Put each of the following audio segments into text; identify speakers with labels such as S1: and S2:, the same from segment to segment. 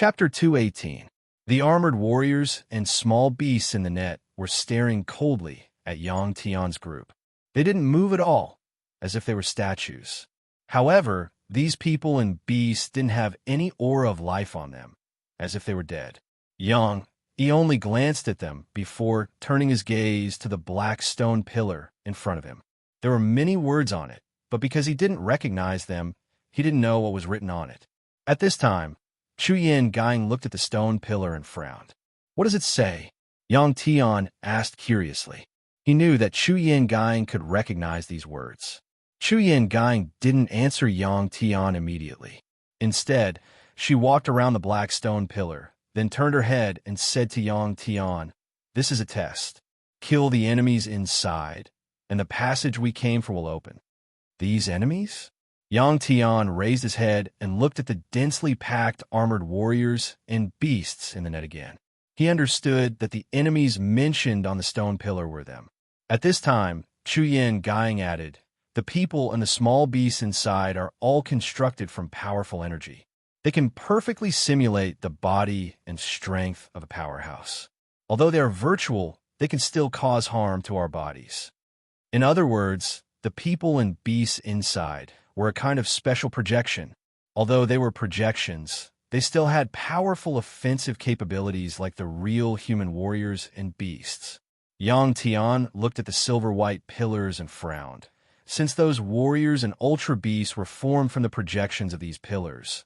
S1: Chapter 218. The armored warriors and small beasts in the net were staring coldly at Yang Tian's group. They didn't move at all, as if they were statues. However, these people and beasts didn't have any aura of life on them, as if they were dead. He only glanced at them before turning his gaze to the black stone pillar in front of him. There were many words on it, but because he didn't recognize them, he didn't know what was written on it. At this time, Chu Yan looked at the stone pillar and frowned. "What does it say?" Yang Tian asked curiously. He knew that Chu Yan could recognize these words. Chu Yan didn't answer Yang Tian immediately. Instead, she walked around the black stone pillar, then turned her head and said to Yang Tian, "This is a test. Kill the enemies inside, and the passage we came for will open." "These enemies?" Yang Tian raised his head and looked at the densely packed armored warriors and beasts in the net again. He understood that the enemies mentioned on the stone pillar were them. At this time, Chu Yan added, "The people and the small beasts inside are all constructed from powerful energy. They can perfectly simulate the body and strength of a powerhouse. Although they are virtual, they can still cause harm to our bodies." In other words, the people and beasts inside were a kind of special projection. Although they were projections, they still had powerful offensive capabilities like the real human warriors and beasts. Yang Tian looked at the silver-white pillars and frowned. Since those warriors and ultra beasts were formed from the projections of these pillars,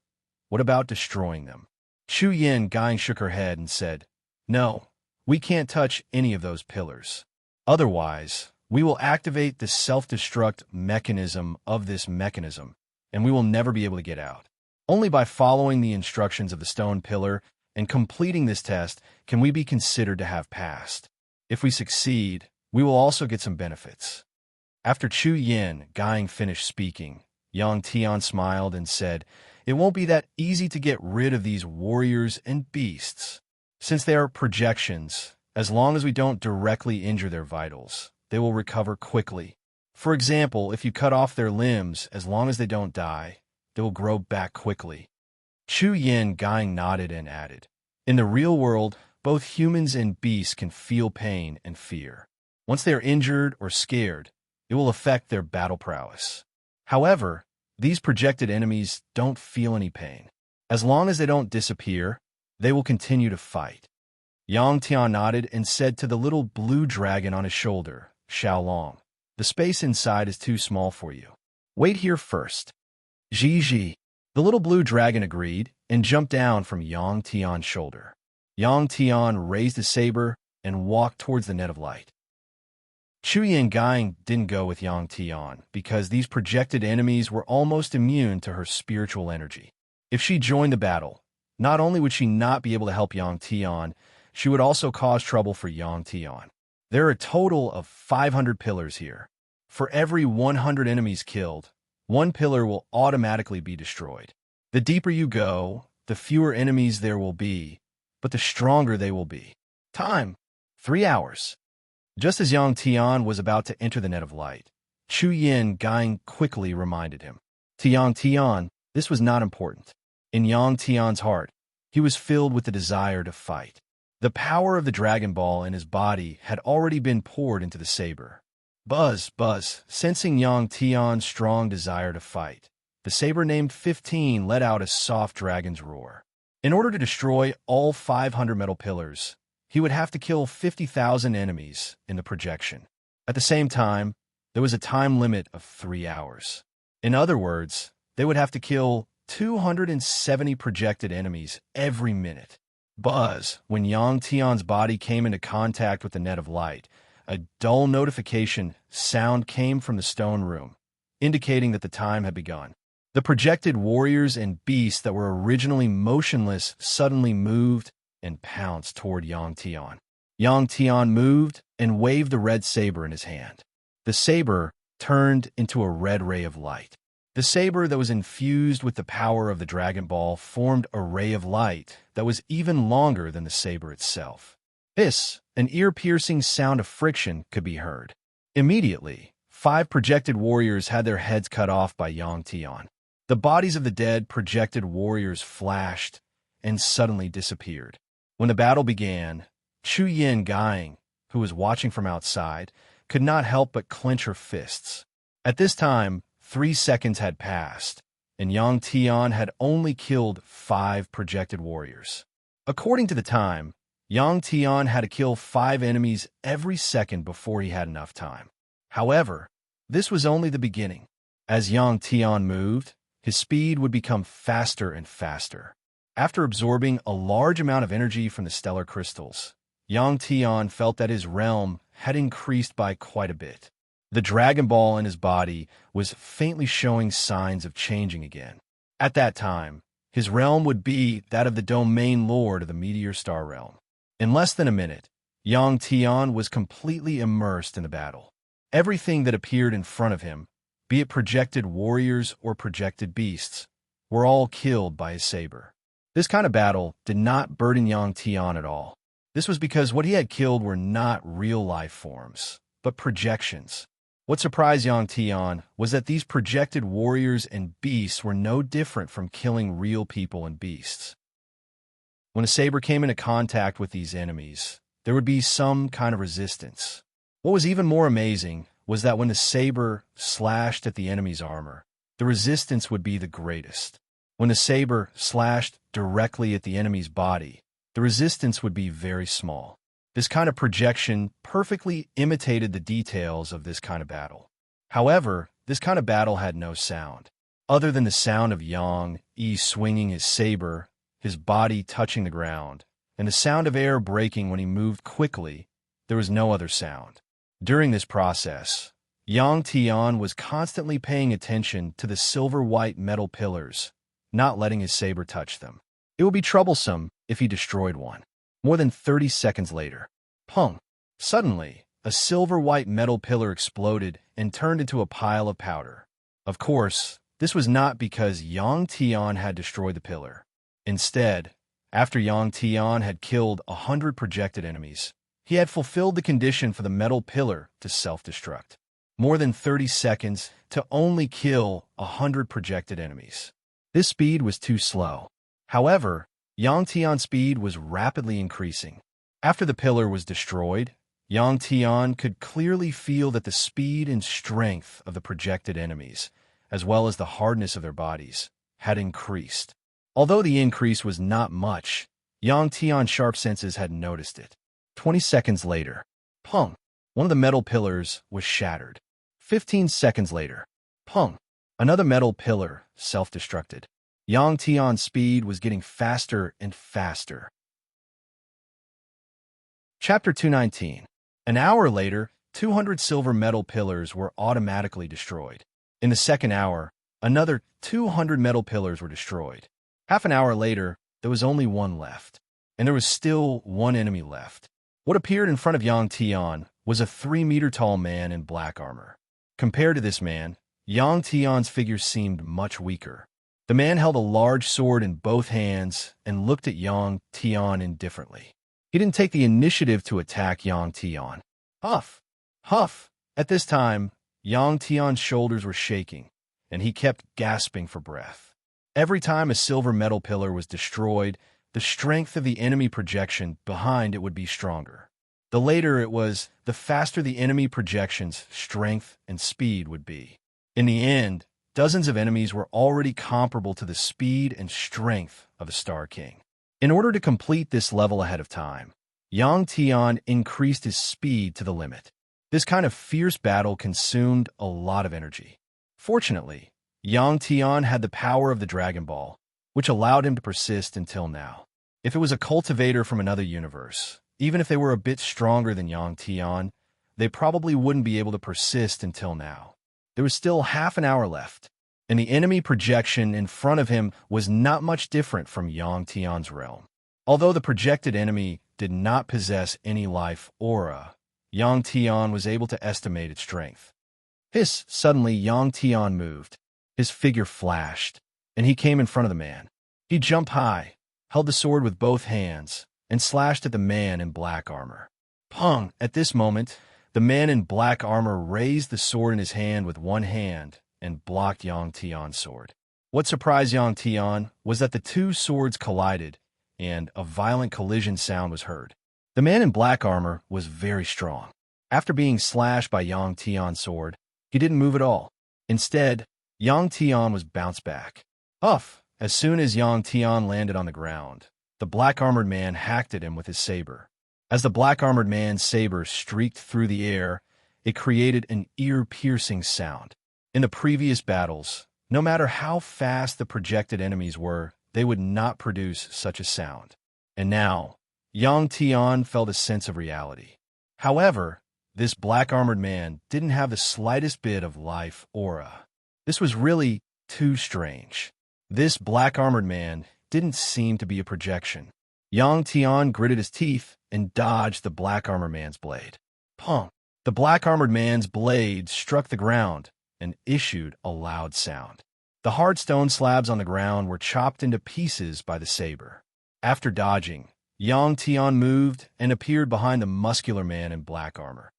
S1: what about destroying them? Chu Yan shook her head and said, "No, we can't touch any of those pillars. Otherwise, we will activate the self-destruct mechanism of this mechanism, and we will never be able to get out. Only by following the instructions of the stone pillar and completing this test can we be considered to have passed. If we succeed, we will also get some benefits." After Chu Yan finished speaking, Yang Tian smiled and said, "It won't be that easy to get rid of these warriors and beasts. Since they are projections, as long as we don't directly injure their vitals, they will recover quickly. For example, if you cut off their limbs, as long as they don't die, they will grow back quickly." Chu Yan nodded and added, "In the real world, both humans and beasts can feel pain and fear. Once they are injured or scared, it will affect their battle prowess. However, these projected enemies don't feel any pain. As long as they don't disappear, they will continue to fight." Yang Tian nodded and said to the little blue dragon on his shoulder, "Xiaolong, the space inside is too small for you. Wait here first." "Ji." The little blue dragon agreed and jumped down from Yang Tian's shoulder. Yang Tian raised his saber and walked towards the net of light. Chu Yan didn't go with Yang Tian because these projected enemies were almost immune to her spiritual energy. If she joined the battle, not only would she not be able to help Yang Tian, she would also cause trouble for Yang Tian. There are a total of 500 pillars here. For every 100 enemies killed, one pillar will automatically be destroyed. The deeper you go, the fewer enemies there will be, but the stronger they will be. Time: 3 hours. Just as Yang Tian was about to enter the net of light, Chu Yan quickly reminded him. To Yang Tian, this was not important. In Yang Tian's heart, he was filled with the desire to fight. The power of the Dragon Ball in his body had already been poured into the saber. Buzz, sensing Yang Tian's strong desire to fight, the saber named 15 let out a soft dragon's roar. In order to destroy all 500 metal pillars, he would have to kill 50,000 enemies in the projection. At the same time, there was a time limit of 3 hours. In other words, they would have to kill 270 projected enemies every minute. Buzz, when Yang Tian's body came into contact with the net of light, a dull notification sound came from the stone room, indicating that the time had begun. The projected warriors and beasts that were originally motionless suddenly moved and pounced toward Yang Tian. Yang Tian moved and waved the red saber in his hand. The saber turned into a red ray of light. The saber that was infused with the power of the Dragon Ball formed a ray of light that was even longer than the saber itself. An ear-piercing sound of friction could be heard. Immediately, 5 projected warriors had their heads cut off by Yang Tian. The bodies of the dead projected warriors flashed and suddenly disappeared. When the battle began, Chu Yin Guang, who was watching from outside, could not help but clench her fists. At this time, 3 seconds had passed, and Yang Tian had only killed 5 projected warriors. According to the time, Yang Tian had to kill 5 enemies every second before he had enough time. However, this was only the beginning. As Yang Tian moved, his speed would become faster and faster. After absorbing a large amount of energy from the stellar crystals, Yang Tian felt that his realm had increased by quite a bit. The Dragon Ball in his body was faintly showing signs of changing again. At that time, his realm would be that of the domain lord of the Meteor Star realm. In less than a minute, Yang Tian was completely immersed in the battle. Everything that appeared in front of him, be it projected warriors or projected beasts, were all killed by his saber. This kind of battle did not burden Yang Tian at all. This was because what he had killed were not real life forms, but projections. What surprised Yang Tian was that these projected warriors and beasts were no different from killing real people and beasts. When a saber came into contact with these enemies, there would be some kind of resistance. What was even more amazing was that when the saber slashed at the enemy's armor, the resistance would be the greatest. When the saber slashed directly at the enemy's body, the resistance would be very small. This kind of projection perfectly imitated the details of this kind of battle. However, this kind of battle had no sound. Other than the sound of Yang Yi swinging his saber, his body touching the ground, and the sound of air breaking when he moved quickly, there was no other sound. During this process, Yang Tian was constantly paying attention to the silver-white metal pillars, not letting his saber touch them. It would be troublesome if he destroyed one. More than 30 seconds later, pong! Suddenly, a silver-white metal pillar exploded and turned into a pile of powder. Of course, this was not because Yang Tian had destroyed the pillar. Instead, after Yang Tian had killed 100 projected enemies, he had fulfilled the condition for the metal pillar to self-destruct. More than 30 seconds to only kill 100 projected enemies. This speed was too slow. However, Yang Tian's speed was rapidly increasing. After the pillar was destroyed, Yang Tian could clearly feel that the speed and strength of the projected enemies, as well as the hardness of their bodies, had increased. Although the increase was not much, Yang Tian's sharp senses had noticed it. 20 seconds later, pong! One of the metal pillars was shattered. 15 seconds later, pong! Another metal pillar self-destructed. Yang Tian's speed was getting faster and faster. Chapter 219. An hour later, 200 silver metal pillars were automatically destroyed. In the second hour, another 200 metal pillars were destroyed. Half an hour later, there was only one left, and there was still one enemy left. What appeared in front of Yang Tian was a 3-meter-tall man in black armor. Compared to this man, Yang Tian's figure seemed much weaker. The man held a large sword in both hands and looked at Yang Tian indifferently. He didn't take the initiative to attack Yang Tian. Huff! Huff! At this time, Yang Tian's shoulders were shaking, and he kept gasping for breath. Every time a silver metal pillar was destroyed, the strength of the enemy projection behind it would be stronger. The later it was, the faster the enemy projection's strength and speed would be. In the end, dozens of enemies were already comparable to the speed and strength of the Star King. In order to complete this level ahead of time, Yang Tian increased his speed to the limit. This kind of fierce battle consumed a lot of energy. Fortunately, Yang Tian had the power of the Dragon Ball, which allowed him to persist until now. If it was a cultivator from another universe, even if they were a bit stronger than Yang Tian, they probably wouldn't be able to persist until now. There was still half an hour left, and the enemy projection in front of him was not much different from Yang Tian's realm. Although the projected enemy did not possess any life aura, Yang Tian was able to estimate its strength. Suddenly Yang Tian moved. His figure flashed, and he came in front of the man. He jumped high, held the sword with both hands, and slashed at the man in black armor. Pong! At this moment, the man in black armor raised the sword in his hand with one hand and blocked Yang Tian's sword. What surprised Yang Tian was that the two swords collided and a violent collision sound was heard. The man in black armor was very strong. After being slashed by Yang Tian's sword, he didn't move at all. Instead, Yang Tian was bounced back. Uff! As soon as Yang Tian landed on the ground, the black-armored man hacked at him with his saber. As the black-armored man's saber streaked through the air, it created an ear-piercing sound. In the previous battles, no matter how fast the projected enemies were, they would not produce such a sound. And now, Yang Tian felt a sense of reality. However, this black-armored man didn't have the slightest bit of life aura. This was really too strange. This black-armored man didn't seem to be a projection. Yang Tian gritted his teeth and dodged the black-armored man's blade. Pong! The black-armored man's blade struck the ground and issued a loud sound. The hard stone slabs on the ground were chopped into pieces by the saber. After dodging, Yang Tian moved and appeared behind the muscular man in black armor.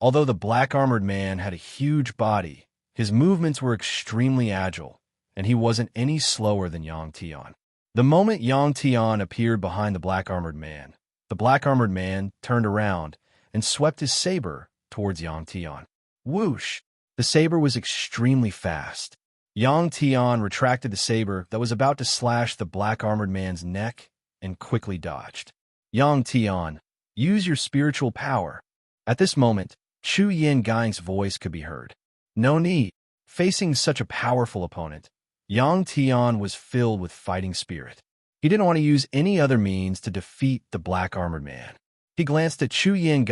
S1: Although the black-armored man had a huge body, his movements were extremely agile, and he wasn't any slower than Yang Tian. The moment Yang Tian appeared behind the black-armored man, the black-armored man turned around and swept his saber towards Yang Tian. Whoosh! The saber was extremely fast. Yang Tian retracted the saber that was about to slash the black-armored man's neck and quickly dodged. Yang Tian, use your spiritual power. At this moment, Chu Ying's voice could be heard. No need. Facing such a powerful opponent, Yang Tian was filled with fighting spirit. He didn't want to use any other means to defeat the black-armored man. He glanced at Chu Ying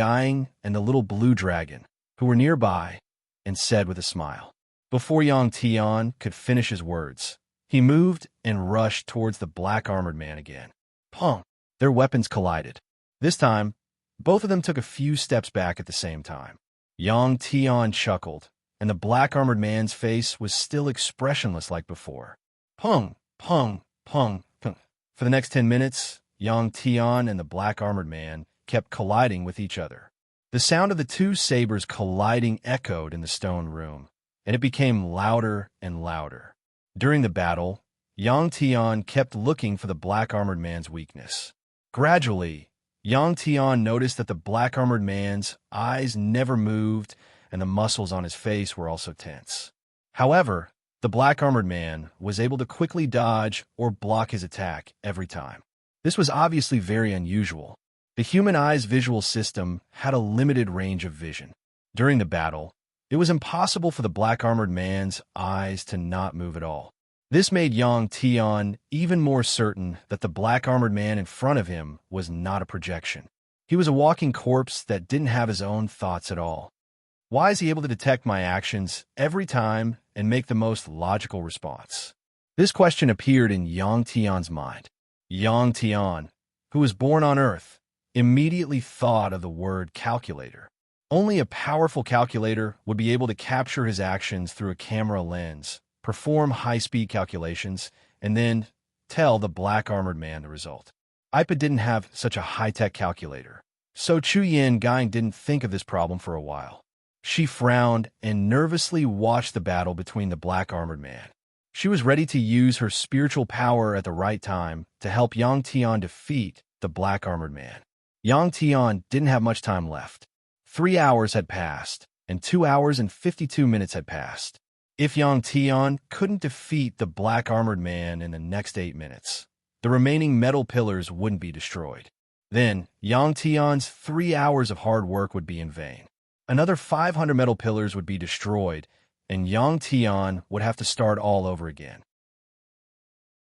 S1: and the little blue dragon, who were nearby, and said with a smile. Before Yang Tian could finish his words, he moved and rushed towards the black-armored man again. Pong! Their weapons collided. This time, both of them took a few steps back at the same time. Yang Tian chuckled, and the black-armored man's face was still expressionless like before. Pong! Pong! Pong! Pong! For the next 10 minutes, Yang Tian and the black-armored man kept colliding with each other. The sound of the two sabers colliding echoed in the stone room, and it became louder and louder. During the battle, Yang Tian kept looking for the black-armored man's weakness. Gradually, Yang Tian noticed that the black-armored man's eyes never moved and the muscles on his face were also tense. However, the black-armored man was able to quickly dodge or block his attack every time. This was obviously very unusual. The human eye's visual system had a limited range of vision. During the battle, it was impossible for the black-armored man's eyes to not move at all. This made Yang Tian even more certain that the black-armored man in front of him was not a projection. He was a walking corpse that didn't have his own thoughts at all. Why is he able to detect my actions every time and make the most logical response? This question appeared in Yang Tian's mind. Yang Tian, who was born on Earth, immediately thought of the word calculator. Only a powerful calculator would be able to capture his actions through a camera lens, perform high-speed calculations, and then tell the black-armored man the result. Ipa didn't have such a high-tech calculator, so Chu Yin didn't think of this problem for a while. She frowned and nervously watched the battle between the black-armored man. She was ready to use her spiritual power at the right time to help Yang Tian defeat the black-armored man. Yang Tian didn't have much time left. 3 hours had passed, and 2 hours and 52 minutes had passed. If Yang Tian couldn't defeat the black-armored man in the next 8 minutes, the remaining metal pillars wouldn't be destroyed. Then, Yang Tian's 3 hours of hard work would be in vain. Another 500 metal pillars would be destroyed, and Yang Tian would have to start all over again.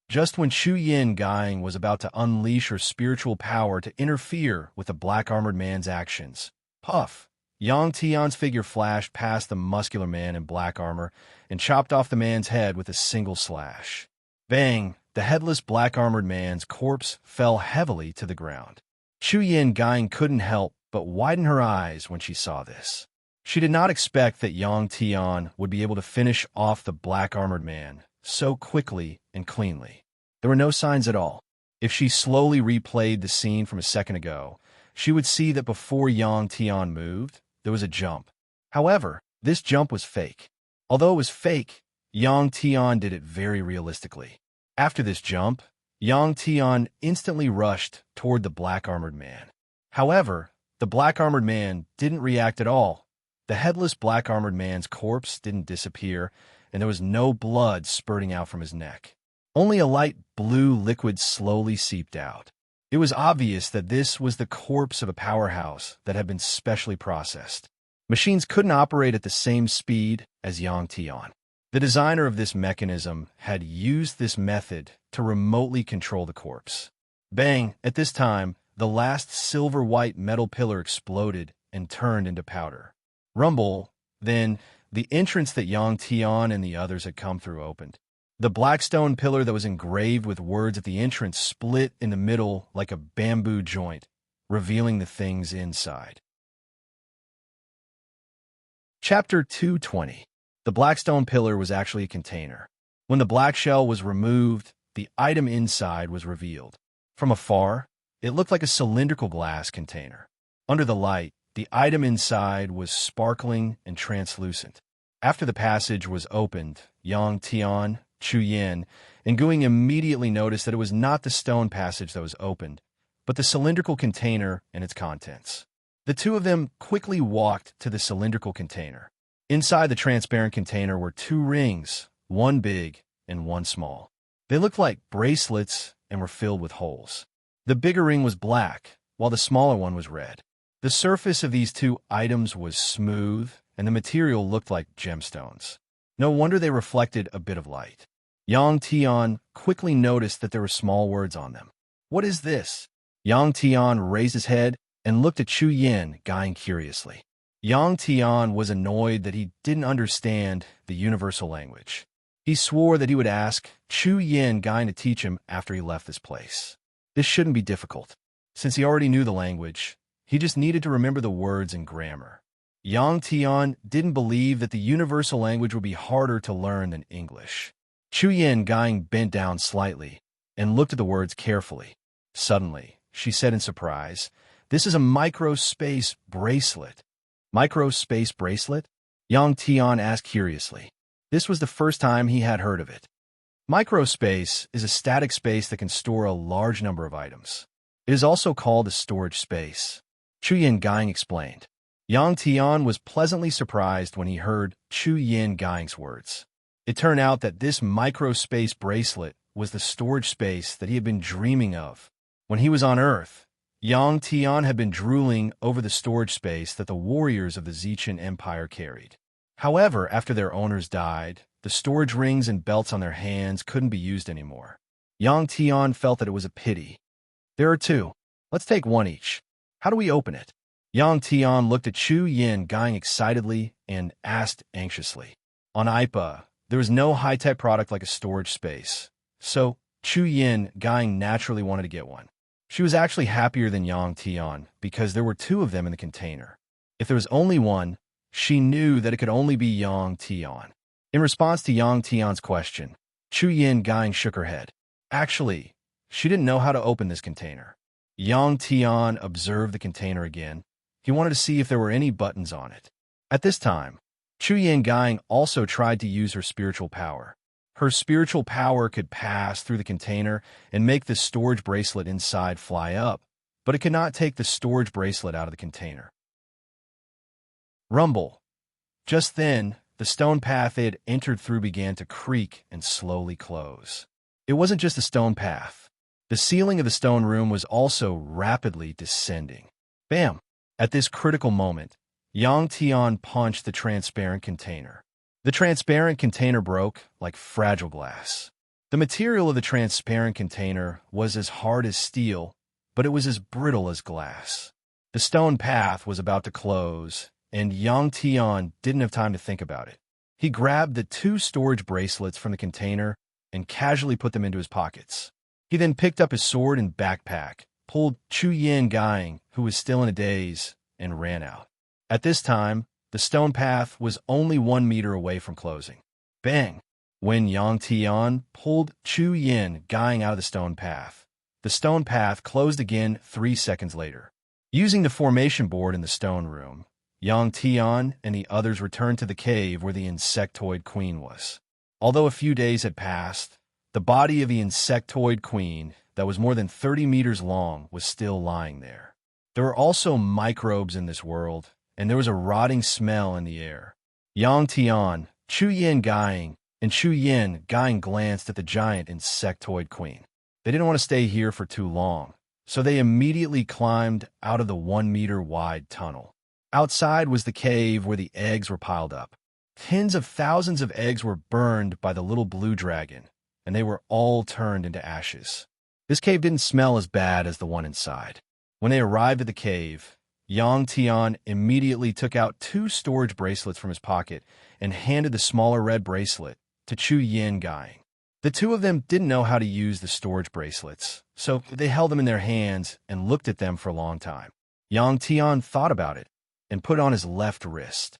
S1: Just when Chu Yin was about to unleash her spiritual power to interfere with the black-armored man's actions, puff! Yang Tian's figure flashed past the muscular man in black armor and chopped off the man's head with a single slash. Bang! The headless black-armored man's corpse fell heavily to the ground. Chu Yin couldn't help but widen her eyes when she saw this. She did not expect that Yang Tian would be able to finish off the black-armored man so quickly and cleanly. There were no signs at all. If she slowly replayed the scene from a second ago, she would see that before Yang Tian moved, there was a jump. However, this jump was fake. Although it was fake, Yang Tian did it very realistically. After this jump, Yang Tian instantly rushed toward the black-armored man. However, the black-armored man didn't react at all. The headless black-armored man's corpse didn't disappear, and there was no blood spurting out from his neck. Only a light blue liquid slowly seeped out. It was obvious that this was the corpse of a powerhouse that had been specially processed. Machines couldn't operate at the same speed as Yang Tian. The designer of this mechanism had used this method to remotely control the corpse. Bang! At this time, the last silver-white metal pillar exploded and turned into powder. Rumble, then the entrance that Yang Tian and the others had come through opened. The black stone pillar that was engraved with words at the entrance split in the middle like a bamboo joint, revealing the things inside. Chapter 220. The black stone pillar was actually a container. When the black shell was removed, the item inside was revealed. From afar, it looked like a cylindrical glass container. Under the light, the item inside was sparkling and translucent. After the passage was opened, Yang Tian, Chu Yin, and Guing immediately noticed that it was not the stone passage that was opened, but the cylindrical container and its contents. The two of them quickly walked to the cylindrical container. Inside the transparent container were two rings, one big and one small. They looked like bracelets and were filled with holes. The bigger ring was black, while the smaller one was red. The surface of these two items was smooth, and the material looked like gemstones. No wonder they reflected a bit of light. Yang Tian quickly noticed that there were small words on them. "What is this?" Yang Tian raised his head and looked at Chu Yin, guying curiously. Yang Tian was annoyed that he didn't understand the universal language. He swore that he would ask Chu Yin guying to teach him after he left this place. This shouldn't be difficult. Since he already knew the language, he just needed to remember the words and grammar. Yang Tian didn't believe that the universal language would be harder to learn than English. Chu Yin guying bent down slightly and looked at the words carefully. Suddenly, she said in surprise, "This is a microspace bracelet." Microspace bracelet? Yang Tian asked curiously. This was the first time he had heard of it. Microspace is a static space that can store a large number of items. It is also called a storage space. Chu Yin guying explained. Yang Tian was pleasantly surprised when he heard Chu Yin guying's words. It turned out that this microspace bracelet was the storage space that he had been dreaming of. When he was on Earth, Yang Tian had been drooling over the storage space that the warriors of the Zichen Empire carried. However, after their owners died, the storage rings and belts on their hands couldn't be used anymore. Yang Tian felt that it was a pity. "There are two. Let's take one each. How do we open it?" Yang Tian looked at Chu Yin guying excitedly and asked anxiously. On Ipa, there was no high-tech product like a storage space, so Chu Yin guying naturally wanted to get one. She was actually happier than Yang Tian because there were two of them in the container. If there was only one, she knew that it could only be Yang Tian. In response to Yang Tian's question, Chu Yin guying shook her head. Actually, she didn't know how to open this container. Yang Tian observed the container again. He wanted to see if there were any buttons on it. At this time, Chu Yin guying also tried to use her spiritual power. Her spiritual power could pass through the container and make the storage bracelet inside fly up, but it could not take the storage bracelet out of the container. Rumble. Just then, the stone path they had entered through began to creak and slowly close. It wasn't just a stone path. The ceiling of the stone room was also rapidly descending. Bam! At this critical moment, Yang Tian punched the transparent container. The transparent container broke like fragile glass. The material of the transparent container was as hard as steel, but it was as brittle as glass. The stone path was about to close, and Yang Tian didn't have time to think about it. He grabbed the two storage bracelets from the container and casually put them into his pockets. He then picked up his sword and backpack, pulled Chu Yin guying, who was still in a daze, and ran out. At this time, the stone path was only 1 meter away from closing. Bang! When Yang Tian pulled Chu Yin guying out of the stone path closed again 3 seconds later. Using the formation board in the stone room, Yang Tian and the others returned to the cave where the insectoid queen was. Although a few days had passed, The body of the insectoid queen, that was more than 30 meters long, was still lying there. There were also microbes in this world, and there was a rotting smell in the air. Yang Tian, Chu Yin Guying, and Chu Yin Guying glanced at the giant insectoid queen. They didn't want to stay here for too long, so they immediately climbed out of the 1-meter-wide tunnel. Outside was the cave where the eggs were piled up. Tens of thousands of eggs were burned by the little blue dragon, and they were all turned into ashes. This cave didn't smell as bad as the one inside. When they arrived at the cave, Yang Tian immediately took out 2 storage bracelets from his pocket and handed the smaller red bracelet to Chu Yin Guying. The two of them didn't know how to use the storage bracelets, so they held them in their hands and looked at them for a long time. Yang Tian thought about it and put on his left wrist.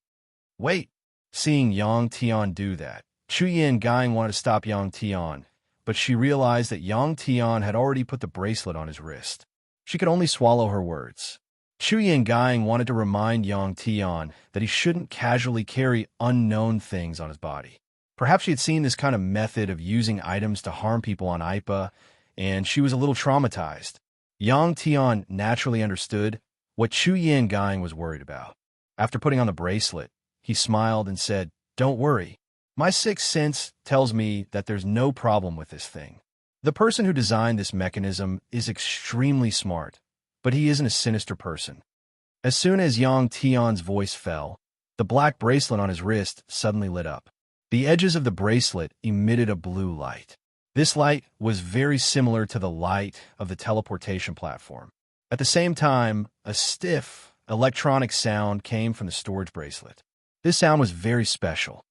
S1: Wait! Seeing Yang Tian do that, Chu Yin Guying wanted to stop Yang Tian, but she realized that Yang Tian had already put the bracelet on his wrist. She could only swallow her words. Chu Yin Guying wanted to remind Yang Tian that he shouldn't casually carry unknown things on his body. Perhaps she had seen this kind of method of using items to harm people on IPA, and she was a little traumatized. Yang Tian naturally understood what Chu Yin Guying was worried about. After putting on the bracelet, he smiled and said, "Don't worry. My sixth sense tells me that there's no problem with this thing. The person who designed this mechanism is extremely smart, but he isn't a sinister person." As soon as Yang Tian's voice fell, the black bracelet on his wrist suddenly lit up. The edges of the bracelet emitted a blue light. This light was very similar to the light of the teleportation platform. At the same time, a stiff, electronic sound came from the storage bracelet. This sound was very special.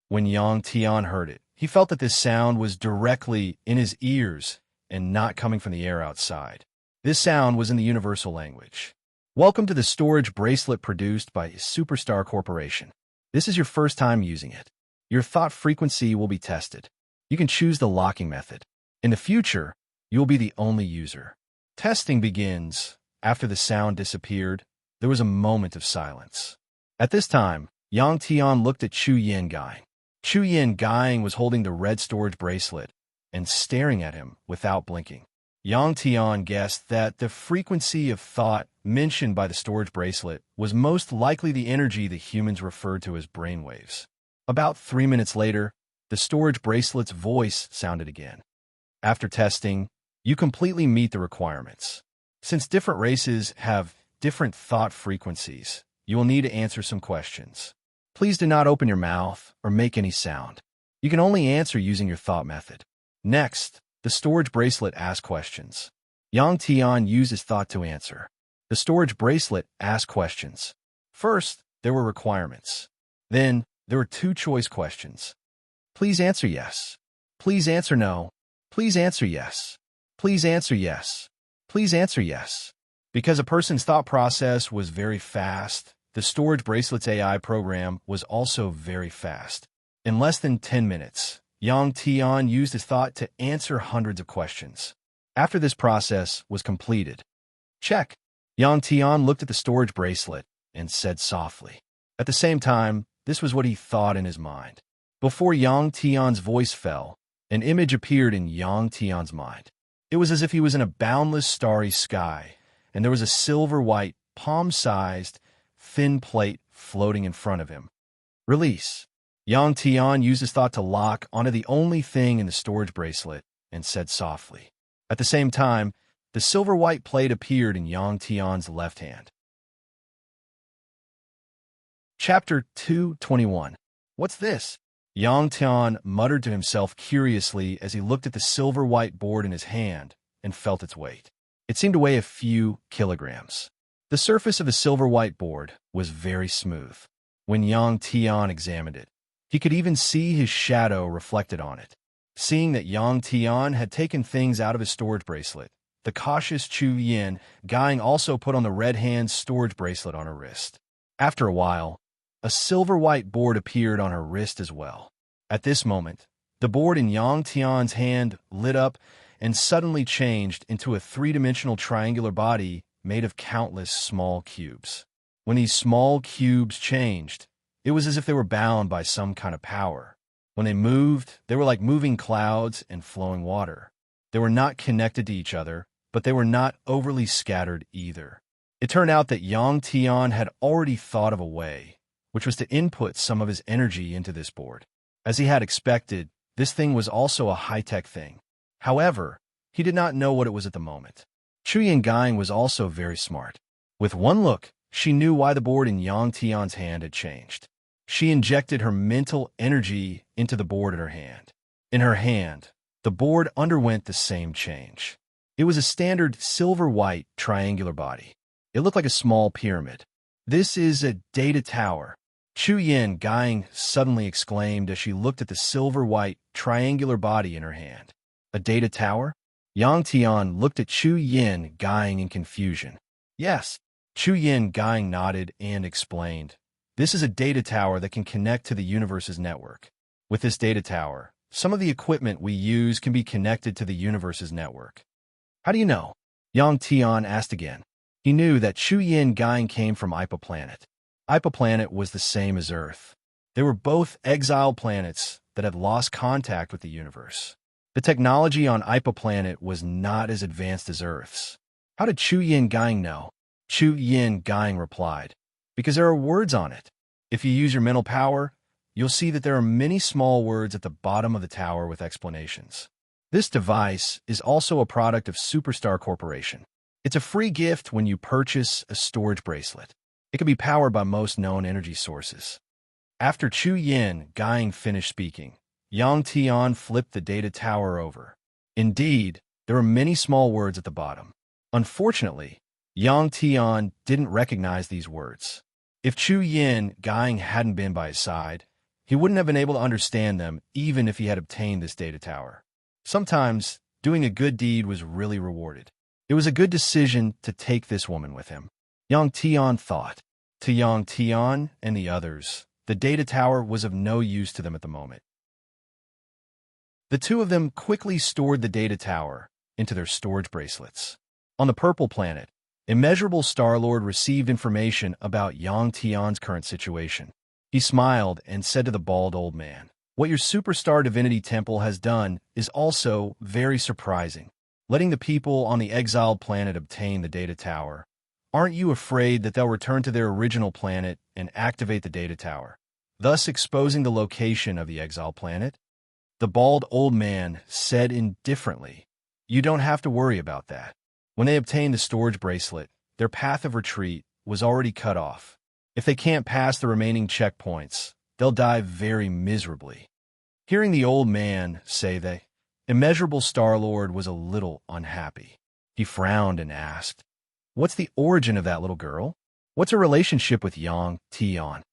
S1: When Yang Tian heard it, he felt that this sound was directly in his ears and not coming from the air outside. This sound was in the universal language. Welcome to the storage bracelet produced by Superstar Corporation. This is your first time using it. Your thought frequency will be tested. You can choose the locking method. In the future, you will be the only user. Testing begins. After the sound disappeared, there was a moment of silence. At this time, Yang Tian looked at Chu Yin Guying. Chu Yin Guying was holding the red storage bracelet and staring at him without blinking. Yang Tian guessed that the frequency of thought mentioned by the storage bracelet was most likely the energy that humans refer to as brainwaves. About 3 minutes later, the storage bracelet's voice sounded again. After testing, you completely meet the requirements. Since different races have different thought frequencies, you will need to answer some questions. Please do not open your mouth or make any sound. You can only answer using your thought method. Next, the storage bracelet asked questions. Yang Tian used his thought to answer. The storage bracelet asked questions. First, there were requirements. Then, there were 2 choice questions. Please answer yes. Please answer no. Please answer yes. Please answer yes. Please answer yes. Because a person's thought process was very fast, the storage bracelet's AI program was also very fast. In less than 10 minutes, Yang Tian used his thought to answer hundreds of questions. After this process was completed, check. Yang Tian looked at the storage bracelet and said softly. At the same time, this was what he thought in his mind. Before Yang Tian's voice fell, an image appeared in Yang Tian's mind. It was as if he was in a boundless starry sky, and there was a silver-white, palm-sized, thin plate floating in front of him. Release. Yang Tian used his thought to lock onto the only thing in the storage bracelet and said softly. At the same time, the silver-white plate appeared in Yang Tian's left hand. Chapter 221. What's this? Yang Tian muttered to himself curiously as he looked at the silver-white board in his hand and felt its weight. It seemed to weigh a few kilograms. The surface of the silver-white board was very smooth. When Yang Tian examined it, he could even see his shadow reflected on it. Seeing that Yang Tian had taken things out of his storage bracelet, the cautious Chu Yin Guying also put on the red hand's storage bracelet on her wrist. After a while, a silver-white board appeared on her wrist as well. At this moment, the board in Yang Tian's hand lit up and suddenly changed into a 3-dimensional triangular body made of countless small cubes. When these small cubes changed, it was as if they were bound by some kind of power. When they moved, they were like moving clouds and flowing water. They were not connected to each other, but they were not overly scattered either. It turned out that Yang Tian had already thought of a way, which was to input some of his energy into this board. As he had expected, this thing was also a high-tech thing. However, he did not know what it was at the moment. Chu Yingying was also very smart. With one look, she knew why the board in Yang Tian's hand had changed. She injected her mental energy into the board in her hand. In her hand, the board underwent the same change. It was a standard silver-white triangular body. It looked like a small pyramid. "This is a data tower," Chu Yingying suddenly exclaimed as she looked at the silver-white triangular body in her hand. "A data tower?" Yang Tian looked at Chu Yingying in confusion. "Yes." Chu Yingying nodded and explained. "This is a data tower that can connect to the universe's network. With this data tower, some of the equipment we use can be connected to the universe's network." "How do you know?" Yang Tian asked again. He knew that Chu Yingying came from Ipa Planet. Ipa Planet was the same as Earth. They were both exile planets that had lost contact with the universe. The technology on Ipa Planet was not as advanced as Earth's. "How did Chu Yingying know?" Chu Yingying replied, "Because there are words on it. If you use your mental power, you'll see that there are many small words at the bottom of the tower with explanations. This device is also a product of Superstar Corporation. It's a free gift when you purchase a storage bracelet. It can be powered by most known energy sources." After Chu Yingying finished speaking, Yang Tian flipped the data tower over. Indeed, there were many small words at the bottom. Unfortunately, Yang Tian didn't recognize these words. If Chu Yingying hadn't been by his side, he wouldn't have been able to understand them even if he had obtained this data tower. Sometimes, doing a good deed was really rewarded. It was a good decision to take this woman with him. Yang Tian thought. To Yang Tian and the others, the data tower was of no use to them at the moment. The two of them quickly stored the data tower into their storage bracelets. On the purple planet, Immeasurable Star-Lord received information about Yang Tian's current situation. He smiled and said to the bald old man, "What your superstar divinity temple has done is also very surprising. Letting the people on the exiled planet obtain the data tower. Aren't you afraid that they'll return to their original planet and activate the data tower, thus exposing the location of the exiled planet?" The bald old man said indifferently, "You don't have to worry about that. When they obtain the storage bracelet, their path of retreat was already cut off. If they can't pass the remaining checkpoints, they'll die very miserably." Hearing the old man say that, Immeasurable Star-Lord was a little unhappy. He frowned and asked, "What's the origin of that little girl? What's her relationship with Yang Tian?"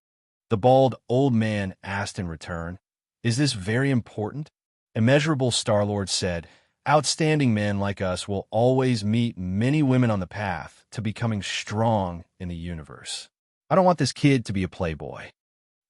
S1: The bald old man asked in return, "Is this very important?" Immeasurable Star-Lord said, "Outstanding men like us will always meet many women on the path to becoming strong in the universe. I don't want this kid to be a playboy."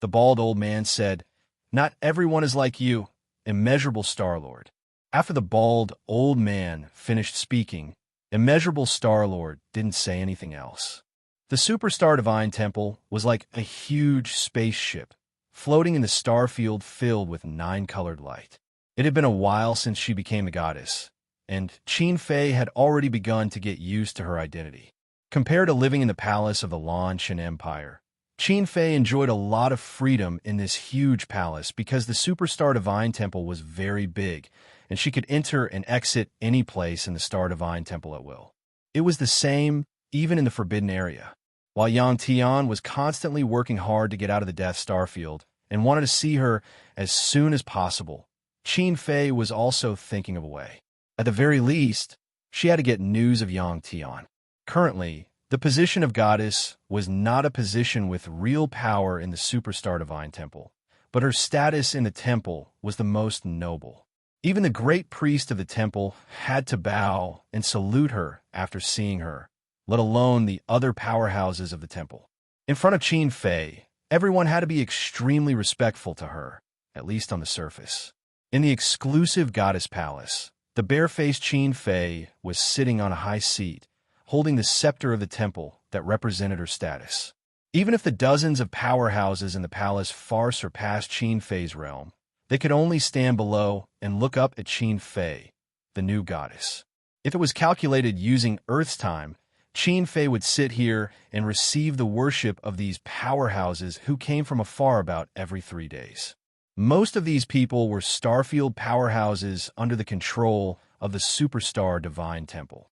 S1: The bald old man said, "Not everyone is like you, Immeasurable Star-Lord." After the bald old man finished speaking, Immeasurable Star-Lord didn't say anything else. The Superstar Divine Temple was like a huge spaceship, floating in the star field filled with 9-colored light. It had been a while since she became a goddess, and Qin Fei had already begun to get used to her identity. Compared to living in the palace of the Lan Shan Empire, Qin Fei enjoyed a lot of freedom in this huge palace because the Superstar Divine Temple was very big, and she could enter and exit any place in the Star Divine Temple at will. It was the same even in the Forbidden Area. While Yang Tian was constantly working hard to get out of the Death Star field and wanted to see her as soon as possible, Qin Fei was also thinking of a way. At the very least, she had to get news of Yang Tian. Currently, the position of goddess was not a position with real power in the Superstar Divine Temple, but her status in the temple was the most noble. Even the great priest of the temple had to bow and salute her after seeing her, let alone the other powerhouses of the temple. In front of Qin Fei, everyone had to be extremely respectful to her, at least on the surface. In the exclusive goddess palace, the bare-faced Qin Fei was sitting on a high seat, holding the scepter of the temple that represented her status. Even if the dozens of powerhouses in the palace far surpassed Qin Fei's realm, They could only stand below and look up at Qin Fei, the new goddess. If it was calculated using Earth's time, Qin Fei would sit here and receive the worship of these powerhouses who came from afar about every 3 days. Most of these people were starfield powerhouses under the control of the superstar divine temple.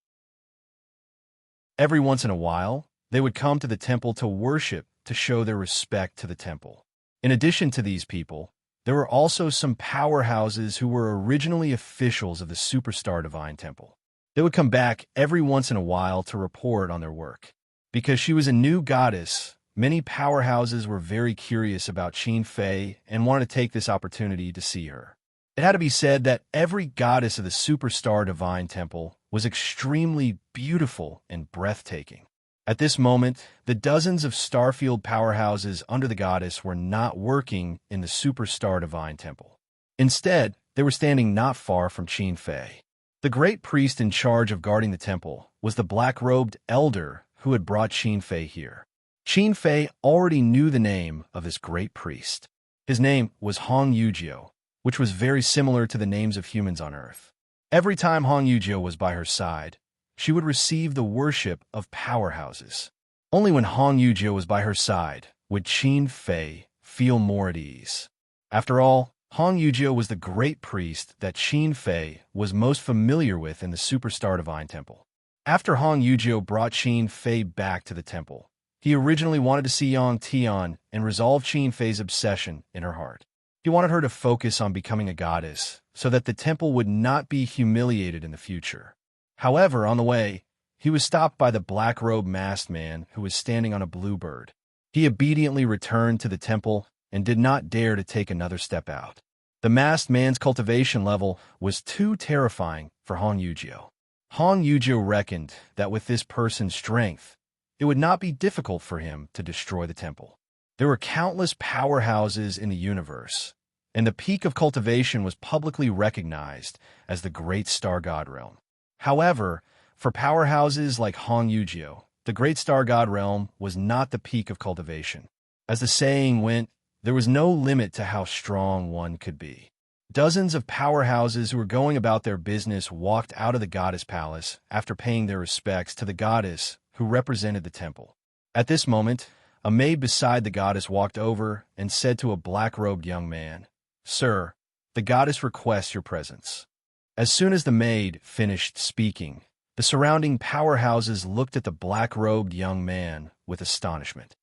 S1: Every once in a while, they would come to the temple to worship to show their respect to the temple. In addition to these people, there were also some powerhouses who were originally officials of the superstar divine temple. They would come back every once in a while to report on their work. Because she was a new goddess, many powerhouses were very curious about Qin Fei and wanted to take this opportunity to see her. It had to be said that every goddess of the superstar divine temple was extremely beautiful and breathtaking. At this moment, the dozens of starfield powerhouses under the goddess were not working in the superstar divine temple. Instead, they were standing not far from Qin Fei. The great priest in charge of guarding the temple was the black-robed elder who had brought Qin Fei here. Qin Fei already knew the name of this great priest. His name was Hong Yujio, which was very similar to the names of humans on Earth. Every time Hong Yujio was by her side, she would receive the worship of powerhouses. Only when Hong Yujio was by her side would Qin Fei feel more at ease. After all, Hong Yujio was the great priest that Qin Fei was most familiar with in the superstar divine temple. After Hong Yujio brought Qin Fei back to the temple, he originally wanted to see Yang Tian and resolve Qin Fei's obsession in her heart. He wanted her to focus on becoming a goddess so that the temple would not be humiliated in the future. However, on the way, he was stopped by the black-robed masked man who was standing on a bluebird. He obediently returned to the temple and did not dare to take another step out. The masked man's cultivation level was too terrifying for Hong Yujio. Hong Yujio reckoned that with this person's strength, it would not be difficult for him to destroy the temple. There were countless powerhouses in the universe, and the peak of cultivation was publicly recognized as the Great Star God Realm. However, for powerhouses like Hong Yujio, the Great Star God Realm was not the peak of cultivation. As the saying went, there was no limit to how strong one could be. Dozens of powerhouses who were going about their business walked out of the goddess palace after paying their respects to the goddess who represented the temple. At this moment, a maid beside the goddess walked over and said to a black-robed young man, "Sir, the goddess requests your presence." As soon as the maid finished speaking, the surrounding powerhouses looked at the black-robed young man with astonishment.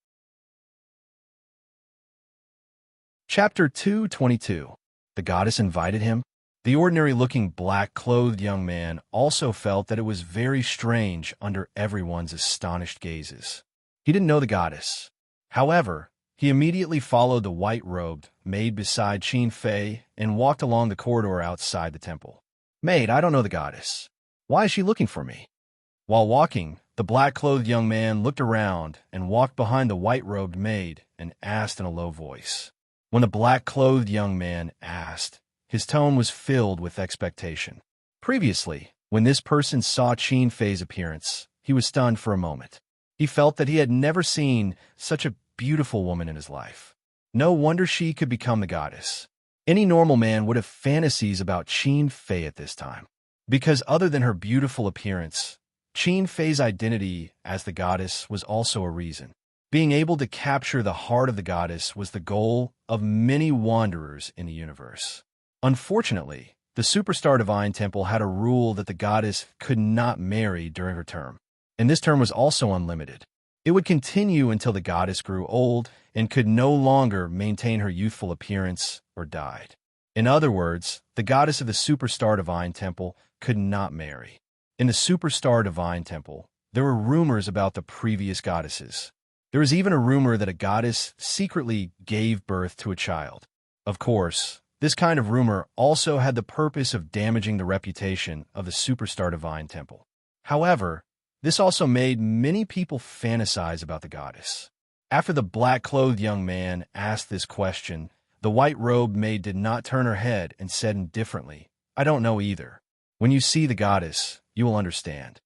S1: Chapter 222. The goddess invited him. The ordinary-looking black-clothed young man also felt that it was very strange under everyone's astonished gazes. He didn't know the goddess. However, he immediately followed the white-robed maid beside Qin Fei and walked along the corridor outside the temple. "Maid, I don't know the goddess. Why is she looking for me?" While walking, the black-clothed young man looked around and walked behind the white-robed maid and asked in a low voice. When the black-clothed young man asked, his tone was filled with expectation. Previously, when this person saw Qin Fei's appearance, he was stunned for a moment. He felt that he had never seen such a beautiful woman in his life. No wonder she could become the goddess. Any normal man would have fantasies about Qin Fei at this time. Because other than her beautiful appearance, Qin Fei's identity as the goddess was also a reason. Being able to capture the heart of the goddess was the goal of many wanderers in the universe. Unfortunately, the Superstar Divine Temple had a rule that the goddess could not marry during her term, and this term was also unlimited. It would continue until the goddess grew old and could no longer maintain her youthful appearance or died. In other words, the goddess of the Superstar Divine Temple could not marry. In the Superstar Divine Temple, there were rumors about the previous goddesses. There was even a rumor that a goddess secretly gave birth to a child. Of course, this kind of rumor also had the purpose of damaging the reputation of the Superstar Divine Temple. However, this also made many people fantasize about the goddess. After the black-clothed young man asked this question, the white-robed maid did not turn her head and said indifferently, "I don't know either. When you see the goddess, you will understand."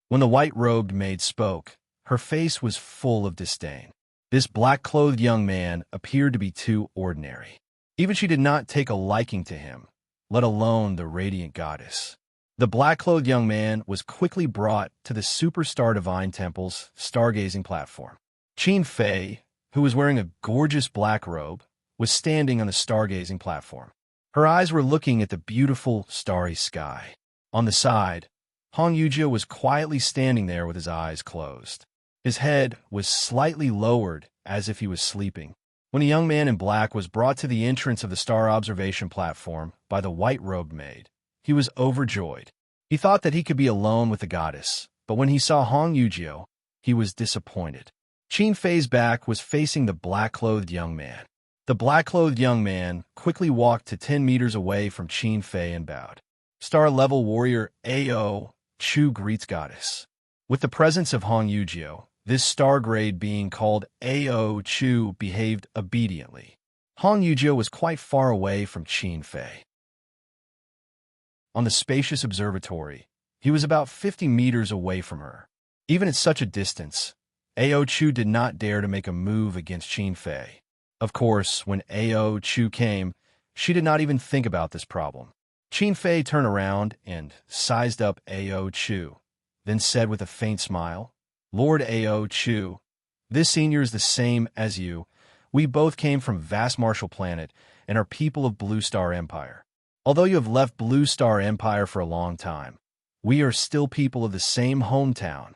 S1: When the white-robed maid spoke, her face was full of disdain. This black-clothed young man appeared to be too ordinary. Even she did not take a liking to him, let alone the radiant goddess. The black-clothed young man was quickly brought to the Superstar Divine Temple's stargazing platform. Qin Fei, who was wearing a gorgeous black robe, was standing on the stargazing platform. Her eyes were looking at the beautiful, starry sky. On the side, Hong Yujia was quietly standing there with his eyes closed. His head was slightly lowered, as if he was sleeping. When a young man in black was brought to the entrance of the star observation platform by the white-robed maid, he was overjoyed. He thought that he could be alone with the goddess, but when he saw Hong Yujia, he was disappointed. Qin Fei's back was facing the black-clothed young man. The black-clothed young man quickly walked to 10 meters away from Qin Fei and bowed. Star-level warrior Ao Chu greets goddess. With the presence of Hong Yujia, this star-grade being called Ao Chu behaved obediently. Hong Yujia was quite far away from Qin Fei. On the spacious observatory, he was about 50 meters away from her. Even at such a distance, Ao Chu did not dare to make a move against Qin Fei. Of course, when Ao Chu came, she did not even think about this problem. Qin Fei turned around and sized up Ao Chu, then said with a faint smile, "Lord Ao Chu, this senior is the same as you. We both came from vast Martial Planet and are people of Blue Star Empire. Although you have left Blue Star Empire for a long time, we are still people of the same hometown."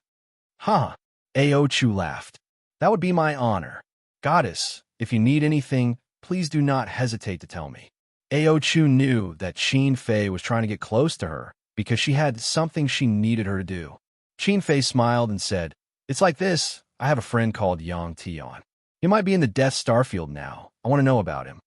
S1: "Huh," Ao Chu laughed. "That would be my honor. Goddess, if you need anything, please do not hesitate to tell me." Ao Chu knew that Qin Fei was trying to get close to her because she had something she needed her to do. Qin Fei smiled and said, "It's like this. I have a friend called Yang Tian. He might be in the Death Starfield now. I want to know about him."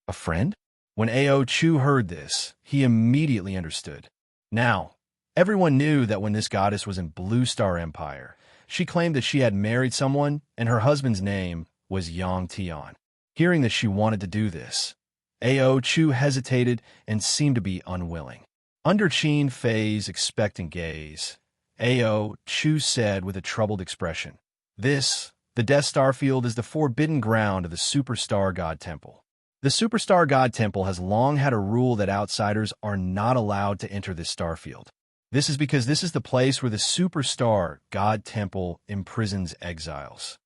S1: "A friend?" When Ao Chu heard this, he immediately understood. Now, everyone knew that when this goddess was in Blue Star Empire, she claimed that she had married someone and her husband's name was Yang Tian. Hearing that she wanted to do this, Ao Chu hesitated and seemed to be unwilling. Under Qin Fei's expectant gaze, Ao Chu said with a troubled expression, "This, the Death Starfield, is the forbidden ground of the Superstar God Temple. The Superstar God Temple has long had a rule that outsiders are not allowed to enter this starfield. This is because this is the place where the Superstar God Temple imprisons exiles."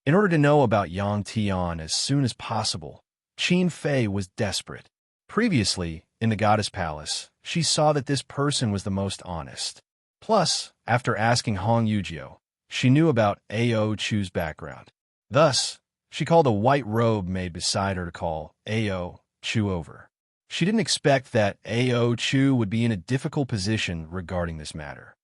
S1: In order to know about Yang Tian as soon as possible, Qin Fei was desperate. Previously, in the Goddess Palace, she saw that this person was the most honest. Plus, after asking Hong Yujia, she knew about Ao Chu's background. Thus, she called a white robe maid beside her to call Ao Chu over. She didn't expect that Ao Chu would be in a difficult position regarding this matter.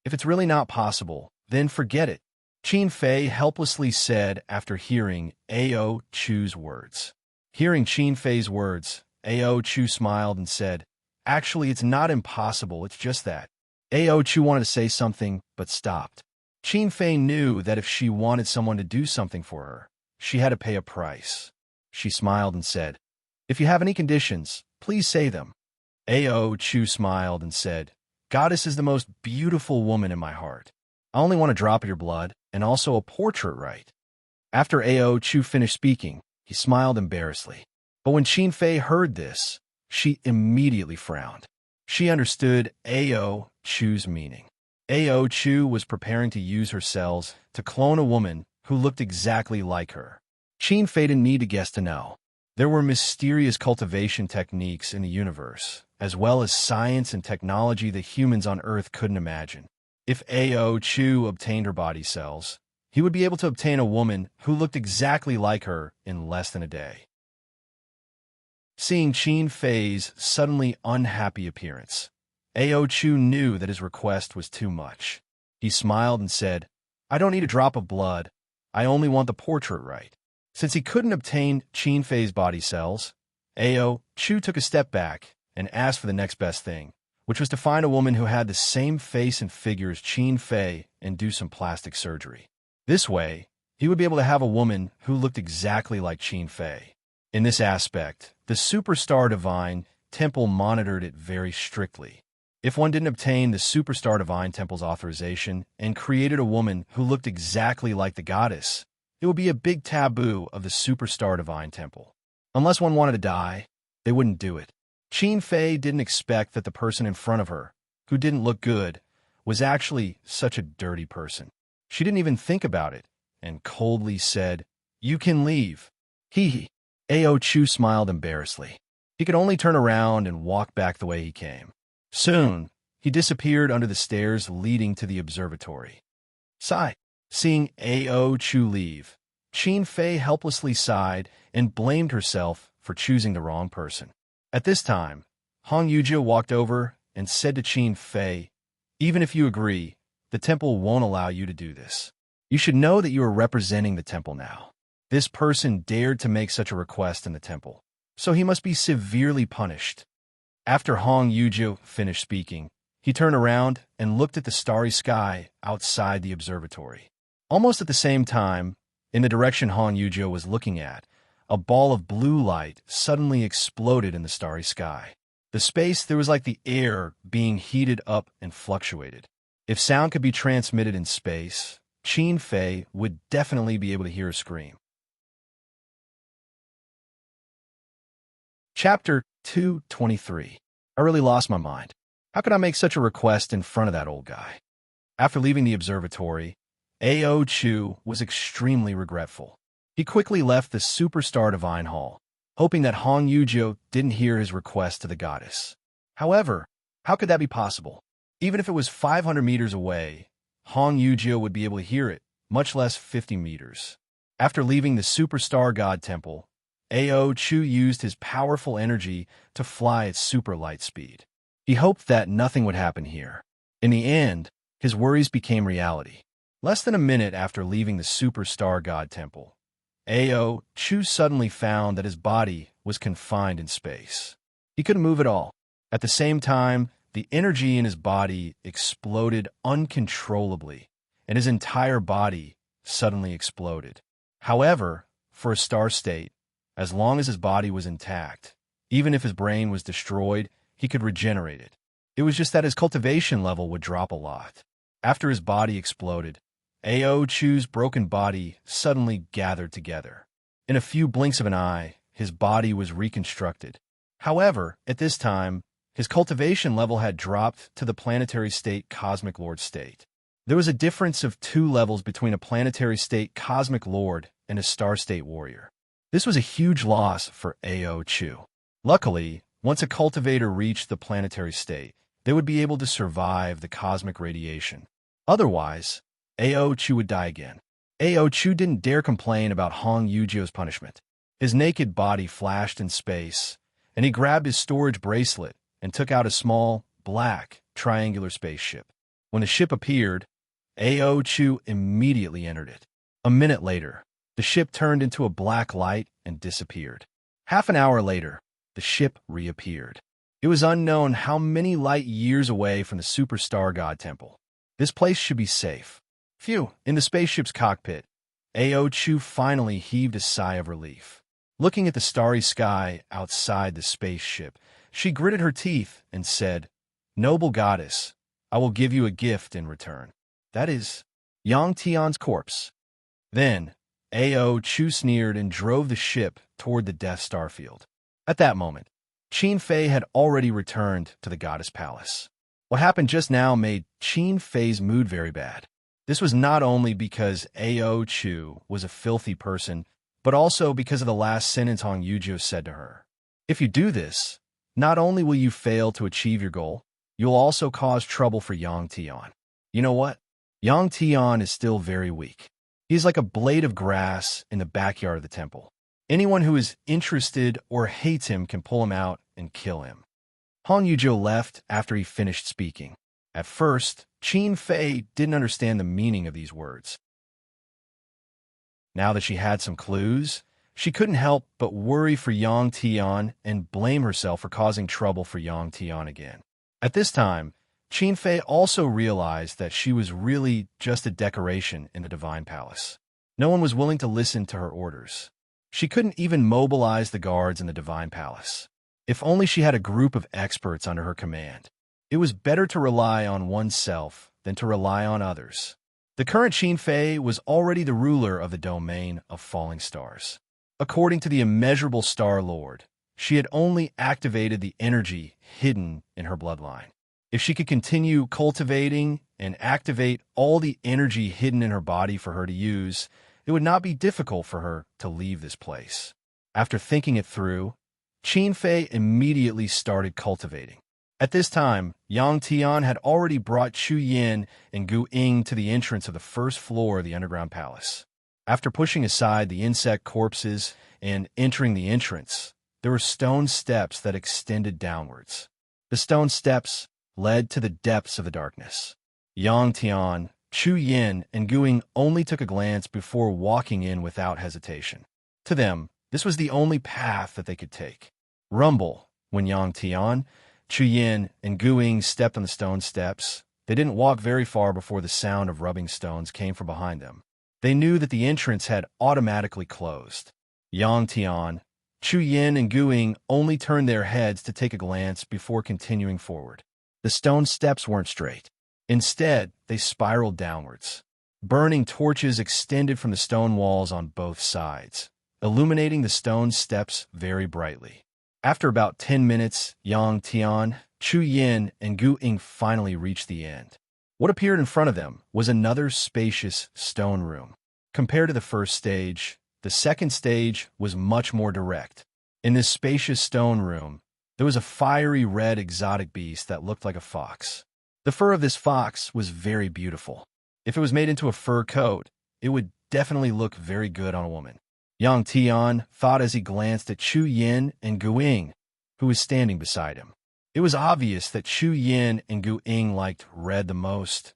S1: "If it's really not possible, then forget it," Qin Fei helplessly said after hearing Ao Chu's words. Hearing Qin Fei's words, Ao Chu smiled and said, "Actually, it's not impossible, it's just that." Ao Chu wanted to say something, but stopped. Qin Fei knew that if she wanted someone to do something for her, she had to pay a price. She smiled and said, "If you have any conditions, please say them." Ao Chu smiled and said, "Goddess is the most beautiful woman in my heart. I only want a drop of your blood and also a portrait right." After Ao Chu finished speaking, he smiled embarrassedly. But when Qin Fei heard this, she immediately frowned. She understood Ao Chu's meaning. Ao Chu was preparing to use her cells to clone a woman who looked exactly like her. Qin Fei didn't need to guess to know. There were mysterious cultivation techniques in the universe, as well as science and technology that humans on Earth couldn't imagine. If Ao Chu obtained her body cells, he would be able to obtain a woman who looked exactly like her in less than a day. Seeing Qin Fei's suddenly unhappy appearance, Ao Chu knew that his request was too much. He smiled and said, "I don't need a drop of blood. I only want the portrait right." Since he couldn't obtain Qin Fei's body cells, Ao Chu took a step back and asked for the next best thing, which was to find a woman who had the same face and figure as Qin Fei and do some plastic surgery. This way, he would be able to have a woman who looked exactly like Qin Fei. In this aspect, the Superstar Divine Temple monitored it very strictly. If one didn't obtain the Superstar Divine Temple's authorization and created a woman who looked exactly like the goddess, it would be a big taboo of the Superstar Divine Temple. Unless one wanted to die, they wouldn't do it. Qin Fei didn't expect that the person in front of her, who didn't look good, was actually such a dirty person. She didn't even think about it, and coldly said, "You can leave." Hee. Ao Chu smiled embarrassedly. He could only turn around and walk back the way he came. Soon, he disappeared under the stairs leading to the observatory. Sigh. Seeing Ao Chu leave, Qin Fei helplessly sighed and blamed herself for choosing the wrong person. At this time, Hong Yujia walked over and said to Qin Fei, "Even if you agree, the temple won't allow you to do this. You should know that you are representing the temple now. This person dared to make such a request in the temple, so he must be severely punished." After Hong Yujia finished speaking, he turned around and looked at the starry sky outside the observatory. Almost at the same time, in the direction Hong Yujia was looking at, a ball of blue light suddenly exploded in the starry sky. The space there was like the air being heated up and fluctuated. If sound could be transmitted in space, Qin Fei would definitely be able to hear a scream. Chapter 223. I really lost my mind. How could I make such a request in front of that old guy? After leaving the observatory, Ao Chu was extremely regretful. He quickly left the Superstar Divine Hall, hoping that Hong Yujia didn't hear his request to the goddess. However, how could that be possible? Even if it was 500 meters away, Hong Yujia would be able to hear it, much less 50 meters. After leaving the Superstar God Temple, Ao Chu used his powerful energy to fly at super light speed. He hoped that nothing would happen here. In the end, his worries became reality. Less than a minute after leaving the Superstar God Temple, Ao Chu suddenly found that his body was confined in space. He couldn't move at all. At the same time, the energy in his body exploded uncontrollably, and his entire body suddenly exploded. However, for a star state, as long as his body was intact, even if his brain was destroyed, he could regenerate it. It was just that his cultivation level would drop a lot. After his body exploded, Ao Chu's broken body suddenly gathered together. In a few blinks of an eye, his body was reconstructed. However, at this time, his cultivation level had dropped to the planetary state Cosmic Lord state. There was a difference of 2 levels between a planetary state Cosmic Lord and a star state warrior. This was a huge loss for Ao Chu. Luckily, once a cultivator reached the planetary state, they would be able to survive the cosmic radiation. Otherwise, Ao Chu would die again. Ao Chu didn't dare complain about Hong Yujia's punishment. His naked body flashed in space, and he grabbed his storage bracelet and took out a small, black, triangular spaceship. When the ship appeared, Ao Chu immediately entered it. A minute later, the ship turned into a black light and disappeared. Half an hour later, the ship reappeared. It was unknown how many light years away from the Superstar God Temple. This place should be safe. Phew, in the spaceship's cockpit, Ao Chu finally heaved a sigh of relief. Looking at the starry sky outside the spaceship, she gritted her teeth and said, "Noble goddess, I will give you a gift in return. That is, Yang Tian's corpse." Then, Ao Chu sneered and drove the ship toward the Death Star field. At that moment, Qin Fei had already returned to the goddess palace. What happened just now made Qin Fei's mood very bad. This was not only because Ao Chu was a filthy person, but also because of the last sentence Hong Yujia said to her. If you do this, not only will you fail to achieve your goal, you'll also cause trouble for Yang Tian. You know what? Yang Tian is still very weak. He's like a blade of grass in the backyard of the temple. Anyone who is interested or hates him can pull him out and kill him. Hong Yujia left after he finished speaking. At first, Qin Fei didn't understand the meaning of these words. Now that she had some clues, she couldn't help but worry for Yang Tian and blame herself for causing trouble for Yang Tian again. At this time, Qin Fei also realized that she was really just a decoration in the Divine Palace. No one was willing to listen to her orders. She couldn't even mobilize the guards in the Divine Palace. If only she had a group of experts under her command. It was better to rely on oneself than to rely on others. The current Qin Fei was already the ruler of the domain of falling stars. According to the immeasurable Star Lord, she had only activated the energy hidden in her bloodline. If she could continue cultivating and activate all the energy hidden in her body for her to use, it would not be difficult for her to leave this place. After thinking it through, Qin Fei immediately started cultivating. At this time, Yang Tian had already brought Chu Yin and Gu Ying to the entrance of the first floor of the underground palace. After pushing aside the insect corpses and entering the entrance, there were stone steps that extended downwards. The stone steps led to the depths of the darkness. Yang Tian, Chu Yin, and Gu Ying only took a glance before walking in without hesitation. To them, this was the only path that they could take. Rumble, when Yang Tian, Chu Yin, and Gu Ying stepped on the stone steps. They didn't walk very far before the sound of rubbing stones came from behind them. They knew that the entrance had automatically closed. Yang Tian, Chu Yin, and Gu Ying only turned their heads to take a glance before continuing forward. The stone steps weren't straight. Instead, they spiraled downwards. Burning torches extended from the stone walls on both sides, illuminating the stone steps very brightly. After about 10 minutes, Yang Tian, Chu Yin, and Gu Ying finally reached the end. What appeared in front of them was another spacious stone room. Compared to the first stage, the second stage was much more direct. In this spacious stone room, there was a fiery red exotic beast that looked like a fox. The fur of this fox was very beautiful. If it was made into a fur coat, it would definitely look very good on a woman. Yang Tian thought as he glanced at Chu Yin and Gu Ying, who was standing beside him. It was obvious that Chu Yin and Gu Ying liked red the most.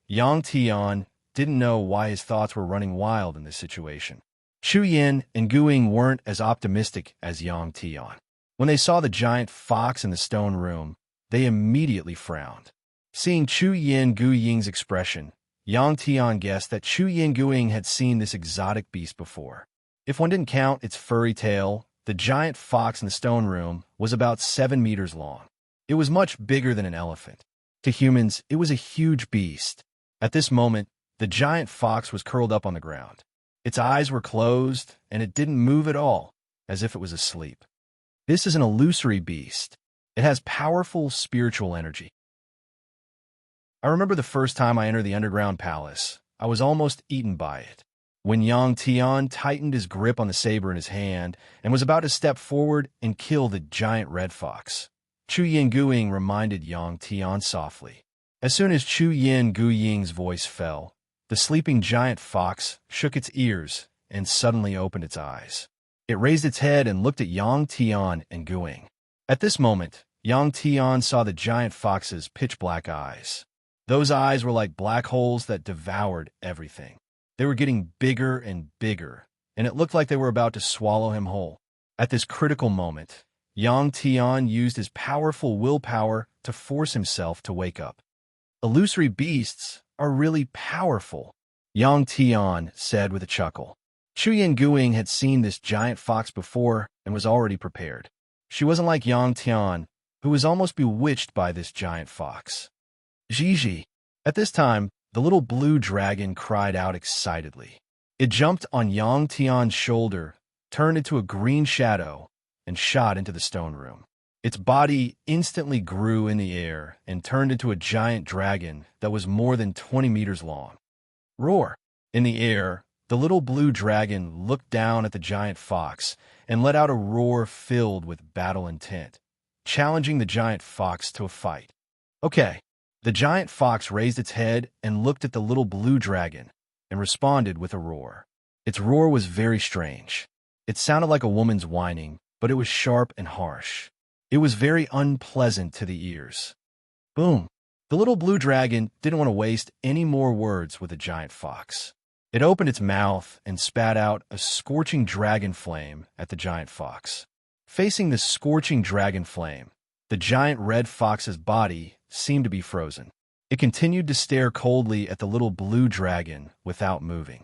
S1: Yang Tian didn't know why his thoughts were running wild in this situation. Chu Yin and Gu Ying weren't as optimistic as Yang Tian. When they saw the giant fox in the stone room, they immediately frowned. Seeing Chu Yin Gu Ying's expression, Yang Tian guessed that Chu Yin Gu Ying had seen this exotic beast before. If one didn't count its furry tail, the giant fox in the stone room was about 7 meters long. It was much bigger than an elephant. To humans, it was a huge beast. At this moment, the giant fox was curled up on the ground. Its eyes were closed, and it didn't move at all, as if it was asleep. This is an illusory beast. It has powerful spiritual energy. I remember the first time I entered the underground palace, I was almost eaten by it. When Yang Tian tightened his grip on the saber in his hand and was about to step forward and kill the giant red fox, Chu Yin Gu Ying reminded Yang Tian softly. As soon as Chu Yin Gu Ying's voice fell, the sleeping giant fox shook its ears and suddenly opened its eyes. It raised its head and looked at Yang Tian and Gu Ying. At this moment, Yang Tian saw the giant fox's pitch-black eyes. Those eyes were like black holes that devoured everything. They were getting bigger and bigger, and it looked like they were about to swallow him whole. At this critical moment, Yang Tian used his powerful willpower to force himself to wake up. Illusory beasts are really powerful, Yang Tian said with a chuckle. Chu Yin Gu Ying had seen this giant fox before and was already prepared. She wasn't like Yang Tian, who was almost bewitched by this giant fox. Gigi. At this time, the little blue dragon cried out excitedly. It jumped on Yang Tian's shoulder, turned into a green shadow, and shot into the stone room. Its body instantly grew in the air and turned into a giant dragon that was more than 20 meters long. Roar! In the air, the little blue dragon looked down at the giant fox and let out a roar filled with battle intent, challenging the giant fox to a fight. Okay. The giant fox raised its head and looked at the little blue dragon and responded with a roar. Its roar was very strange. It sounded like a woman's whining, but it was sharp and harsh. It was very unpleasant to the ears. Boom! The little blue dragon didn't want to waste any more words with the giant fox. It opened its mouth and spat out a scorching dragon flame at the giant fox. Facing this scorching dragon flame, the giant red fox's body seemed to be frozen. It continued to stare coldly at the little blue dragon without moving.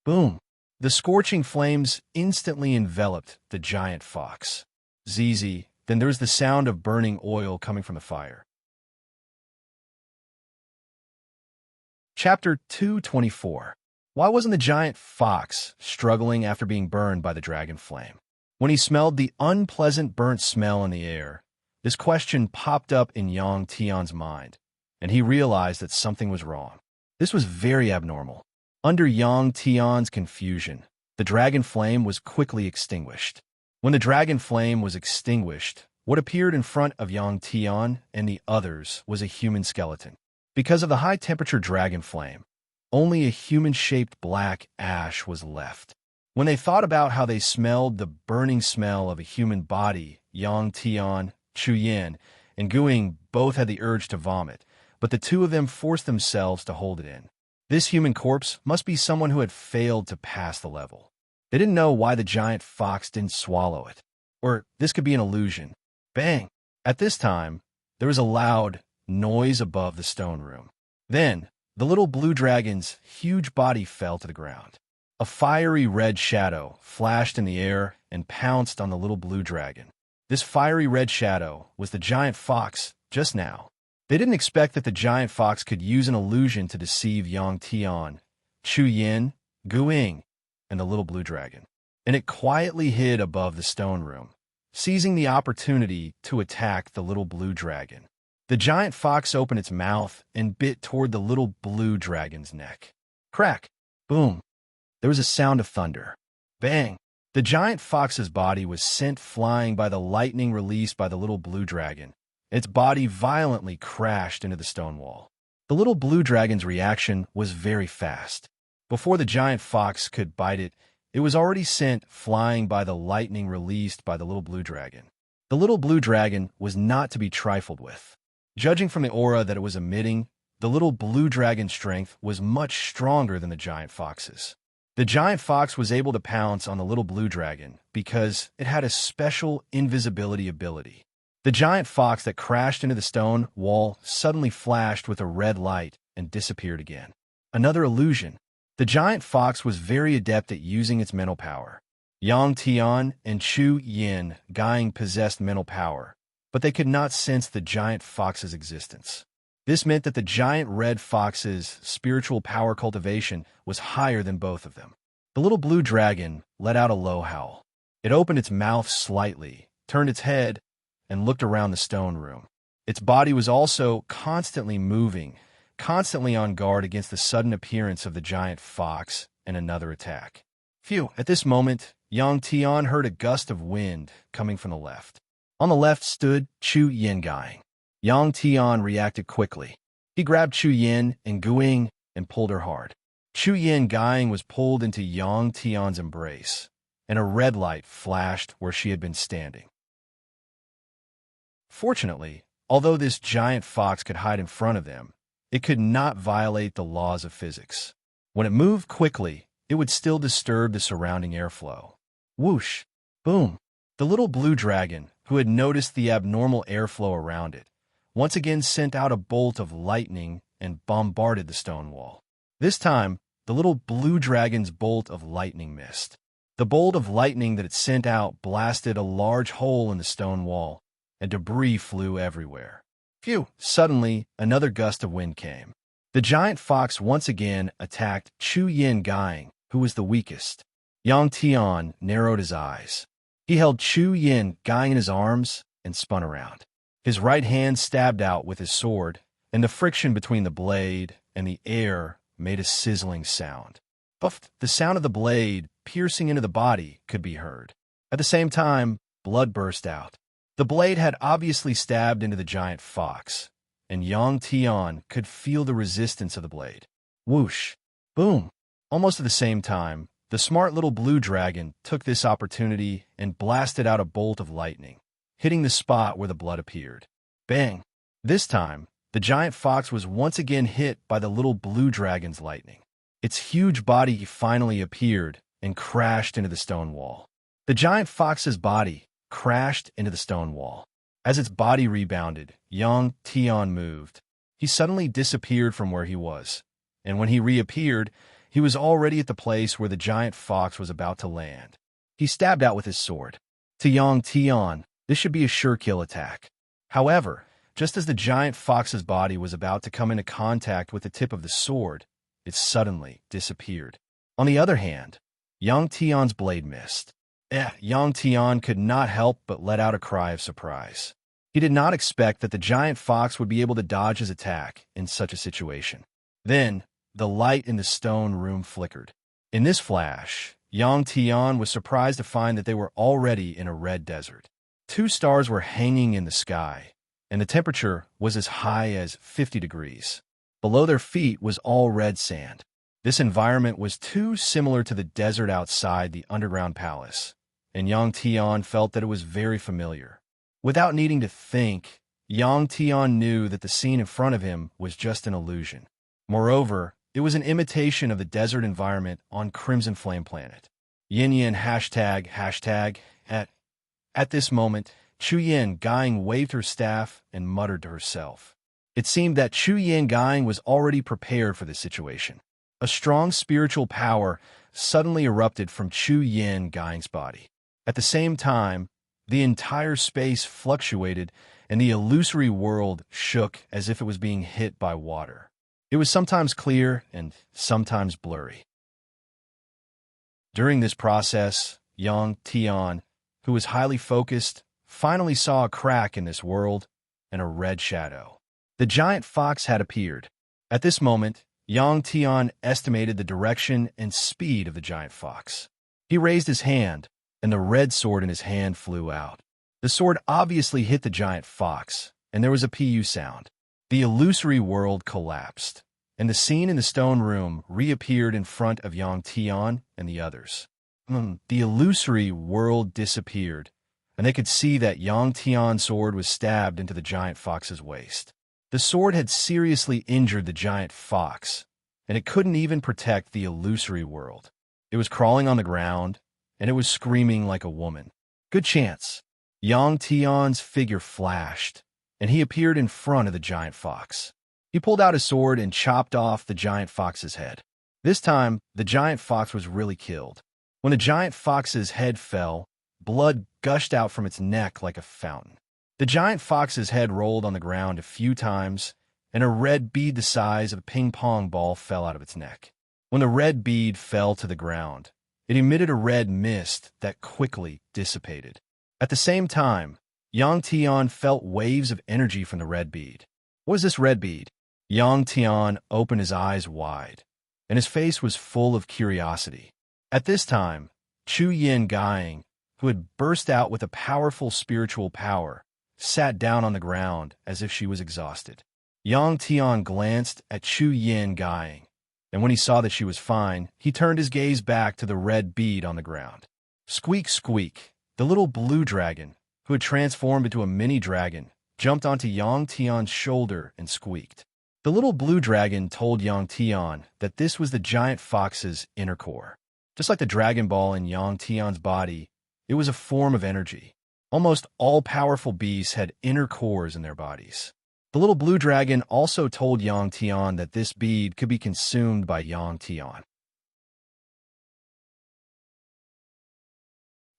S1: Boom! The scorching flames instantly enveloped the giant fox. Zizi, then there was the sound of burning oil coming from the fire. Chapter 224. Why wasn't the giant fox struggling after being burned by the dragon flame? When he smelled the unpleasant burnt smell in the air, this question popped up in Yang Tian's mind, and he realized that something was wrong. This was very abnormal. Under Yang Tian's confusion, the dragon flame was quickly extinguished. When the dragon flame was extinguished, what appeared in front of Yang Tian and the others was a human skeleton. Because of the high-temperature dragon flame, only a human-shaped black ash was left. When they thought about how they smelled the burning smell of a human body, Yang Tian, Chu Yin, and Guing both had the urge to vomit, but the two of them forced themselves to hold it in. This human corpse must be someone who had failed to pass the level. They didn't know why the giant fox didn't swallow it. Or this could be an illusion. Bang! At this time, there was a loud noise above the stone room. Then, the little blue dragon's huge body fell to the ground. A fiery red shadow flashed in the air and pounced on the little blue dragon. This fiery red shadow was the giant fox just now. They didn't expect that the giant fox could use an illusion to deceive Yang Tian, Chu Yin, Guing, and the little blue dragon. And it quietly hid above the stone room, seizing the opportunity to attack the little blue dragon. The giant fox opened its mouth and bit toward the little blue dragon's neck. Crack! Boom! There was a sound of thunder. Bang! The giant fox's body was sent flying by the lightning released by the little blue dragon. Its body violently crashed into the stone wall. The little blue dragon's reaction was very fast. Before the giant fox could bite it, it was already sent flying by the lightning released by the little blue dragon. The little blue dragon was not to be trifled with. Judging from the aura that it was emitting, the little blue dragon's strength was much stronger than the giant fox's. The giant fox was able to pounce on the little blue dragon because it had a special invisibility ability. The giant fox that crashed into the stone wall suddenly flashed with a red light and disappeared again. Another illusion. The giant fox was very adept at using its mental power. Yang Tian and Chu Yin Guing possessed mental power, but they could not sense the giant fox's existence. This meant that the giant red fox's spiritual power cultivation was higher than both of them. The little blue dragon let out a low howl. It opened its mouth slightly, turned its head, and looked around the stone room. Its body was also constantly moving, constantly on guard against the sudden appearance of the giant fox and another attack. Phew! At this moment, Yang Tian heard a gust of wind coming from the left. On the left stood Chu Yin Guing. Yang Tian reacted quickly. He grabbed Chu Yin and Guing and pulled her hard. Chu Yin Guing was pulled into Yang Tian's embrace, and a red light flashed where she had been standing. Fortunately, although this giant fox could hide in front of them, it could not violate the laws of physics. When it moved quickly, it would still disturb the surrounding airflow. Whoosh! Boom! The little blue dragon, who had noticed the abnormal airflow around it, once again sent out a bolt of lightning and bombarded the stone wall. This time, the little blue dragon's bolt of lightning missed. The bolt of lightning that it sent out blasted a large hole in the stone wall, and debris flew everywhere. Phew! Suddenly, another gust of wind came. The giant fox once again attacked Chu Yin Guing, who was the weakest. Yang Tian narrowed his eyes. He held Chu Yin Guing in his arms and spun around. His right hand stabbed out with his sword, and the friction between the blade and the air made a sizzling sound. Puff! The sound of the blade piercing into the body could be heard. At the same time, blood burst out. The blade had obviously stabbed into the giant fox, and Yang Tian could feel the resistance of the blade. Whoosh! Boom! Almost at the same time, the smart little blue dragon took this opportunity and blasted out a bolt of lightning, hitting the spot where the blood appeared. Bang! This time, the giant fox was once again hit by the little blue dragon's lightning. Its huge body finally appeared and crashed into the stone wall. The giant fox's body crashed into the stone wall. As its body rebounded, Yang Tian moved. He suddenly disappeared from where he was, and when he reappeared, he was already at the place where the giant fox was about to land. He stabbed out with his sword. To Yang Tian, this should be a sure kill attack. However, just as the giant fox's body was about to come into contact with the tip of the sword, it suddenly disappeared. On the other hand, Yang Tian's blade missed. Yang Tian could not help but let out a cry of surprise. He did not expect that the giant fox would be able to dodge his attack in such a situation. Then, the light in the stone room flickered. In this flash, Yang Tian was surprised to find that they were already in a red desert. 2 stars were hanging in the sky, and the temperature was as high as 50 degrees. Below their feet was all red sand. This environment was too similar to the desert outside the underground palace, and Yang Tian felt that it was very familiar. Without needing to think, Yang Tian knew that the scene in front of him was just an illusion. Moreover, it was an imitation of the desert environment on Crimson Flame Planet. Yin Yin hashtag. At this moment, Chu Yin Gang waved her staff and muttered to herself. It seemed that Chu Yin Gang was already prepared for this situation. A strong spiritual power suddenly erupted from Chu Yin Gang's body. At the same time, the entire space fluctuated and the illusory world shook as if it was being hit by water. It was sometimes clear and sometimes blurry. During this process, Yang Tian, who was highly focused, finally saw a crack in this world and a red shadow. The giant fox had appeared. At this moment, Yang Tian estimated the direction and speed of the giant fox. He raised his hand, and the red sword in his hand flew out. The sword obviously hit the giant fox, and there was a PU sound. The illusory world collapsed, and the scene in the stone room reappeared in front of Yang Tian and the others. The illusory world disappeared, and they could see that Yang Tian's sword was stabbed into the giant fox's waist. The sword had seriously injured the giant fox, and it couldn't even protect the illusory world. It was crawling on the ground, and it was screaming like a woman. Good chance. Yang Tian's figure flashed, and he appeared in front of the giant fox. He pulled out his sword and chopped off the giant fox's head. This time, the giant fox was really killed. When the giant fox's head fell, blood gushed out from its neck like a fountain. The giant fox's head rolled on the ground a few times, and a red bead the size of a ping-pong ball fell out of its neck. When the red bead fell to the ground, it emitted a red mist that quickly dissipated. At the same time, Yang Tian felt waves of energy from the red bead. What is this red bead? Yang Tian opened his eyes wide, and his face was full of curiosity. At this time, Chu Yin Gang, who had burst out with a powerful spiritual power, sat down on the ground as if she was exhausted. Yang Tian glanced at Chu Yin Gang, and when he saw that she was fine, he turned his gaze back to the red bead on the ground. Squeak, squeak, the little blue dragon, who had transformed into a mini dragon, jumped onto Yang Tian's shoulder and squeaked. The little blue dragon told Yang Tian that this was the giant fox's inner core. Just like the Dragon Ball in Yang Tian's body, it was a form of energy. Almost all powerful beasts had inner cores in their bodies. The little blue dragon also told Yang Tian that this bead could be consumed by Yang Tian.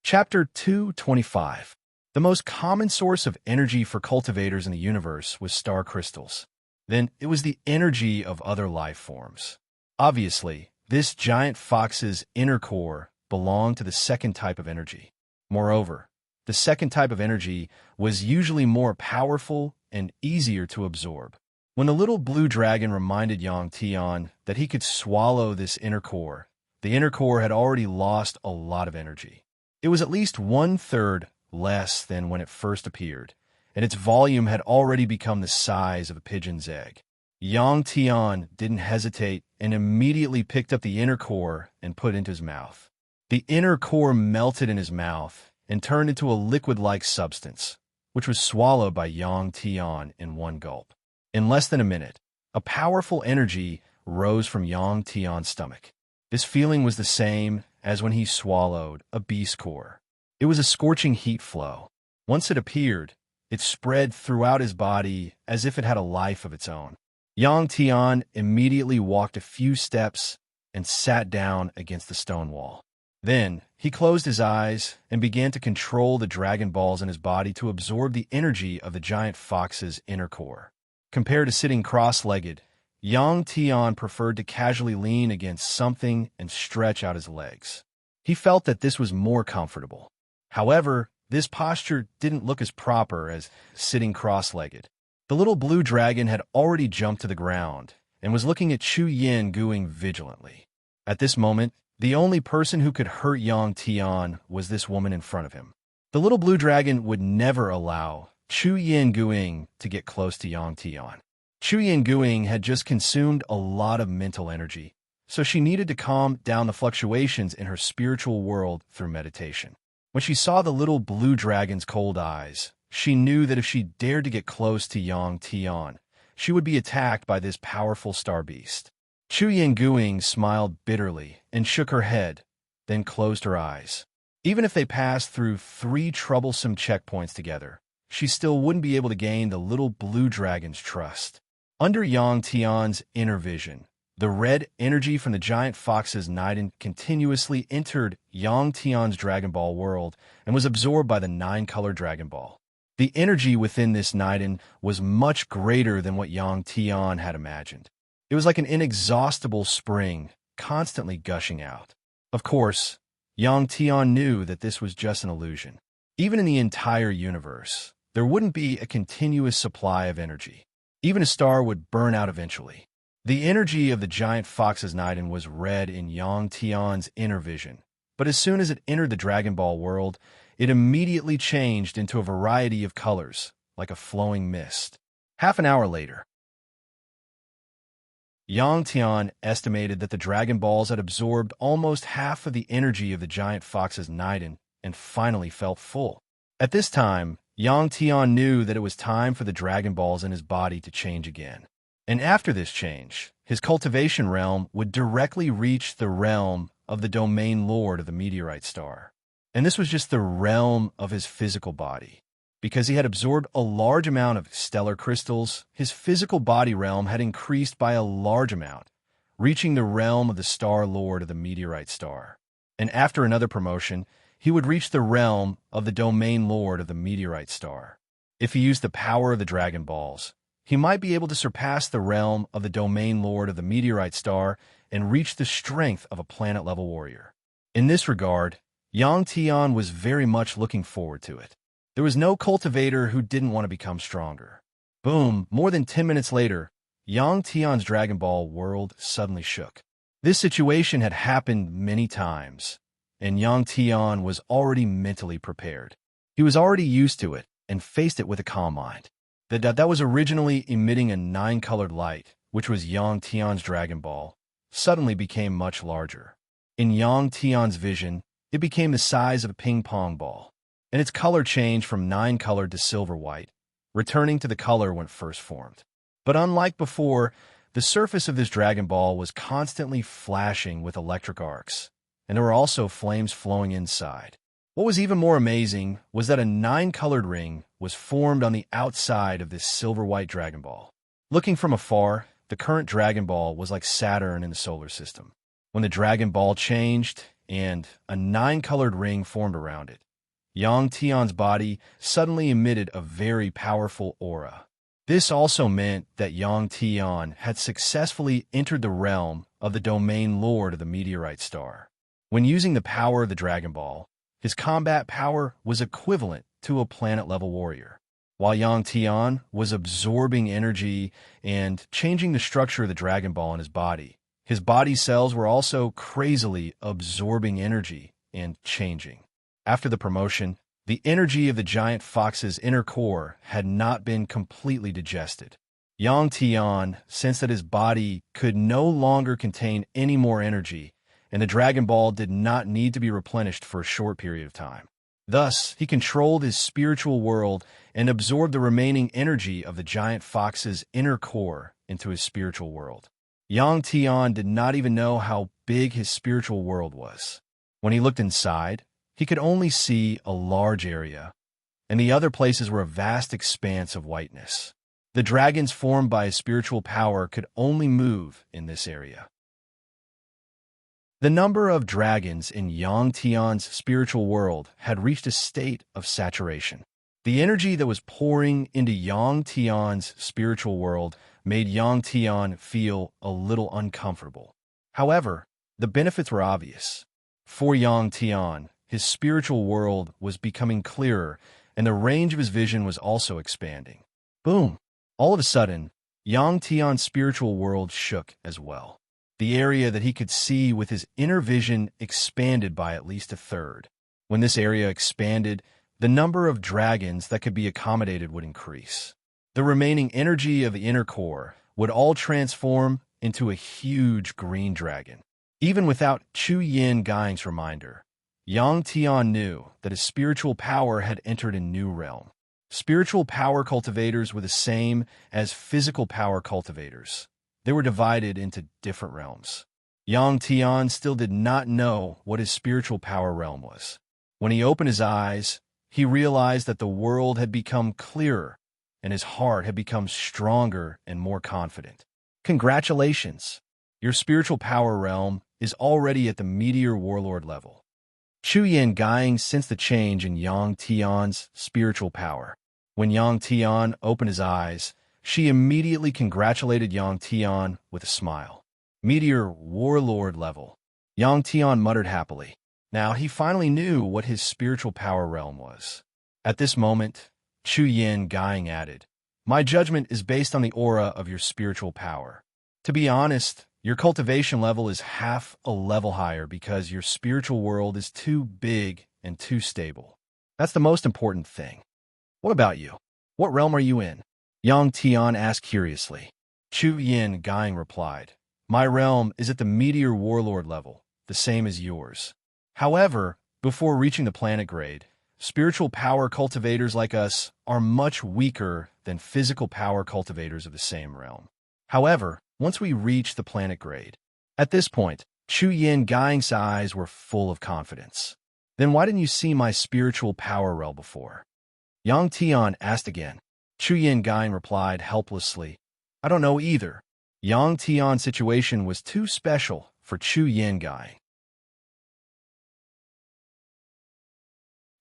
S1: Chapter 225. The most common source of energy for cultivators in the universe was star crystals. Then it was the energy of other life forms. Obviously, this giant fox's inner core belonged to the second type of energy. Moreover, the second type of energy was usually more powerful and easier to absorb. When the little blue dragon reminded Yang Tian that he could swallow this inner core, the inner core had already lost a lot of energy. It was at least 1/3 less than when it first appeared, and its volume had already become the size of a pigeon's egg. Yang Tian didn't hesitate and immediately picked up the inner core and put it into his mouth. The inner core melted in his mouth and turned into a liquid-like substance, which was swallowed by Yang Tian in one gulp. In less than a minute, a powerful energy rose from Yang Tian's stomach. This feeling was the same as when he swallowed a beast core. It was a scorching heat flow. Once it appeared, it spread throughout his body as if it had a life of its own. Yang Tian immediately walked a few steps and sat down against the stone wall. Then, he closed his eyes and began to control the Dragon Balls in his body to absorb the energy of the giant fox's inner core. Compared to sitting cross-legged, Yang Tian preferred to casually lean against something and stretch out his legs. He felt that this was more comfortable. However, this posture didn't look as proper as sitting cross-legged. The little blue dragon had already jumped to the ground and was looking at Chu Yin gooing vigilantly. At this moment, the only person who could hurt Yang Tian was this woman in front of him. The little blue dragon would never allow Chu Yin gooing to get close to Yang Tian. Chu Yin gooing had just consumed a lot of mental energy, so she needed to calm down the fluctuations in her spiritual world through meditation. When she saw the little blue dragon's cold eyes, she knew that if she dared to get close to Yang Tian, she would be attacked by this powerful star beast. Chu Yin gooing smiled bitterly and shook her head, then closed her eyes. Even if they passed through 3 troublesome checkpoints together, she still wouldn't be able to gain the little blue dragon's trust. Under Yang Tian's inner vision, the red energy from the giant fox's Niden continuously entered Yang Tian's Dragon Ball world and was absorbed by the 9-color Dragon Ball. The energy within this Niden was much greater than what Yang Tian had imagined. It was like an inexhaustible spring, constantly gushing out. Of course, Yang Tian knew that this was just an illusion. Even in the entire universe, there wouldn't be a continuous supply of energy. Even a star would burn out eventually. The energy of the giant fox's Niden was red in Yang Tian's inner vision, but as soon as it entered the Dragon Ball world, it immediately changed into a variety of colors, like a flowing mist. Half an hour later, Yang Tian estimated that the Dragon Balls had absorbed almost half of the energy of the giant fox's Niden and finally felt full. At this time, Yang Tian knew that it was time for the Dragon Balls in his body to change again. And after this change, his cultivation realm would directly reach the realm of the domain lord of the meteorite star. And this was just the realm of his physical body. Because he had absorbed a large amount of stellar crystals, his physical body realm had increased by a large amount, reaching the realm of the star lord of the meteorite star. And after another promotion, he would reach the realm of the domain lord of the meteorite star. If he used the power of the Dragon Balls, he might be able to surpass the realm of the domain lord of the meteorite star and reach the strength of a planet-level warrior. In this regard, Yang Tian was very much looking forward to it. There was no cultivator who didn't want to become stronger. Boom! More than 10 minutes later, Yang Tian's Dragon Ball world suddenly shook. This situation had happened many times, and Yang Tian was already mentally prepared. He was already used to it and faced it with a calm mind. That was originally emitting a 9-colored light, which was Yang Tian's Dragon Ball, suddenly became much larger. In Yang Tian's vision, it became the size of a ping-pong ball, and its color changed from 9-colored to silver-white, returning to the color when it first formed. But unlike before, the surface of this Dragon Ball was constantly flashing with electric arcs, and there were also flames flowing inside. What was even more amazing was that a 9-colored ring was formed on the outside of this silver-white Dragon Ball. Looking from afar, the current Dragon Ball was like Saturn in the solar system. When the Dragon Ball changed and a 9-colored ring formed around it, Yang Tian's body suddenly emitted a very powerful aura. This also meant that Yang Tian had successfully entered the realm of the domain lord of the meteorite star. When using the power of the Dragon Ball, his combat power was equivalent to a planet-level warrior. While Yang Tian was absorbing energy and changing the structure of the Dragon Ball in his body cells were also crazily absorbing energy and changing. After the promotion, the energy of the giant fox's inner core had not been completely digested. Yang Tian sensed that his body could no longer contain any more energy, and the Dragon Ball did not need to be replenished for a short period of time. Thus, he controlled his spiritual world and absorbed the remaining energy of the giant fox's inner core into his spiritual world. Yang Tian did not even know how big his spiritual world was. When he looked inside, he could only see a large area, and the other places were a vast expanse of whiteness. The dragons formed by his spiritual power could only move in this area. The number of dragons in Yang Tian's spiritual world had reached a state of saturation. The energy that was pouring into Yang Tian's spiritual world made Yang Tian feel a little uncomfortable. However, the benefits were obvious. For Yang Tian, his spiritual world was becoming clearer, and the range of his vision was also expanding. Boom! All of a sudden, Yang Tian's spiritual world shook as well. The area that he could see with his inner vision expanded by at least a third. When this area expanded, the number of dragons that could be accommodated would increase. The remaining energy of the inner core would all transform into a huge green dragon. Even without Chu Yin Gaing's reminder, Yang Tian knew that his spiritual power had entered a new realm. Spiritual power cultivators were the same as physical power cultivators. They were divided into different realms. Yang Tian still did not know what his spiritual power realm was. When he opened his eyes, he realized that the world had become clearer, and his heart had become stronger and more confident. Congratulations! Your spiritual power realm is already at the Meteor Warlord level. Chu Yin Gaing sensed the change in Yang Tian's spiritual power. When Yang Tian opened his eyes, she immediately congratulated Yang Tian with a smile. Meteor Warlord level. Yang Tian muttered happily. Now he finally knew what his spiritual power realm was. At this moment, Chu Yin Gaing added, "My judgment is based on the aura of your spiritual power. To be honest, your cultivation level is half a level higher because your spiritual world is too big and too stable. That's the most important thing. What about you? What realm are you in?" Yang Tian asked curiously. Chu Yin Gaing replied, "My realm is at the Meteor Warlord level, the same as yours. However, before reaching the planet grade, spiritual power cultivators like us are much weaker than physical power cultivators of the same realm. However, once we reach the planet grade." At this point, Chu Yin Gaing's eyes were full of confidence. "Then why didn't you see my spiritual power realm before?" Yang Tian asked again. Chu Yin Gaing replied helplessly, "I don't know either." Yang Tian's situation was too special for Chu Yin Gaing.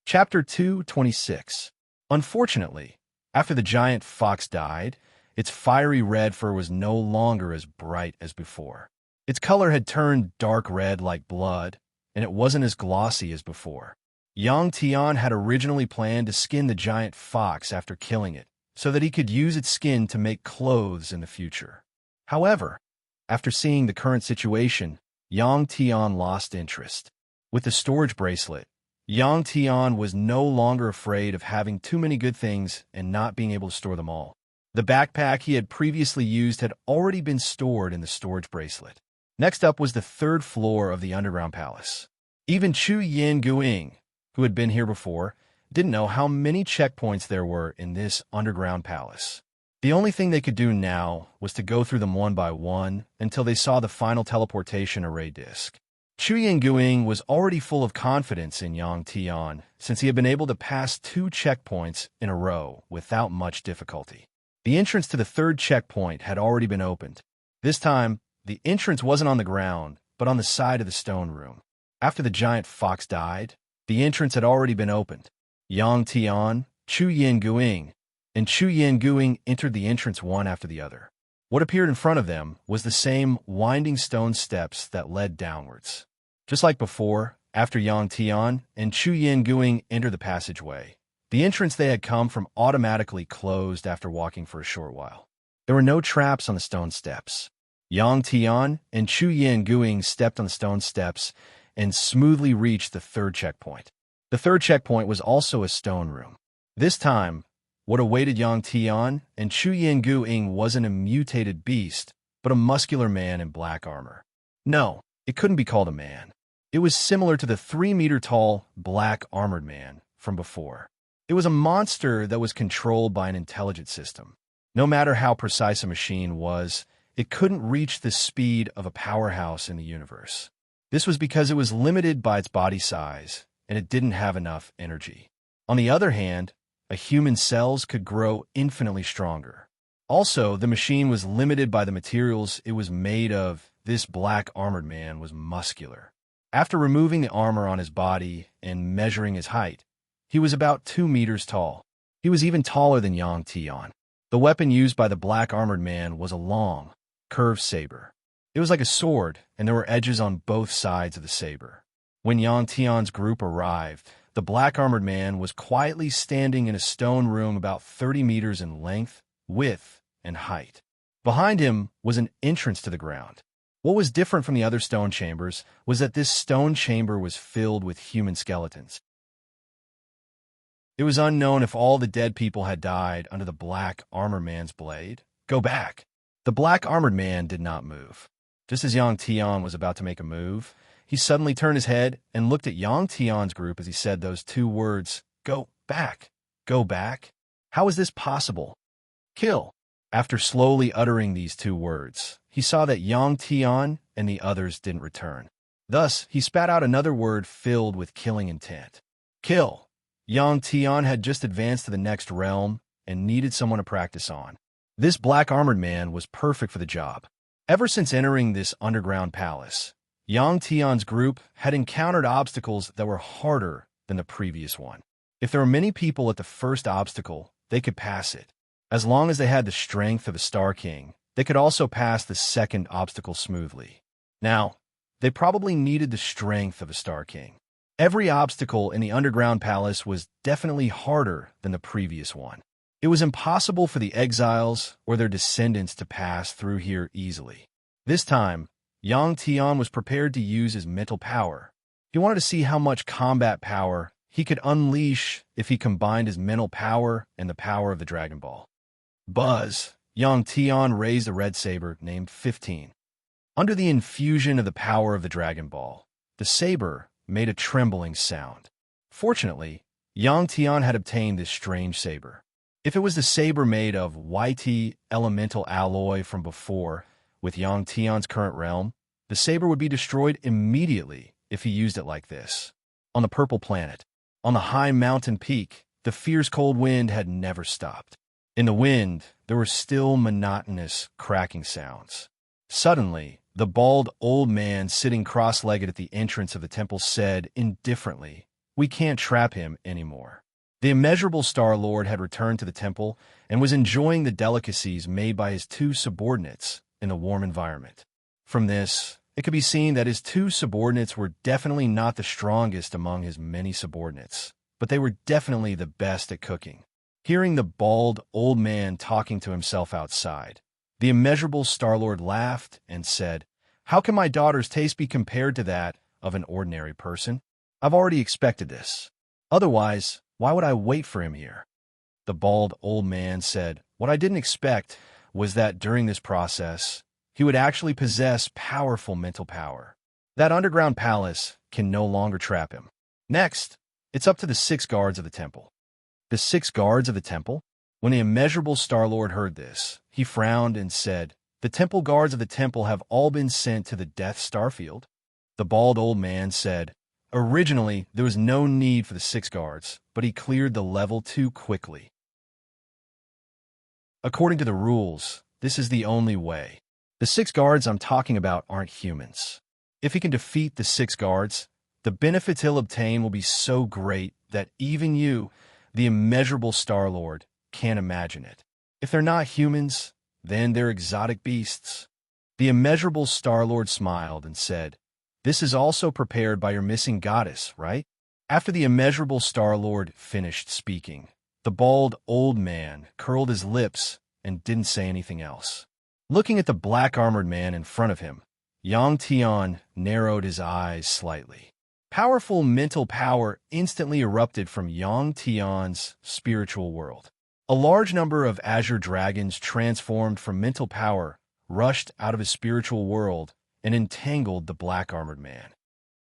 S1: Chapter 226. Unfortunately, after the giant fox died, its fiery red fur was no longer as bright as before. Its color had turned dark red like blood, and it wasn't as glossy as before. Yang Tian had originally planned to skin the giant fox after killing it, so that he could use its skin to make clothes in the future. However, after seeing the current situation, Yang Tian lost interest. With the storage bracelet, Yang Tian was no longer afraid of having too many good things and not being able to store them all. The backpack he had previously used had already been stored in the storage bracelet. Next up was the third floor of the underground palace. Even Chu Yin Guing, who had been here before, didn't know how many checkpoints there were in this underground palace. The only thing they could do now was to go through them one by one until they saw the final teleportation array disk. Chu Yin Guing was already full of confidence in Yang Tian since he had been able to pass 2 checkpoints in a row without much difficulty. The entrance to the third checkpoint had already been opened. This time, the entrance wasn't on the ground, but on the side of the stone room. After the giant fox died, the entrance had already been opened. Yang Tian, Chu Yin Guing, and Chu Yin Guing entered the entrance one after the other. What appeared in front of them was the same winding stone steps that led downwards. Just like before, after Yang Tian and Chu Yin Guing entered the passageway, the entrance they had come from automatically closed after walking for a short while. There were no traps on the stone steps. Yang Tian and Chu Yin Guing stepped on the stone steps and smoothly reached the third checkpoint. The third checkpoint was also a stone room. This time, what awaited Yang Tian and Chu Yin Guing wasn't a mutated beast, but a muscular man in black armor. No, it couldn't be called a man. It was similar to the 3-meter-tall black armored man from before. It was a monster that was controlled by an intelligent system. No matter how precise a machine was, it couldn't reach the speed of a powerhouse in the universe. This was because it was limited by its body size, and it didn't have enough energy. On the other hand, a human's cells could grow infinitely stronger. Also, the machine was limited by the materials it was made of. This black armored man was muscular. After removing the armor on his body and measuring his height, he was about 2 meters tall. He was even taller than Yang Tian. The weapon used by the black armored man was a long, curved saber. It was like a sword, and there were edges on both sides of the saber. When Yang Tian's group arrived, the black armored man was quietly standing in a stone room about 30 meters in length, width, and height. Behind him was an entrance to the ground. What was different from the other stone chambers was that this stone chamber was filled with human skeletons. It was unknown if all the dead people had died under the black armored man's blade. Go back. The black armored man did not move. Just as Yang Tian was about to make a move, he suddenly turned his head and looked at Yang Tian's group as he said those two words, "Go back. Go back." How is this possible? Kill. After slowly uttering these two words, he saw that Yang Tian and the others didn't return. Thus, he spat out another word filled with killing intent. Kill. Yang Tian had just advanced to the next realm and needed someone to practice on. This black armored man was perfect for the job. Ever since entering this underground palace, Yang Tian's group had encountered obstacles that were harder than the previous one. If there were many people at the first obstacle, they could pass it. As long as they had the strength of a Star King, they could also pass the second obstacle smoothly. Now, they probably needed the strength of a Star King. Every obstacle in the underground palace was definitely harder than the previous one. It was impossible for the exiles or their descendants to pass through here easily. This time, Yang Tian was prepared to use his mental power. He wanted to see how much combat power he could unleash if he combined his mental power and the power of the Dragon Ball. Buzz. Yang Tian raised a red saber named 15. Under the infusion of the power of the Dragon Ball, the saber made a trembling sound. Fortunately, Yang Tian had obtained this strange saber. If it was the saber made of YT elemental alloy from before, with Yang Tian's current realm, the saber would be destroyed immediately if he used it like this. On the purple planet, on the high mountain peak, the fierce cold wind had never stopped. In the wind, there were still monotonous, cracking sounds. Suddenly, the bald old man sitting cross-legged at the entrance of the temple said indifferently, "We can't trap him anymore." The immeasurable Star Lord had returned to the temple and was enjoying the delicacies made by his two subordinates in the warm environment. From this, it could be seen that his two subordinates were definitely not the strongest among his many subordinates, but they were definitely the best at cooking. Hearing the bald old man talking to himself outside, the immeasurable Star-Lord laughed and said, "How can my daughter's taste be compared to that of an ordinary person? I've already expected this. Otherwise, why would I wait for him here?" The bald old man said, "What I didn't expect was that during this process, he would actually possess powerful mental power. That underground palace can no longer trap him. Next, it's up to the 6 guards of the temple." The 6 guards of the temple? When the immeasurable Star-Lord heard this, he frowned and said, "The temple guards of the temple have all been sent to the Death Star Field." The bald old man said, "Originally, there was no need for the 6 guards, but he cleared the level too quickly. According to the rules, this is the only way. The 6 guards I'm talking about aren't humans. If he can defeat the 6 guards, the benefits he'll obtain will be so great that even you, the immeasurable Star-Lord, can't imagine it. If they're not humans, then they're exotic beasts." The immeasurable Star-Lord smiled and said, "This is also prepared by your missing goddess, right?" After the immeasurable Star-Lord finished speaking, the bald old man curled his lips and didn't say anything else. Looking at the black-armored man in front of him, Yang Tian narrowed his eyes slightly. Powerful mental power instantly erupted from Yang Tian's spiritual world. A large number of azure dragons transformed from mental power rushed out of his spiritual world and entangled the black-armored man.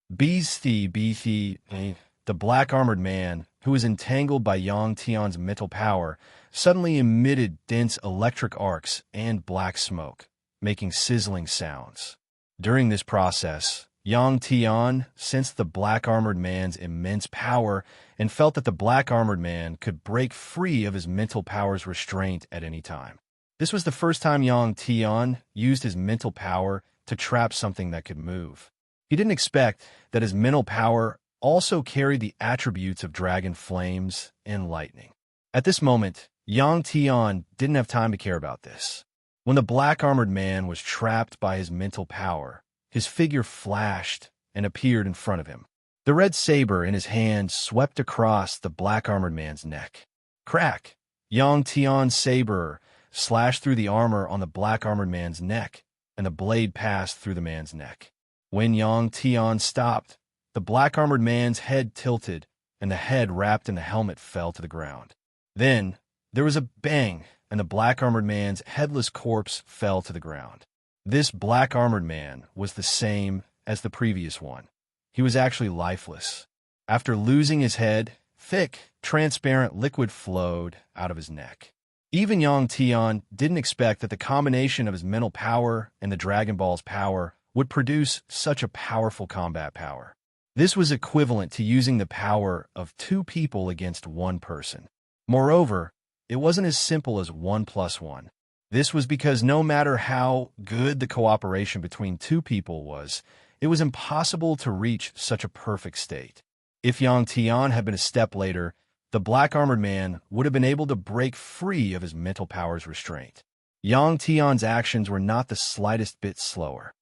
S1: Misty, the black-armored man, who was entangled by Yang Tian's mental power, suddenly emitted dense electric arcs and black smoke, making sizzling sounds. During this process, Yang Tian sensed the black-armored man's immense power and felt that the black-armored man could break free of his mental power's restraint at any time. This was the first time Yang Tian used his mental power to trap something that could move. He didn't expect that his mental power also carried the attributes of dragon flames and lightning. At this moment, Yang Tian didn't have time to care about this. When the black-armored man was trapped by his mental power, his figure flashed and appeared in front of him. The red saber in his hand swept across the black-armored man's neck. Crack! Yang Tian's saber slashed through the armor on the black-armored man's neck, and the blade passed through the man's neck. When Yang Tian stopped, the black-armored man's head tilted, and the head wrapped in the helmet fell to the ground. Then, there was a bang, and the black-armored man's headless corpse fell to the ground. This black-armored man was the same as the previous one. He was actually lifeless. After losing his head, thick, transparent liquid flowed out of his neck. Even Yang Tian didn't expect that the combination of his mental power and the Dragon Ball's power would produce such a powerful combat power. This was equivalent to using the power of 2 people against 1 person. Moreover, it wasn't as simple as 1 + 1. This was because no matter how good the cooperation between 2 people was, it was impossible to reach such a perfect state. If Yang Tian had been a step later, the black-armored man would have been able to break free of his mental power's restraint. Yang Tian's actions were not the slightest bit slower.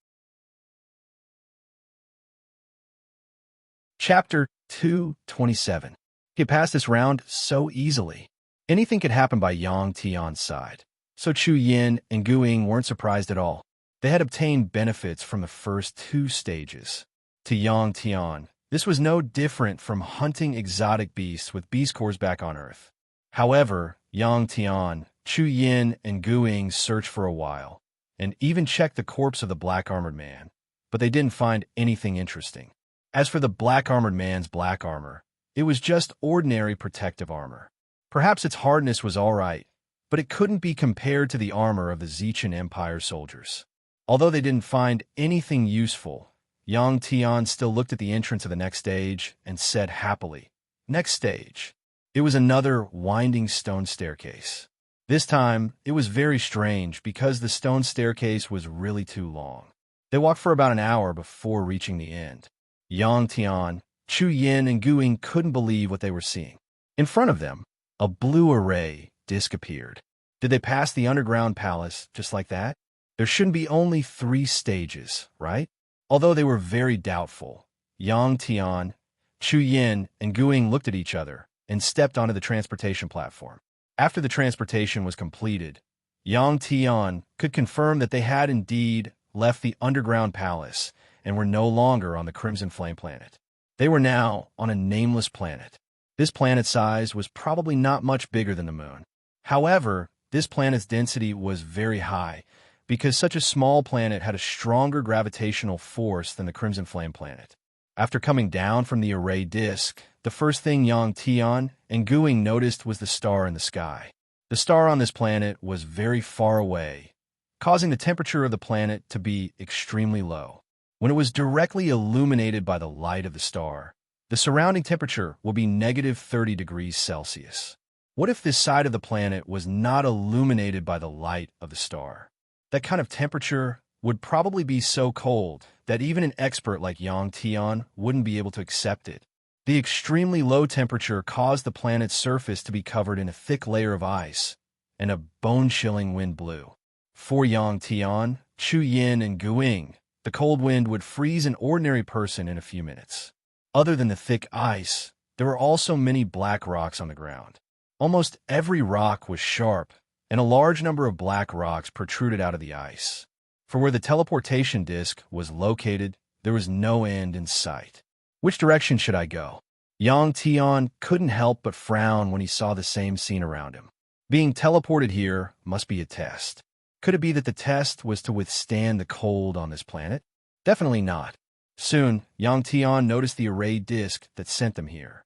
S1: Chapter 227. He passed this round so easily. Anything could happen by Yang Tian's side. So Chu Yin and Gu Ying weren't surprised at all. They had obtained benefits from the first 2 stages. To Yang Tian, this was no different from hunting exotic beasts with beast cores back on Earth. However, Yang Tian, Chu Yin, and Gu Ying searched for a while, and even checked the corpse of the black-armored man, but they didn't find anything interesting. As for the black-armored man's black armor, it was just ordinary protective armor. Perhaps its hardness was all right, but it couldn't be compared to the armor of the Zichan Empire soldiers. Although they didn't find anything useful, Yang Tian still looked at the entrance of the next stage and said happily, "Next stage." It was another winding stone staircase. This time, it was very strange because the stone staircase was really too long. They walked for about an hour before reaching the end. Yang Tian, Chu Yin, and Gu Ying couldn't believe what they were seeing. In front of them, a blue array disc appeared. Did they pass the underground palace just like that? There shouldn't be only 3 stages, right? Although they were very doubtful, Yang Tian, Chu Yin, and Gu Ying looked at each other and stepped onto the transportation platform. After the transportation was completed, Yang Tian could confirm that they had indeed left the underground palace and were no longer on the Crimson Flame planet. They were now on a nameless planet. This planet's size was probably not much bigger than the moon. However, this planet's density was very high because such a small planet had a stronger gravitational force than the Crimson Flame planet. After coming down from the array disk, the first thing Yang Tian and Gu Ying noticed was the star in the sky. The star on this planet was very far away, causing the temperature of the planet to be extremely low. When it was directly illuminated by the light of the star, the surrounding temperature will be -30 degrees Celsius. What if this side of the planet was not illuminated by the light of the star? That kind of temperature would probably be so cold that even an expert like Yang Tian wouldn't be able to accept it. The extremely low temperature caused the planet's surface to be covered in a thick layer of ice, and a bone-chilling wind blew. For Yang Tian, Chu Yin, and Gu Ying, the cold wind would freeze an ordinary person in a few minutes. Other than the thick ice, there were also many black rocks on the ground. Almost every rock was sharp, and a large number of black rocks protruded out of the ice. For where the teleportation disk was located, there was no end in sight. Which direction should I go? Yang Tian couldn't help but frown when he saw the same scene around him. Being teleported here must be a test. Could it be that the test was to withstand the cold on this planet? Definitely not. Soon, Yang Tian noticed the array disk that sent them here.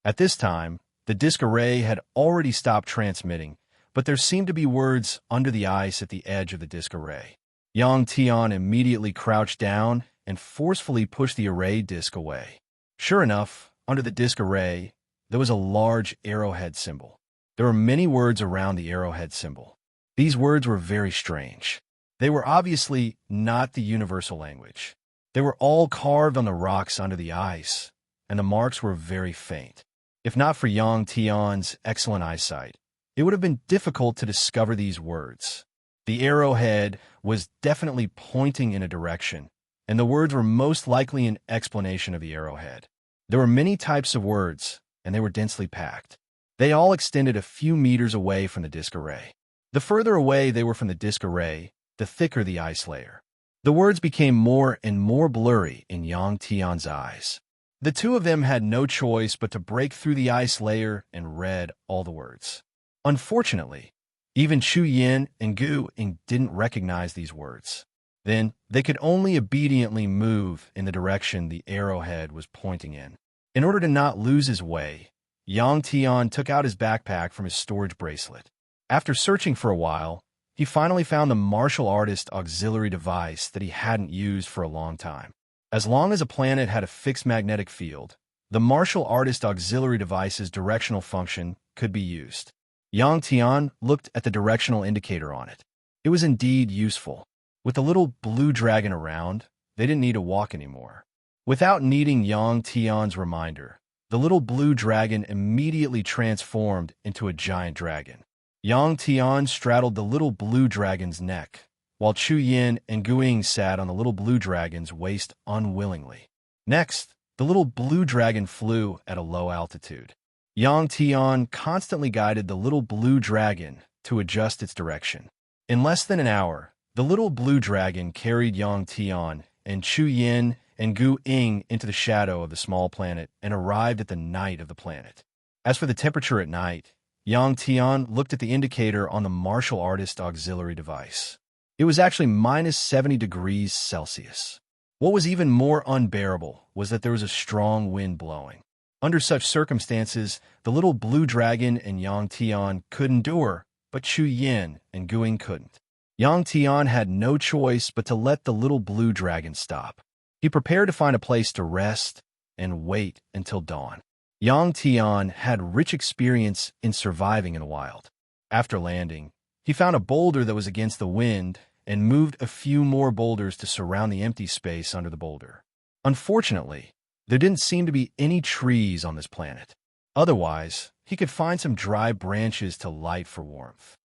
S1: At this time, the disk array had already stopped transmitting, but there seemed to be words under the ice at the edge of the disk array. Yang Tian immediately crouched down and forcefully pushed the array disk away. Sure enough, under the disk array, there was a large arrowhead symbol. There were many words around the arrowhead symbol. These words were very strange. They were obviously not the universal language. They were all carved on the rocks under the ice, and the marks were very faint. If not for Yang Tian's excellent eyesight, it would have been difficult to discover these words. The arrowhead was definitely pointing in a direction, and the words were most likely an explanation of the arrowhead. There were many types of words, and they were densely packed. They all extended a few meters away from the disk array. The further away they were from the disk array, the thicker the ice layer. The words became more and more blurry in Yang Tian's eyes. The two of them had no choice but to break through the ice layer and read all the words. Unfortunately, even Chu Yin and Gu Ying didn't recognize these words. Then they could only obediently move in the direction the arrowhead was pointing in. In order to not lose his way, Yang Tian took out his backpack from his storage bracelet. After searching for a while, he finally found the martial artist auxiliary device that he hadn't used for a long time. As long as a planet had a fixed magnetic field, the martial artist auxiliary device's directional function could be used. Yang Tian looked at the directional indicator on it. It was indeed useful. With the little blue dragon around, they didn't need to walk anymore. Without needing Yang Tian's reminder, the little blue dragon immediately transformed into a giant dragon. Yang Tian straddled the little blue dragon's neck, while Chu Yin and Gu Ying sat on the little blue dragon's waist unwillingly. Next, the little blue dragon flew at a low altitude. Yang Tian constantly guided the little blue dragon to adjust its direction. In less than an hour, the little blue dragon carried Yang Tian and Chu Yin and Gu Ying into the shadow of the small planet and arrived at the night of the planet. As for the temperature at night, Yang Tian looked at the indicator on the martial artist auxiliary device. It was actually minus 70 degrees Celsius. What was even more unbearable was that there was a strong wind blowing. Under such circumstances, the little blue dragon and Yang Tian could endure, but Chu Yin and Gu Ying couldn't. Yang Tian had no choice but to let the little blue dragon stop. He prepared to find a place to rest and wait until dawn. Yang Tian had rich experience in surviving in the wild. After landing, he found a boulder that was against the wind and moved a few more boulders to surround the empty space under the boulder. Unfortunately, there didn't seem to be any trees on this planet. Otherwise, he could find some dry branches to light for warmth.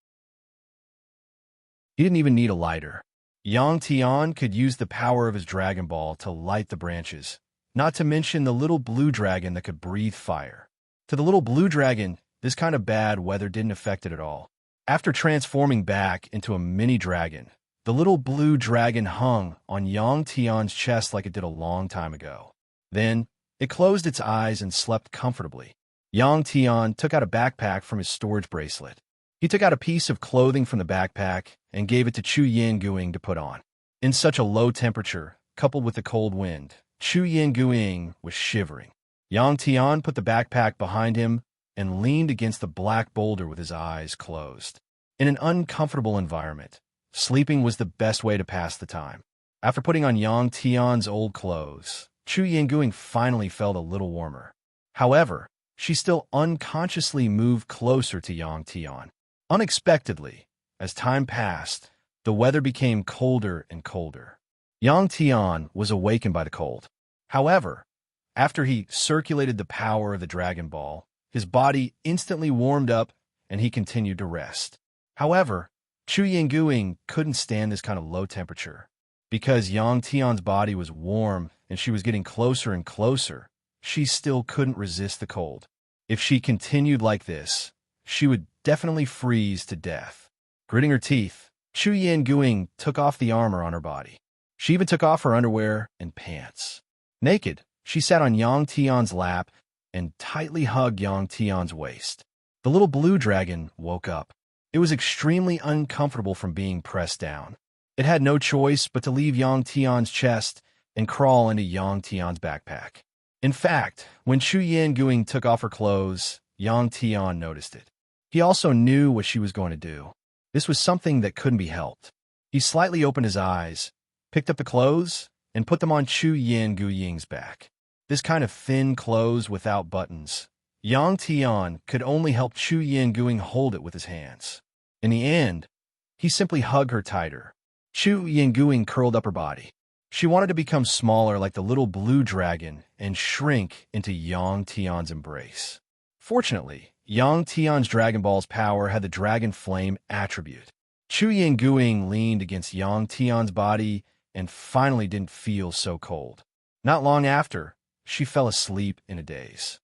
S1: He didn't even need a lighter. Yang Tian could use the power of his Dragon Ball to light the branches, not to mention the little blue dragon that could breathe fire. To the little blue dragon, this kind of bad weather didn't affect it at all. After transforming back into a mini dragon, the little blue dragon hung on Yang Tian's chest like it did a long time ago. Then, it closed its eyes and slept comfortably. Yang Tian took out a backpack from his storage bracelet. He took out a piece of clothing from the backpack and gave it to Chu Yin Gu Ying to put on. In such a low temperature, coupled with the cold wind, Chu Yin Gu Ying was shivering. Yang Tian put the backpack behind him and leaned against the black boulder with his eyes closed. In an uncomfortable environment, sleeping was the best way to pass the time. After putting on Yang Tian's old clothes, Chu Yin Gu Ying finally felt a little warmer. However, she still unconsciously moved closer to Yang Tian. Unexpectedly, as time passed, the weather became colder and colder. Yang Tian was awakened by the cold. However, after he circulated the power of the Dragon Ball, his body instantly warmed up and he continued to rest. However, Chu Yin Gu Ying couldn't stand this kind of low temperature. Because Yang Tian's body was warm and she was getting closer and closer, she still couldn't resist the cold. If she continued like this, she would definitely freeze to death. Gritting her teeth, Chu Yin Gu Ying took off the armor on her body. She even took off her underwear and pants. Naked, she sat on Yang Tian's lap and tightly hugged Yang Tian's waist. The little blue dragon woke up. It was extremely uncomfortable from being pressed down. It had no choice but to leave Yang Tian's chest and crawl into Yang Tian's backpack. In fact, when Chu Yin Gu Ying took off her clothes, Yang Tian noticed it. He also knew what she was going to do. This was something that couldn't be helped. He slightly opened his eyes, picked up the clothes, and put them on Chu Yin Gu Ying's back. This kind of thin clothes without buttons. Yang Tian could only help Chu Yin Gu Ying hold it with his hands. In the end, he simply hugged her tighter. Chu Yin Gu Ying curled up her body. She wanted to become smaller like the little blue dragon and shrink into Yang Tian's embrace. Fortunately, Yang Tian's Dragon Ball's power had the Dragon Flame attribute. Chu Yinguing leaned against Yang Tian's body and finally didn't feel so cold. Not long after, she fell asleep in a daze.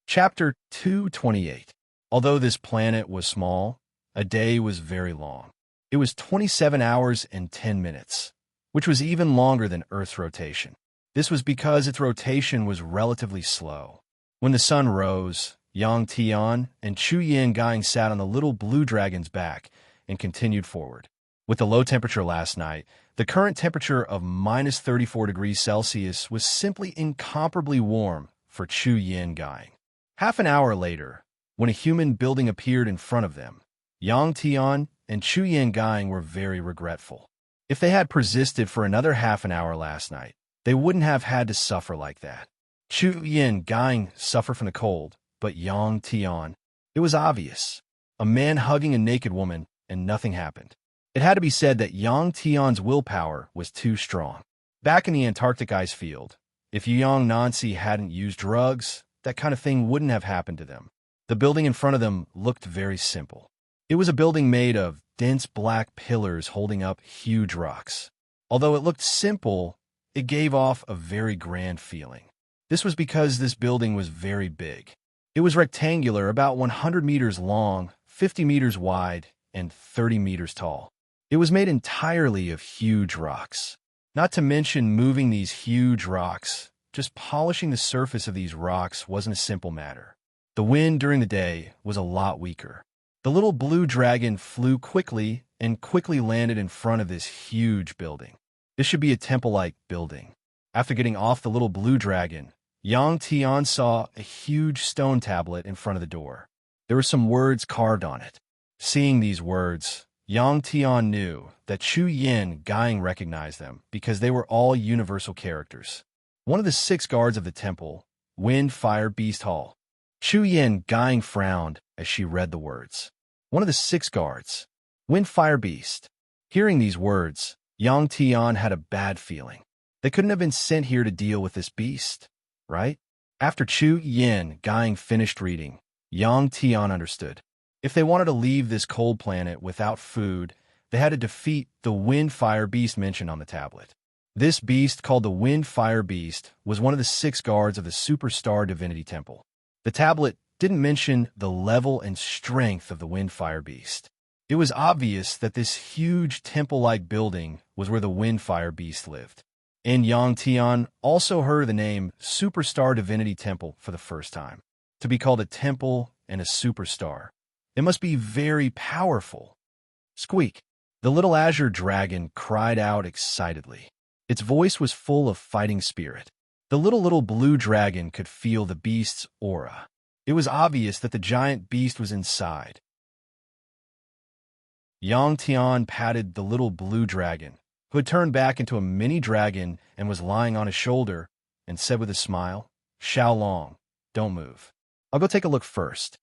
S1: Chapter 228. Although this planet was small, a day was very long. It was 27 hours and 10 minutes, which was even longer than Earth's rotation. This was because its rotation was relatively slow. When the sun rose, Yang Tian and Chu Yinguing sat on the little blue dragon's back and continued forward. With the low temperature last night, the current temperature of minus 34 degrees Celsius was simply incomparably warm for Chu Yinguing. Half an hour later, when a human building appeared in front of them, Yang Tian and Chu Yinguing were very regretful. If they had persisted for another half an hour last night, they wouldn't have had to suffer like that. Chu Yinguing suffered from the cold, but Yang Tian, it was obvious. A man hugging a naked woman, and nothing happened. It had to be said that Yang Tian's willpower was too strong. Back in the Antarctic ice field, if Yang Nancy hadn't used drugs, that kind of thing wouldn't have happened to them. The building in front of them looked very simple. It was a building made of dense black pillars holding up huge rocks. Although it looked simple, it gave off a very grand feeling. This was because this building was very big. It was rectangular, about 100 meters long, 50 meters wide, and 30 meters tall. It was made entirely of huge rocks. Not to mention moving these huge rocks, just polishing the surface of these rocks wasn't a simple matter. The wind during the day was a lot weaker. The little blue dragon flew quickly and quickly landed in front of this huge building. This should be a temple-like building. After getting off the little blue dragon, Yang Tian saw a huge stone tablet in front of the door. There were some words carved on it. Seeing these words, Yang Tian knew that Chu Yinguing recognized them because they were all universal characters. One of the 6 guards of the temple, Wind, Fire, Beast Hall. Chu Yinguing frowned as she read the words. One of the 6 guards, Wind, Fire, Beast. Hearing these words, Yang Tian had a bad feeling. They couldn't have been sent here to deal with this beast, right? After Chu Yinguing finished reading, Yang Tian understood. If they wanted to leave this cold planet without food, they had to defeat the Wind Fire Beast mentioned on the tablet. This beast, called the Wind Fire Beast, was one of the 6 guards of the Superstar Divinity Temple. The tablet didn't mention the level and strength of the Wind Fire Beast. It was obvious that this huge temple-like building was where the Wind Fire Beast lived. And Yang Tian also heard the name Superstar Divinity Temple for the first time. To be called a temple and a superstar, it must be very powerful. Squeak! The little azure dragon cried out excitedly. Its voice was full of fighting spirit. The little blue dragon could feel the beast's aura. It was obvious that the giant beast was inside. Yang Tian patted the little blue dragon, who had turned back into a mini dragon and was lying on his shoulder, and said with a smile, "Xiaolong, don't move. I'll go take a look first."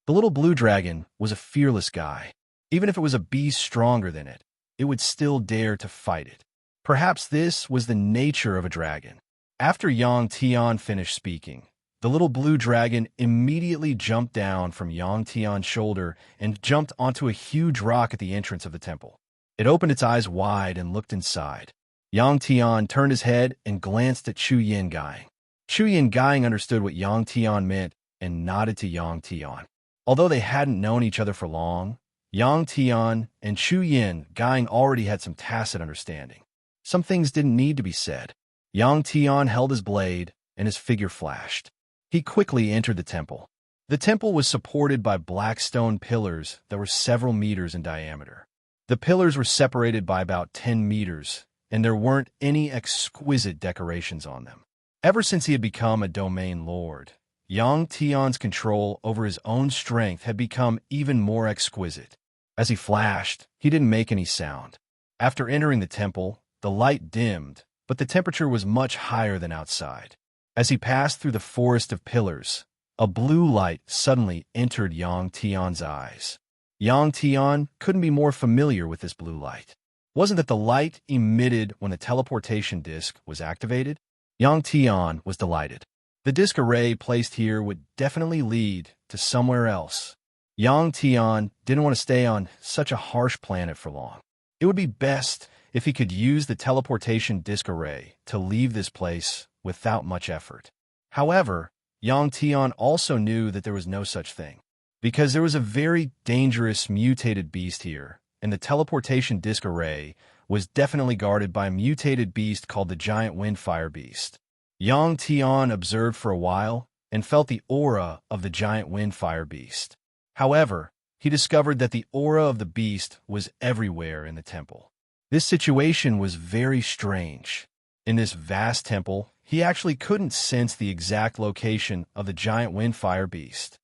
S1: The little blue dragon was a fearless guy. Even if it was a beast stronger than it, it would still dare to fight it. Perhaps this was the nature of a dragon. After Yang Tian finished speaking, the little blue dragon immediately jumped down from Yang Tian's shoulder and jumped onto a huge rock at the entrance of the temple. It opened its eyes wide and looked inside. Yang Tian turned his head and glanced at Chu Yinguing. Chu Yinguing understood what Yang Tian meant and nodded to Yang Tian. Although they hadn't known each other for long, Yang Tian and Chu Yinguing already had some tacit understanding. Some things didn't need to be said. Yang Tian held his blade, and his figure flashed. He quickly entered the temple. The temple was supported by black stone pillars that were several meters in diameter. The pillars were separated by about 10 meters, and there weren't any exquisite decorations on them. Ever since he had become a domain lord, Yang Tian's control over his own strength had become even more exquisite. As he flashed, he didn't make any sound. After entering the temple, the light dimmed, but the temperature was much higher than outside. As he passed through the forest of pillars, a blue light suddenly entered Yang Tian's eyes. Yang Tian couldn't be more familiar with this blue light. Wasn't that the light emitted when the teleportation disc was activated? Yang Tian was delighted. The disc array placed here would definitely lead to somewhere else. Yang Tian didn't want to stay on such a harsh planet for long. It would be best if he could use the teleportation disc array to leave this place without much effort. However, Yang Tian also knew that there was no such thing, because there was a very dangerous mutated beast here, and the teleportation disc array was definitely guarded by a mutated beast called the giant windfire beast. Yang Tian observed for a while and felt the aura of the giant windfire beast. However, he discovered that the aura of the beast was everywhere in the temple. This situation was very strange. In this vast temple, he actually couldn't sense the exact location of the giant windfire beast.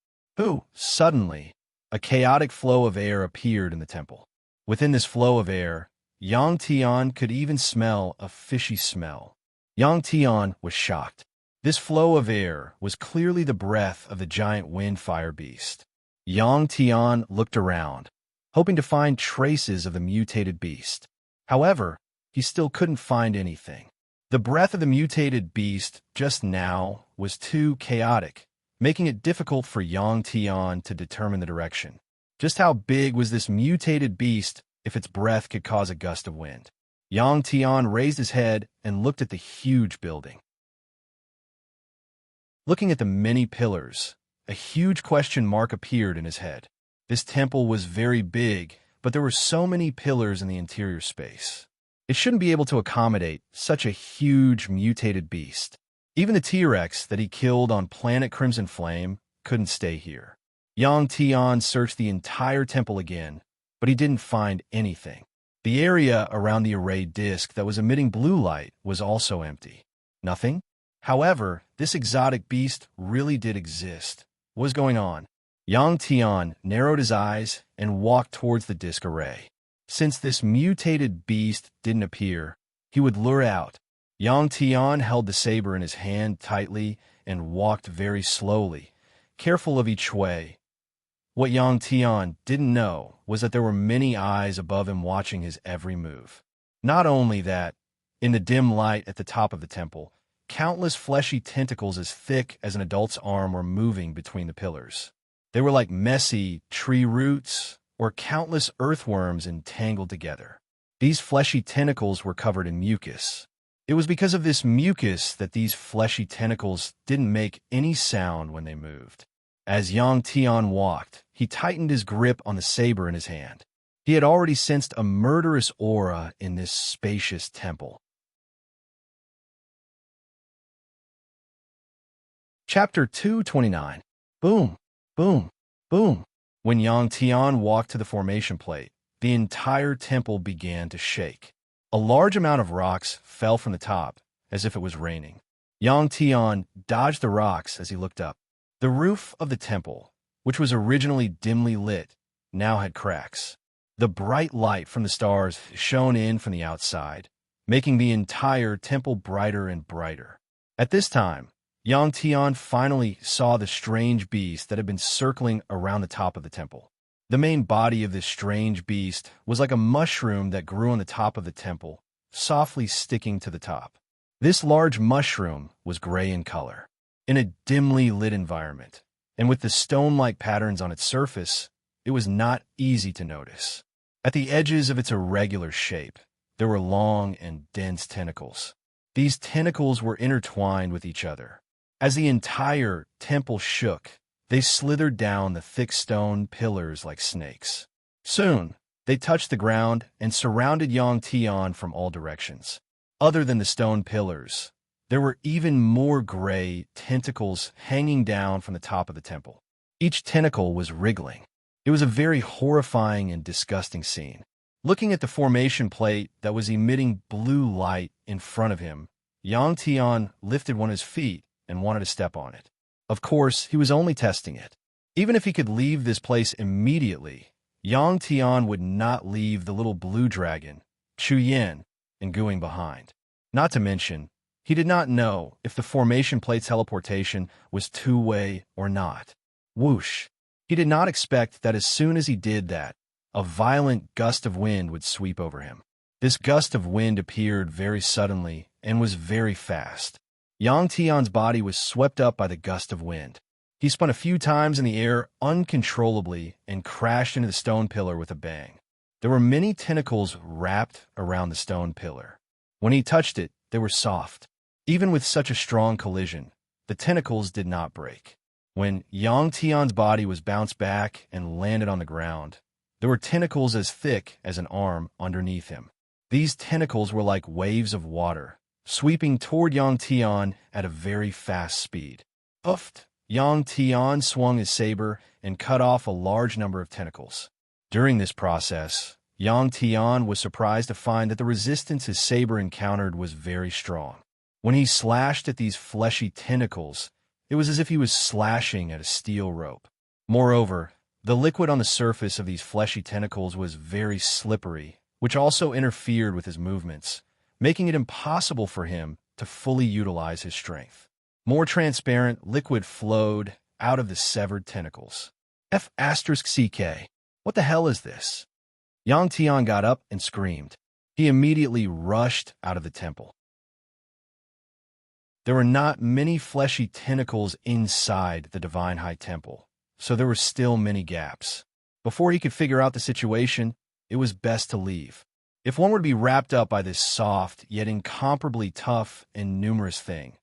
S1: Suddenly, a chaotic flow of air appeared in the temple. Within this flow of air, Yang Tian could even smell a fishy smell. Yang Tian was shocked. This flow of air was clearly the breath of the giant windfire beast. Yang Tian looked around, hoping to find traces of the mutated beast. However, he still couldn't find anything. The breath of the mutated beast just now was too chaotic, making it difficult for Yang Tian to determine the direction. Just how big was this mutated beast if its breath could cause a gust of wind? Yang Tian raised his head and looked at the huge building. Looking at the many pillars, a huge question mark appeared in his head. This temple was very big, but there were so many pillars in the interior space. It shouldn't be able to accommodate such a huge mutated beast. Even the T-Rex that he killed on planet Crimson Flame couldn't stay here. Yang Tian searched the entire temple again, but he didn't find anything. The area around the array disk that was emitting blue light was also empty. Nothing? However, this exotic beast really did exist. What was going on? Yang Tian narrowed his eyes and walked towards the disc array. Since this mutated beast didn't appear, he would lure it out. Yang Tian held the saber in his hand tightly and walked very slowly, careful of each way. What Yang Tian didn't know was that there were many eyes above him watching his every move. Not only that, in the dim light at the top of the temple, countless fleshy tentacles as thick as an adult's arm were moving between the pillars. They were like messy tree roots or countless earthworms entangled together. These fleshy tentacles were covered in mucus. It was because of this mucus that these fleshy tentacles didn't make any sound when they moved. As Yang Tian walked, he tightened his grip on the saber in his hand. He had already sensed a murderous aura in this spacious temple. Chapter 229. Boom, boom, boom. When Yang Tian walked to the formation plate, the entire temple began to shake. A large amount of rocks fell from the top, as if it was raining. Yang Tian dodged the rocks as he looked up. The roof of the temple, which was originally dimly lit, now had cracks. The bright light from the stars shone in from the outside, making the entire temple brighter and brighter. At this time, Yang Tian finally saw the strange beast that had been circling around the top of the temple. The main body of this strange beast was like a mushroom that grew on the top of the temple, softly sticking to the top. This large mushroom was gray in color. In a dimly lit environment, and with the stone-like patterns on its surface, it was not easy to notice. At the edges of its irregular shape, there were long and dense tentacles. These tentacles were intertwined with each other. As the entire temple shook, they slithered down the thick stone pillars like snakes. Soon, they touched the ground and surrounded Yang Tian from all directions. Other than the stone pillars, there were even more gray tentacles hanging down from the top of the temple. Each tentacle was wriggling. It was a very horrifying and disgusting scene. Looking at the formation plate that was emitting blue light in front of him, Yang Tian lifted one of his feet and wanted to step on it. Of course, he was only testing it. Even if he could leave this place immediately, Yang Tian would not leave the little blue dragon, Chu Yin, and Guing behind. Not to mention, he did not know if the formation plate teleportation was two-way or not. Whoosh! He did not expect that as soon as he did that, a violent gust of wind would sweep over him. This gust of wind appeared very suddenly and was very fast. Yang Tian's body was swept up by the gust of wind. He spun a few times in the air uncontrollably and crashed into the stone pillar with a bang. There were many tentacles wrapped around the stone pillar. When he touched it, they were soft. Even with such a strong collision, the tentacles did not break. When Yang Tian's body was bounced back and landed on the ground, there were tentacles as thick as an arm underneath him. These tentacles were like waves of water, sweeping toward Yang Tian at a very fast speed. Uffed! Yang Tian swung his saber and cut off a large number of tentacles. During this process, Yang Tian was surprised to find that the resistance his saber encountered was very strong. When he slashed at these fleshy tentacles, it was as if he was slashing at a steel rope. Moreover, the liquid on the surface of these fleshy tentacles was very slippery, which also interfered with his movements, making it impossible for him to fully utilize his strength. More transparent liquid flowed out of the severed tentacles. F***CK. What the hell is this? Yang Tian got up and screamed. He immediately rushed out of the temple. There were not many fleshy tentacles inside the Divine High Temple, so there were still many gaps. Before he could figure out the situation, it was best to leave. If one were to be wrapped up by this soft, yet incomparably tough and numerous thing,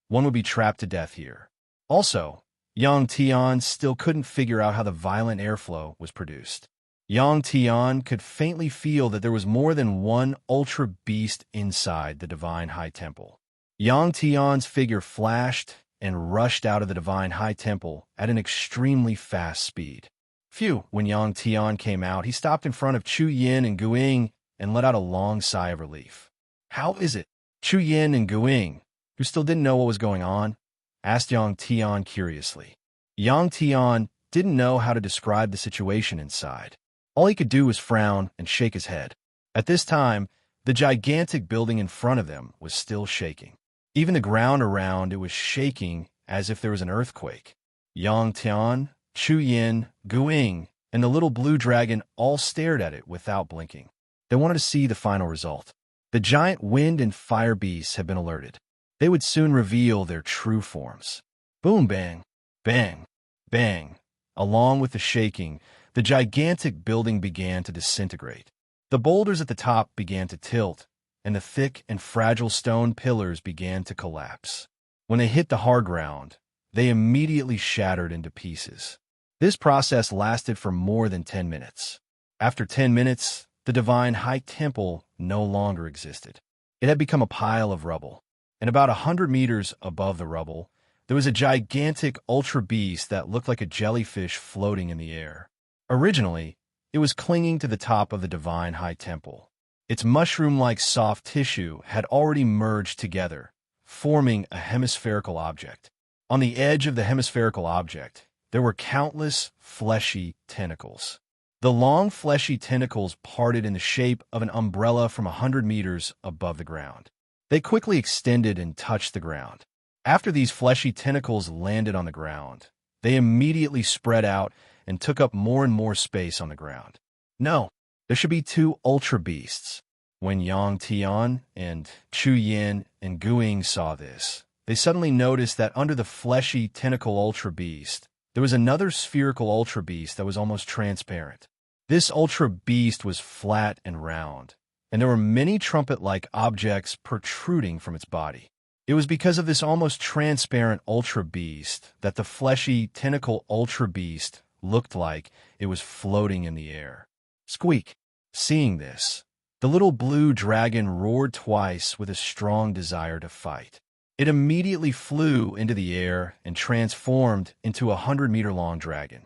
S1: one would be trapped to death here. Also, Yang Tian still couldn't figure out how the violent airflow was produced. Yang Tian could faintly feel that there was more than one ultra beast inside the Divine High Temple. Yang Tian's figure flashed and rushed out of the Divine High Temple at an extremely fast speed. Phew! When Yang Tian came out, he stopped in front of Chu Yin and Guiying and let out a long sigh of relief. How is it? Chu Yin and Guiying, who still didn't know what was going on, asked Yang Tian curiously. Yang Tian didn't know how to describe the situation inside. All he could do was frown and shake his head. At this time, the gigantic building in front of them was still shaking. Even the ground around it was shaking as if there was an earthquake. Yang Tian, Chu Yin, Guiying, and the little blue dragon all stared at it without blinking. They wanted to see the final result. The giant wind and fire beasts had been alerted. They would soon reveal their true forms. Boom, bang, bang, bang. Along with the shaking, the gigantic building began to disintegrate. The boulders at the top began to tilt, and the thick and fragile stone pillars began to collapse. When they hit the hard ground, they immediately shattered into pieces. This process lasted for more than 10 minutes. After 10 minutes, the Divine High Temple no longer existed. It had become a pile of rubble. And about 100 meters above the rubble, there was a gigantic ultra beast that looked like a jellyfish floating in the air. Originally, it was clinging to the top of the Divine High Temple. Its mushroom-like soft tissue had already merged together, forming a hemispherical object. On the edge of the hemispherical object, there were countless fleshy tentacles. The long fleshy tentacles parted in the shape of an umbrella from 100 meters above the ground. They quickly extended and touched the ground. After these fleshy tentacles landed on the ground, they immediately spread out and took up more and more space on the ground. No, there should be 2 ultra beasts. When Yang Tian and Chu Yin and Guiying saw this, they suddenly noticed that under the fleshy tentacle ultra beast, there was another spherical ultra beast that was almost transparent. This ultra beast was flat and round, and there were many trumpet-like objects protruding from its body. It was because of this almost transparent ultra beast that the fleshy tentacle ultra beast looked like it was floating in the air. Squeak! Seeing this, the little blue dragon roared twice with a strong desire to fight. It immediately flew into the air and transformed into a 100-meter-long dragon.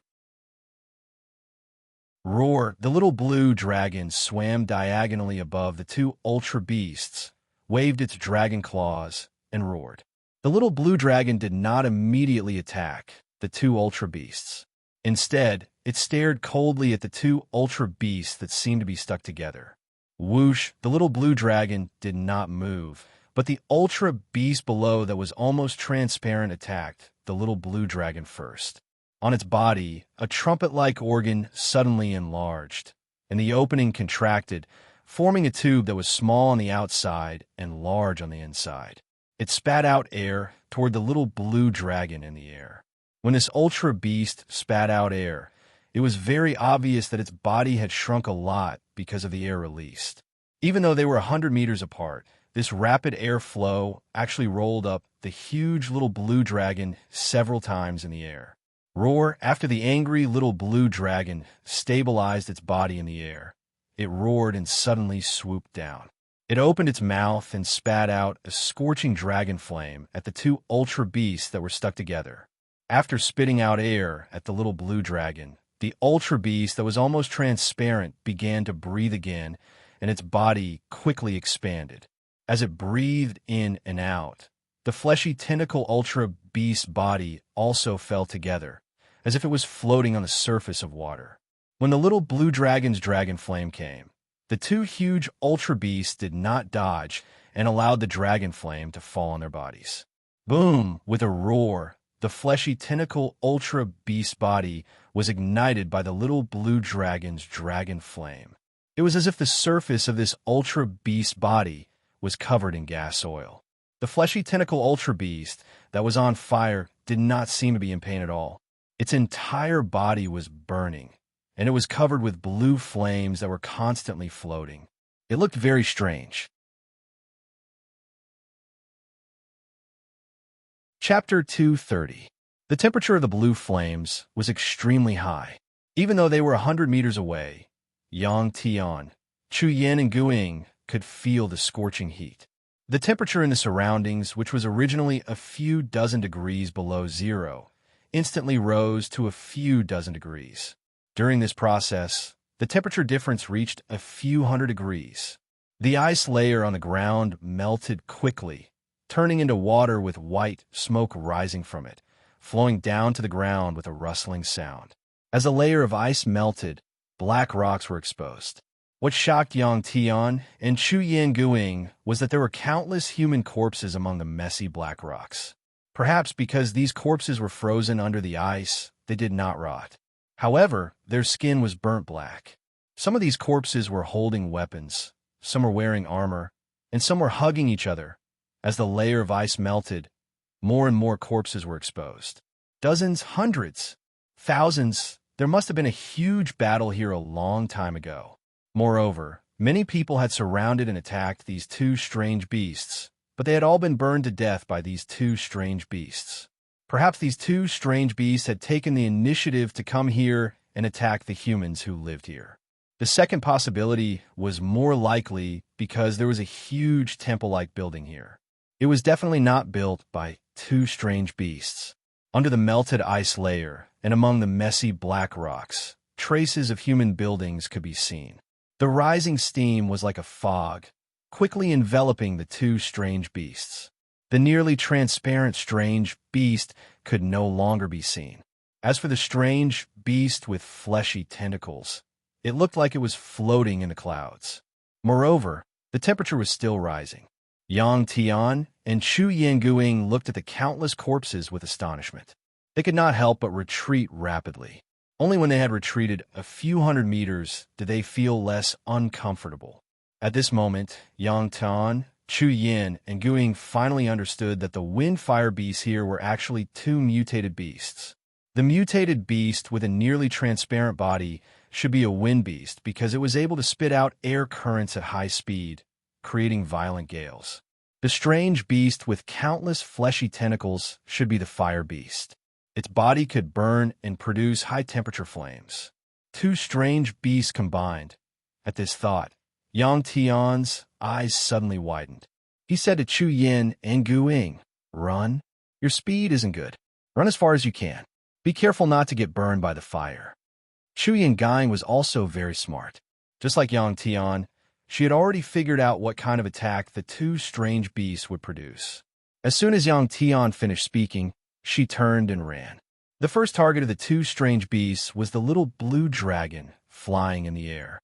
S1: Roar! The little blue dragon swam diagonally above the 2 ultra beasts, waved its dragon claws, and roared. The little blue dragon did not immediately attack the 2 ultra beasts. Instead, it stared coldly at the 2 ultra beasts that seemed to be stuck together. Whoosh! The little blue dragon did not move, but the ultra beast below that was almost transparent attacked the little blue dragon first. On its body, a trumpet-like organ suddenly enlarged, and the opening contracted, forming a tube that was small on the outside and large on the inside. It spat out air toward the little blue dragon in the air. When this ultra beast spat out air, it was very obvious that its body had shrunk a lot because of the air released. Even though they were 100 meters apart, this rapid air flow actually rolled up the huge little blue dragon several times in the air. Roar after the angry little blue dragon stabilized its body in the air. It roared and suddenly swooped down. It opened its mouth and spat out a scorching dragon flame at the two ultra beasts that were stuck together. After spitting out air at the little blue dragon, the ultra beast that was almost transparent began to breathe again, and its body quickly expanded. As it breathed in and out, the fleshy tentacle ultra beast body also fell together, as if it was floating on the surface of water. When the little blue dragon's dragon flame came, the two huge ultra beasts did not dodge and allowed the dragon flame to fall on their bodies. Boom! With a roar, the fleshy tentacle ultra beast body was ignited by the little blue dragon's dragon flame. It was as if the surface of this ultra beast body was covered in gas oil. The fleshy tentacle ultra beast that was on fire did not seem to be in pain at all. Its entire body was burning, and it was covered with blue flames that were constantly floating. It looked very strange. Chapter 230. The temperature of the blue flames was extremely high. Even though they were 100 meters away, Yang Tian, Chu Yin, and Guing could feel the scorching heat. The temperature in the surroundings, which was originally a few dozen degrees below zero, instantly rose to a few dozen degrees. During this process, the temperature difference reached a few hundred degrees. The ice layer on the ground melted quickly, turning into water with white smoke rising from it, flowing down to the ground with a rustling sound. As a layer of ice melted, black rocks were exposed. What shocked Yang Tian and Chu Yin Guing was that there were countless human corpses among the messy black rocks. Perhaps because these corpses were frozen under the ice, they did not rot. However, their skin was burnt black. Some of these corpses were holding weapons, some were wearing armor, and some were hugging each other. As the layer of ice melted, more and more corpses were exposed. Dozens, hundreds, thousands. There must have been a huge battle here a long time ago. Moreover, many people had surrounded and attacked these two strange beasts, but they had all been burned to death by these two strange beasts. Perhaps these two strange beasts had taken the initiative to come here and attack the humans who lived here. The second possibility was more likely because there was a huge temple-like building here. It was definitely not built by two strange beasts. Under the melted ice layer and among the messy black rocks, traces of human buildings could be seen. The rising steam was like a fog, quickly enveloping the two strange beasts. The nearly transparent strange beast could no longer be seen. As for the strange beast with fleshy tentacles, it looked like it was floating in the clouds. Moreover, the temperature was still rising. Yang Tian and Chu Yanguing looked at the countless corpses with astonishment. They could not help but retreat rapidly. Only when they had retreated a few hundred meters did they feel less uncomfortable. At this moment, Yang Tian, Chu Yin, and Guing finally understood that the wind-fire beasts here were actually two mutated beasts. The mutated beast with a nearly transparent body should be a wind beast because it was able to spit out air currents at high speed, creating violent gales. The strange beast with countless fleshy tentacles should be the fire beast. Its body could burn and produce high-temperature flames. Two strange beasts combined. At this thought, Yang Tian's eyes suddenly widened. He said to Chu Yin and Guing, "Run. Your speed isn't good. Run as far as you can. Be careful not to get burned by the fire." Chu Yin Guing was also very smart. Just like Yang Tian, she had already figured out what kind of attack the two strange beasts would produce. As soon as Yang Tian finished speaking, she turned and ran. The first target of the two strange beasts was the little blue dragon flying in the air.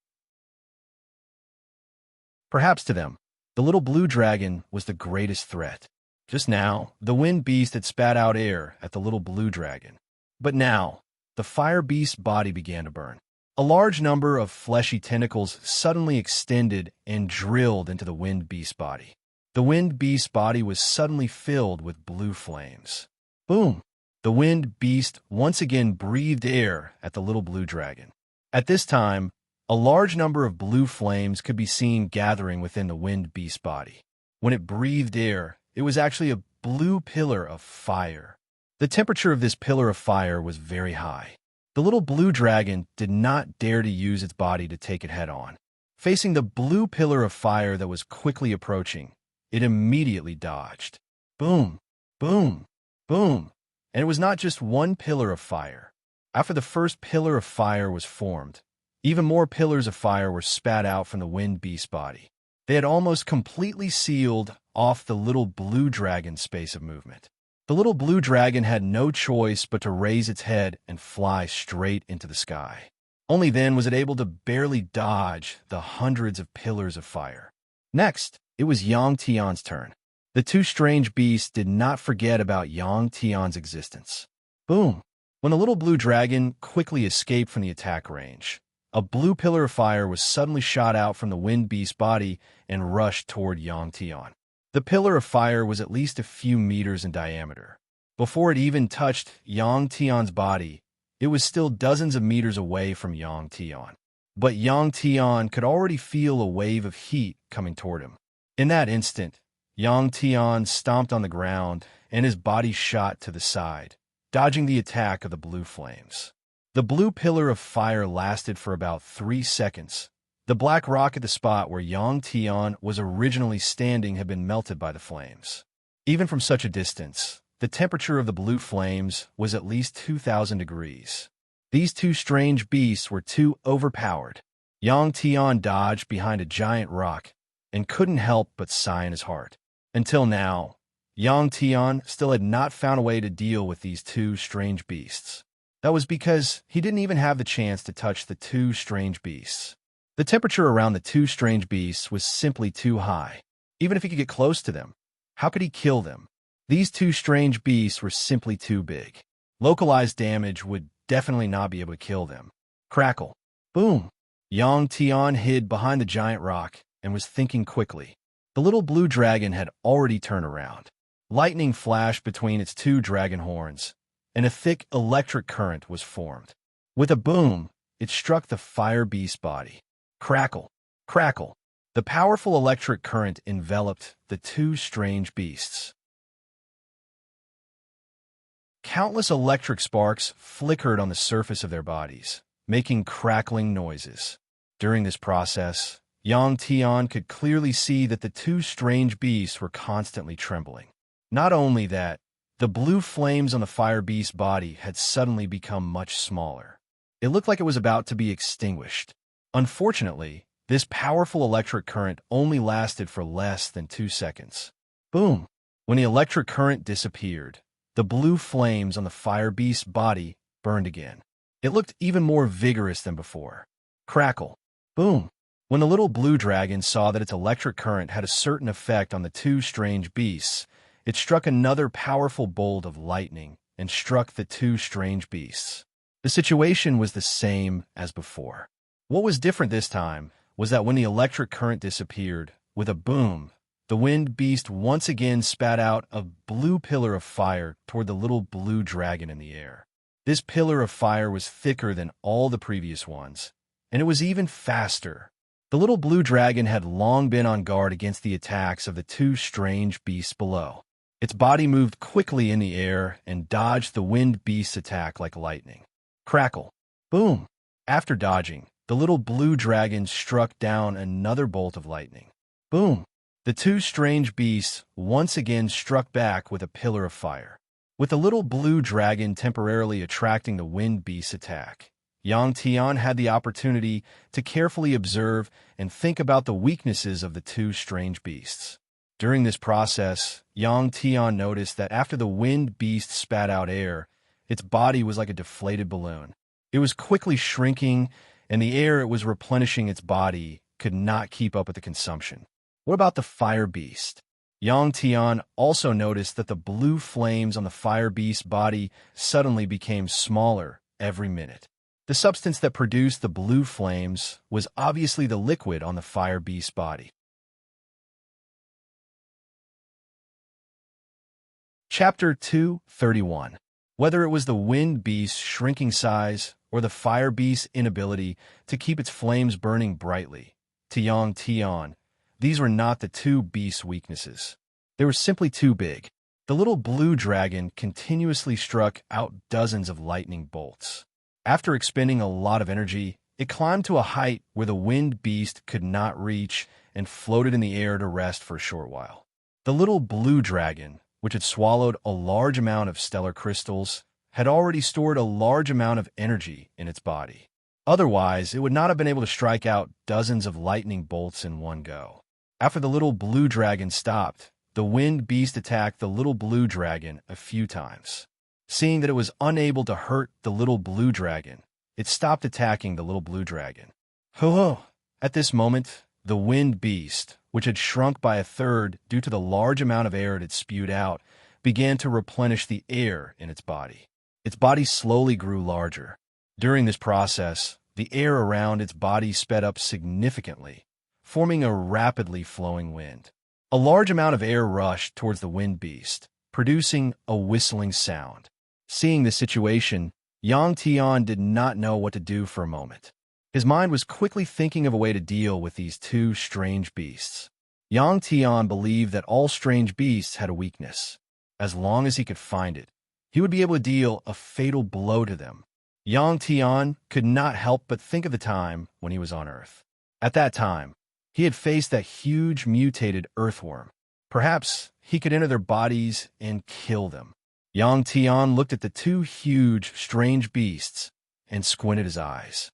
S1: Perhaps to them, the little blue dragon was the greatest threat. Just now, the wind beast had spat out air at the little blue dragon. But now, the fire beast's body began to burn. A large number of fleshy tentacles suddenly extended and drilled into the wind beast's body. the wind beast's body was suddenly filled with blue flames. Boom! The wind beast once again breathed air at the little blue dragon. At this time, a large number of blue flames could be seen gathering within the wind beast's body. When it breathed air, it was actually a blue pillar of fire. The temperature of this pillar of fire was very high. The little blue dragon did not dare to use its body to take it head-on. Facing the blue pillar of fire that was quickly approaching, it immediately dodged. Boom! Boom! Boom! And it was not just one pillar of fire. After the first pillar of fire was formed, even more pillars of fire were spat out from the wind beast's body. They had almost completely sealed off the little blue dragon's space of movement. The little blue dragon had no choice but to raise its head and fly straight into the sky. Only then was it able to barely dodge the hundreds of pillars of fire. Next, it was Yang Tian's turn. The two strange beasts did not forget about Yang Tian's existence. Boom! When the little blue dragon quickly escaped from the attack range, a blue pillar of fire was suddenly shot out from the wind beast's body and rushed toward Yang Tian. The pillar of fire was at least a few meters in diameter. Before it even touched Yang Tian's body, it was still dozens of meters away from Yang Tian. But Yang Tian could already feel a wave of heat coming toward him. In that instant, Yang Tian stomped on the ground and his body shot to the side, dodging the attack of the blue flames. The blue pillar of fire lasted for about 3 seconds. The black rock at the spot where Yang Tian was originally standing had been melted by the flames. Even from such a distance, the temperature of the blue flames was at least 2,000 degrees. These two strange beasts were too overpowered. Yang Tian dodged behind a giant rock and couldn't help but sigh in his heart. Until now, Yang Tian still had not found a way to deal with these two strange beasts. That was because he didn't even have the chance to touch the two strange beasts. The temperature around the two strange beasts was simply too high. Even if he could get close to them, how could he kill them? These two strange beasts were simply too big. Localized damage would definitely not be able to kill them. Crackle. Boom. Yang Tian hid behind the giant rock and was thinking quickly. The little blue dragon had already turned around. Lightning flashed between its two dragon horns, and a thick electric current was formed. With a boom, it struck the fire beast's body. Crackle. Crackle. The powerful electric current enveloped the two strange beasts. Countless electric sparks flickered on the surface of their bodies, making crackling noises. During this process, Yang Tian could clearly see that the two strange beasts were constantly trembling. Not only that, the blue flames on the fire beast's body had suddenly become much smaller. It looked like it was about to be extinguished. Unfortunately, this powerful electric current only lasted for less than 2 seconds. Boom! When the electric current disappeared, the blue flames on the fire beast's body burned again. It looked even more vigorous than before. Crackle. Boom! When the little blue dragon saw that its electric current had a certain effect on the two strange beasts, it struck another powerful bolt of lightning and struck the two strange beasts. The situation was the same as before. What was different this time was that when the electric current disappeared, with a boom, the wind beast once again spat out a blue pillar of fire toward the little blue dragon in the air. This pillar of fire was thicker than all the previous ones, and it was even faster. The little blue dragon had long been on guard against the attacks of the two strange beasts below. Its body moved quickly in the air and dodged the wind beast's attack like lightning. Crackle. Boom. After dodging, the little blue dragon struck down another bolt of lightning. Boom! The two strange beasts once again struck back with a pillar of fire. With the little blue dragon temporarily attracting the wind beast's attack, Yang Tian had the opportunity to carefully observe and think about the weaknesses of the two strange beasts. During this process, Yang Tian noticed that after the wind beast spat out air, its body was like a deflated balloon. It was quickly shrinking, and the air it was replenishing its body could not keep up with the consumption. What about the fire beast? Yang Tian also noticed that the blue flames on the fire beast's body suddenly became smaller every minute. The substance that produced the blue flames was obviously the liquid on the fire beast's body. Chapter 231. Whether it was the wind beast's shrinking size or the fire beast's inability to keep its flames burning brightly, to Yang Tian, these were not the two beasts' weaknesses. They were simply too big. The little blue dragon continuously struck out dozens of lightning bolts. After expending a lot of energy, it climbed to a height where the wind beast could not reach and floated in the air to rest for a short while. The little blue dragon, which had swallowed a large amount of stellar crystals, had already stored a large amount of energy in its body. Otherwise, it would not have been able to strike out dozens of lightning bolts in one go. After the little blue dragon stopped, the wind beast attacked the little blue dragon a few times. Seeing that it was unable to hurt the little blue dragon, it stopped attacking the little blue dragon. Ho-ho! At this moment, the wind beast, which had shrunk by a third due to the large amount of air it had spewed out, began to replenish the air in its body. Its body slowly grew larger. During this process, the air around its body sped up significantly, forming a rapidly flowing wind. A large amount of air rushed towards the wind beast, producing a whistling sound. Seeing this situation, Yang Tian did not know what to do for a moment. His mind was quickly thinking of a way to deal with these two strange beasts. Yang Tian believed that all strange beasts had a weakness. As long as he could find it, he would be able to deal a fatal blow to them. Yang Tian could not help but think of the time when he was on Earth. At that time, he had faced that huge mutated earthworm. Perhaps he could enter their bodies and kill them. Yang Tian looked at the two huge, strange beasts and squinted his eyes.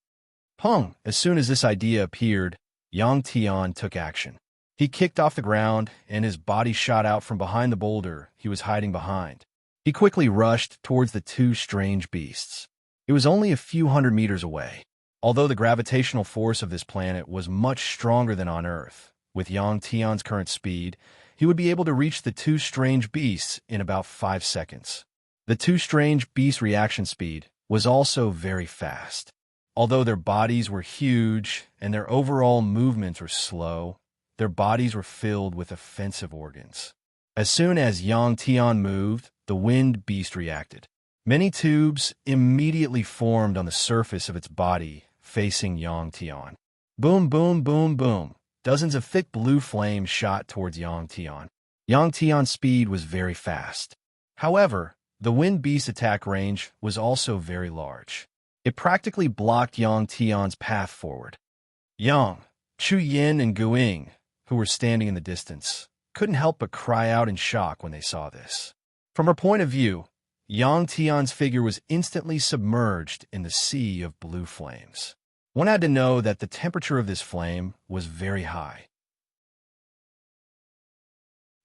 S1: Pong! As soon as this idea appeared, Yang Tian took action. He kicked off the ground, and his body shot out from behind the boulder he was hiding behind. He quickly rushed towards the two strange beasts. It was only a few hundred meters away. Although the gravitational force of this planet was much stronger than on Earth, with Yang Tian's current speed, he would be able to reach the two strange beasts in about 5 seconds. The two strange beasts' reaction speed was also very fast. Although their bodies were huge and their overall movements were slow, their bodies were filled with offensive organs. As soon as Yang Tian moved, the wind beast reacted. Many tubes immediately formed on the surface of its body, facing Yang Tian. Boom, boom, boom, boom. Dozens of thick blue flames shot towards Yang Tian. Yang Tian's speed was very fast. However, the wind beast's attack range was also very large. It practically blocked Yang Tian's path forward. Yang, Chu Yin, and Guing, who were standing in the distance, couldn't help but cry out in shock when they saw this. From her point of view, Yang Tian's figure was instantly submerged in the sea of blue flames. One had to know that the temperature of this flame was very high.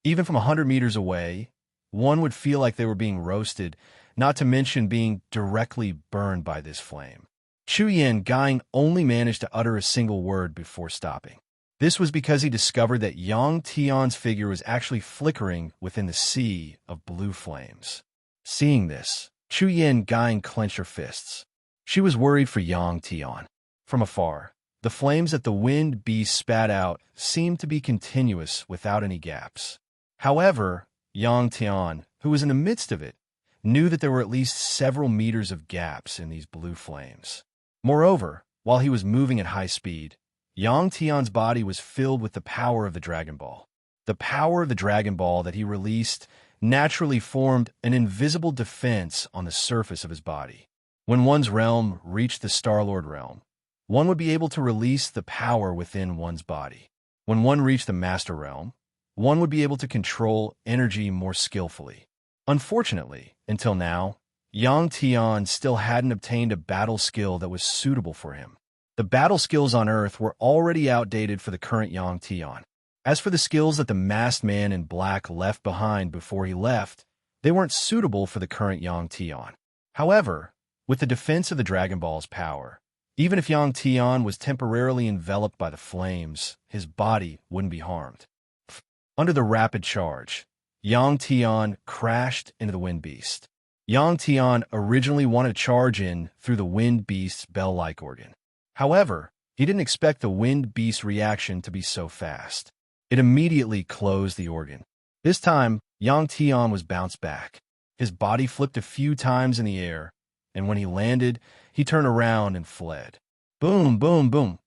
S1: Even from 100 meters away, one would feel like they were being roasted, not to mention being directly burned by this flame. Chu Yin Gang only managed to utter a single word before stopping. This was because he discovered that Yang Tian's figure was actually flickering within the sea of blue flames. Seeing this, Chu Yin Gang clenched her fists. She was worried for Yang Tian. From afar, the flames that the wind beast spat out seemed to be continuous without any gaps. However, Yang Tian, who was in the midst of it, knew that there were at least several meters of gaps in these blue flames. Moreover, while he was moving at high speed, Yang Tian's body was filled with the power of the Dragon Ball. The power of the Dragon Ball that he released naturally formed an invisible defense on the surface of his body. When one's realm reached the Star-Lord realm, one would be able to release the power within one's body. When one reached the Master Realm, one would be able to control energy more skillfully. Unfortunately, until now, Yang Tian still hadn't obtained a battle skill that was suitable for him. The battle skills on Earth were already outdated for the current Yang Tian. As for the skills that the masked man in black left behind before he left, they weren't suitable for the current Yang Tian. However, with the defense of the Dragon Ball's power, even if Yang Tian was temporarily enveloped by the flames, his body wouldn't be harmed. Under the rapid charge, Yang Tian crashed into the wind beast. Yang Tian originally wanted to charge in through the wind beast's bell-like organ. However, he didn't expect the wind beast's reaction to be so fast. It immediately closed the organ. This time, Yang Tian was bounced back. His body flipped a few times in the air, and when he landed, he turned around and fled. Boom, boom, boom.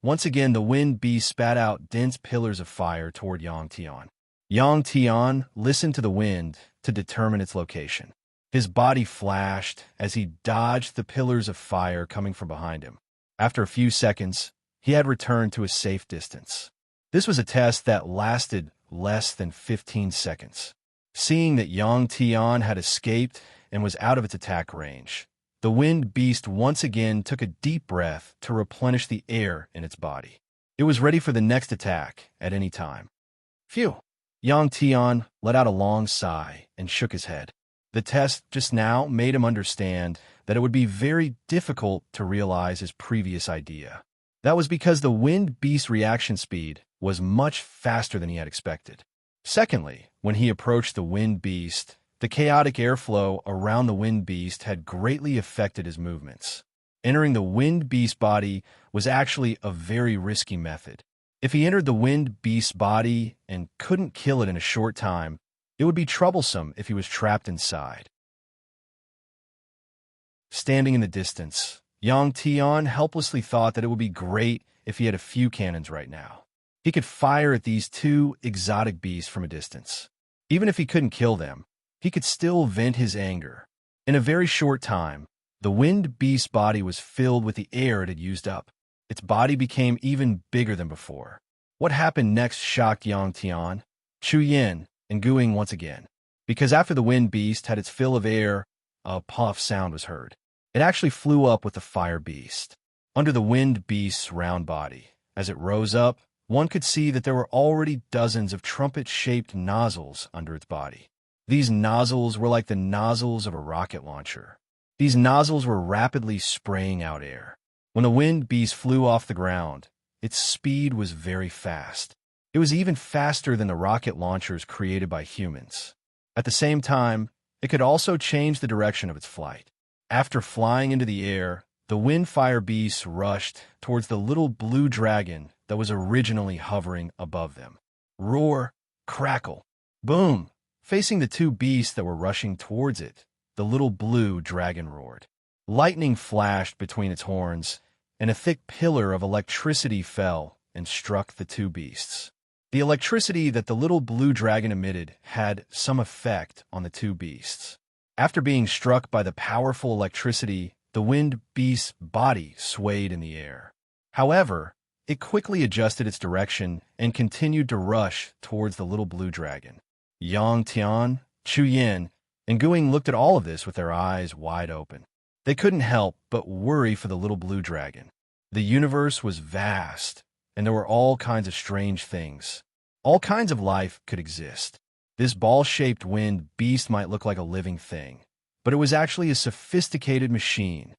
S1: Once again, the wind beast spat out dense pillars of fire toward Yang Tian. Yang Tian listened to the wind to determine its location. His body flashed as he dodged the pillars of fire coming from behind him. After a few seconds, he had returned to a safe distance. This was a test that lasted less than 15 seconds. Seeing that Yang Tian had escaped and was out of its attack range, the wind beast once again took a deep breath to replenish the air in its body. It was ready for the next attack at any time. Phew! Yang Tian let out a long sigh and shook his head. The test just now made him understand that it would be very difficult to realize his previous idea. That was because the wind beast's reaction speed was much faster than he had expected. Secondly, when he approached the wind beast, the chaotic airflow around the wind beast had greatly affected his movements. Entering the wind beast's body was actually a very risky method. If he entered the wind beast's body and couldn't kill it in a short time, it would be troublesome if he was trapped inside. Standing in the distance, Yang Tian helplessly thought that it would be great if he had a few cannons right now. He could fire at these two exotic beasts from a distance. Even if he couldn't kill them, he could still vent his anger. In a very short time, the wind beast's body was filled with the air it had used up. Its body became even bigger than before. What happened next shocked Yang Tian, Chu Yin, and Guing once again. Because after the wind beast had its fill of air, a puff sound was heard. It actually flew up with the fire beast. Under the wind beast's round body, as it rose up, one could see that there were already dozens of trumpet-shaped nozzles under its body. These nozzles were like the nozzles of a rocket launcher. These nozzles were rapidly spraying out air. When the wind beast flew off the ground, its speed was very fast. It was even faster than the rocket launchers created by humans. At the same time, it could also change the direction of its flight. After flying into the air, the wind fire beast rushed towards the little blue dragon that was originally hovering above them. Roar, crackle, boom! Facing the two beasts that were rushing towards it, the little blue dragon roared. Lightning flashed between its horns, and a thick pillar of electricity fell and struck the two beasts. The electricity that the little blue dragon emitted had some effect on the two beasts. After being struck by the powerful electricity, the wind beast's body swayed in the air. However, it quickly adjusted its direction and continued to rush towards the little blue dragon. Yang Tian, Chu Yin, and Guing looked at all of this with their eyes wide open. They couldn't help but worry for the little blue dragon. The universe was vast, and there were all kinds of strange things. All kinds of life could exist. This ball-shaped wind beast might look like a living thing, but it was actually a sophisticated machine.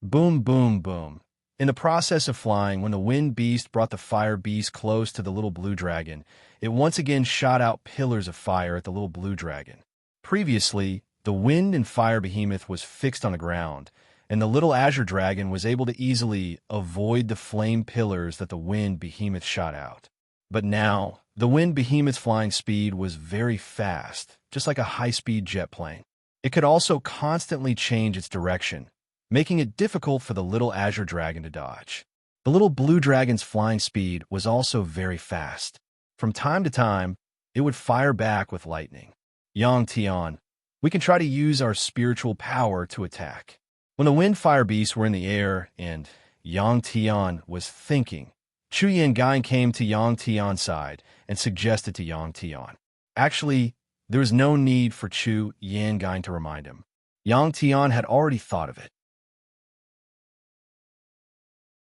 S1: Boom, boom, boom. In the process of flying, when the wind beast brought the fire beast close to the little blue dragon, it once again shot out pillars of fire at the little blue dragon. Previously, the wind and fire behemoth was fixed on the ground, and the little azure dragon was able to easily avoid the flame pillars that the wind behemoth shot out. But now, the wind behemoth's flying speed was very fast, just like a high-speed jet plane. It could also constantly change its direction, making it difficult for the little azure dragon to dodge. The little blue dragon's flying speed was also very fast. From time to time, it would fire back with lightning. Yang Tian, we can try to use our spiritual power to attack. When the wind fire beasts were in the air and Yang Tian was thinking, Chu Yin Guing came to Yang Tian's side and suggested to Yang Tian. Actually, there was no need for Chu Yin Guing to remind him. Yang Tian had already thought of it.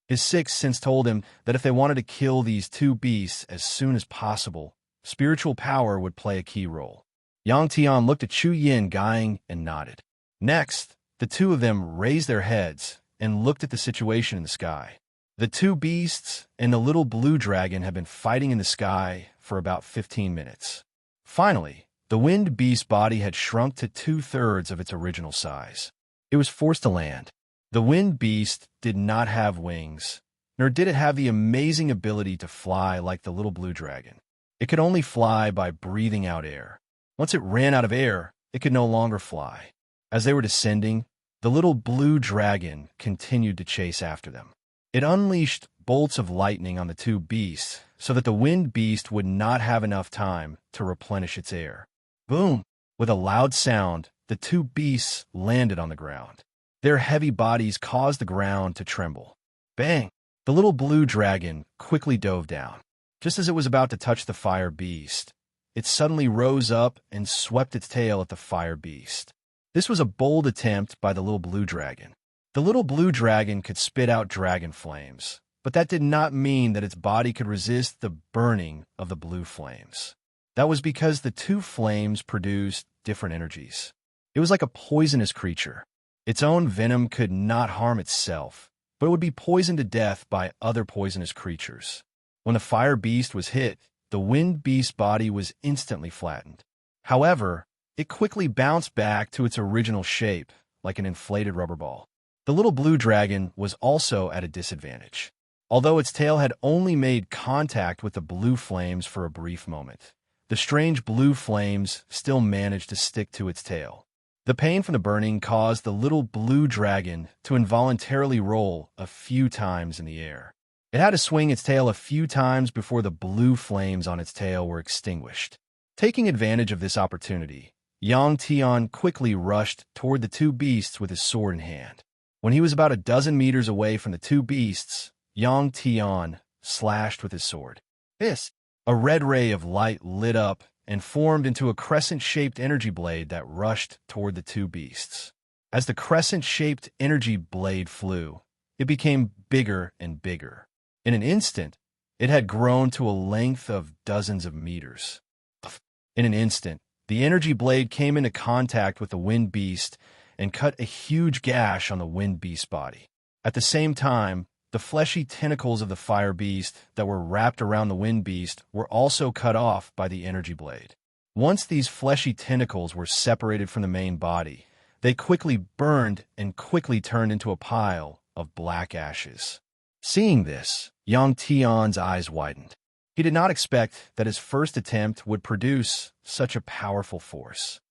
S1: His sixth sense told him that if they wanted to kill these two beasts as soon as possible, spiritual power would play a key role. Yang Tian looked at Chu Yin Guing and nodded. Next, the two of them raised their heads and looked at the situation in the sky. The two beasts and the little blue dragon had been fighting in the sky for about 15 minutes. Finally, the wind beast's body had shrunk to 2/3 of its original size. It was forced to land. The wind beast did not have wings, nor did it have the amazing ability to fly like the little blue dragon. It could only fly by breathing out air. Once it ran out of air, it could no longer fly. As they were descending, the little blue dragon continued to chase after them. It unleashed bolts of lightning on the two beasts so that the wind beast would not have enough time to replenish its air. Boom! With a loud sound, the two beasts landed on the ground. Their heavy bodies caused the ground to tremble. Bang! The little blue dragon quickly dove down. Just as it was about to touch the fire beast, it suddenly rose up and swept its tail at the fire beast. This was a bold attempt by the little blue dragon. The little blue dragon could spit out dragon flames, but that did not mean that its body could resist the burning of the blue flames. That was because the two flames produced different energies. It was like a poisonous creature. Its own venom could not harm itself, but it would be poisoned to death by other poisonous creatures. When the fire beast was hit, the wind beast's body was instantly flattened. However, it quickly bounced back to its original shape, like an inflated rubber ball. The little blue dragon was also at a disadvantage. Although its tail had only made contact with the blue flames for a brief moment, the strange blue flames still managed to stick to its tail. The pain from the burning caused the little blue dragon to involuntarily roll a few times in the air. It had to swing its tail a few times before the blue flames on its tail were extinguished. Taking advantage of this opportunity, Yang Tian quickly rushed toward the two beasts with his sword in hand. When he was about a dozen meters away from the two beasts, Yang Tian slashed with his sword. This, a red ray of light lit up and formed into a crescent-shaped energy blade that rushed toward the two beasts. As the crescent-shaped energy blade flew, it became bigger and bigger. In an instant, it had grown to a length of dozens of meters. In an instant, the energy blade came into contact with the wind beast and cut a huge gash on the wind beast's body. At the same time, the fleshy tentacles of the fire beast that were wrapped around the wind beast were also cut off by the energy blade. Once these fleshy tentacles were separated from the main body, they quickly burned and quickly turned into a pile of black ashes. Seeing this, Yang Tian's eyes widened. He did not expect that his first attempt would produce such a powerful force.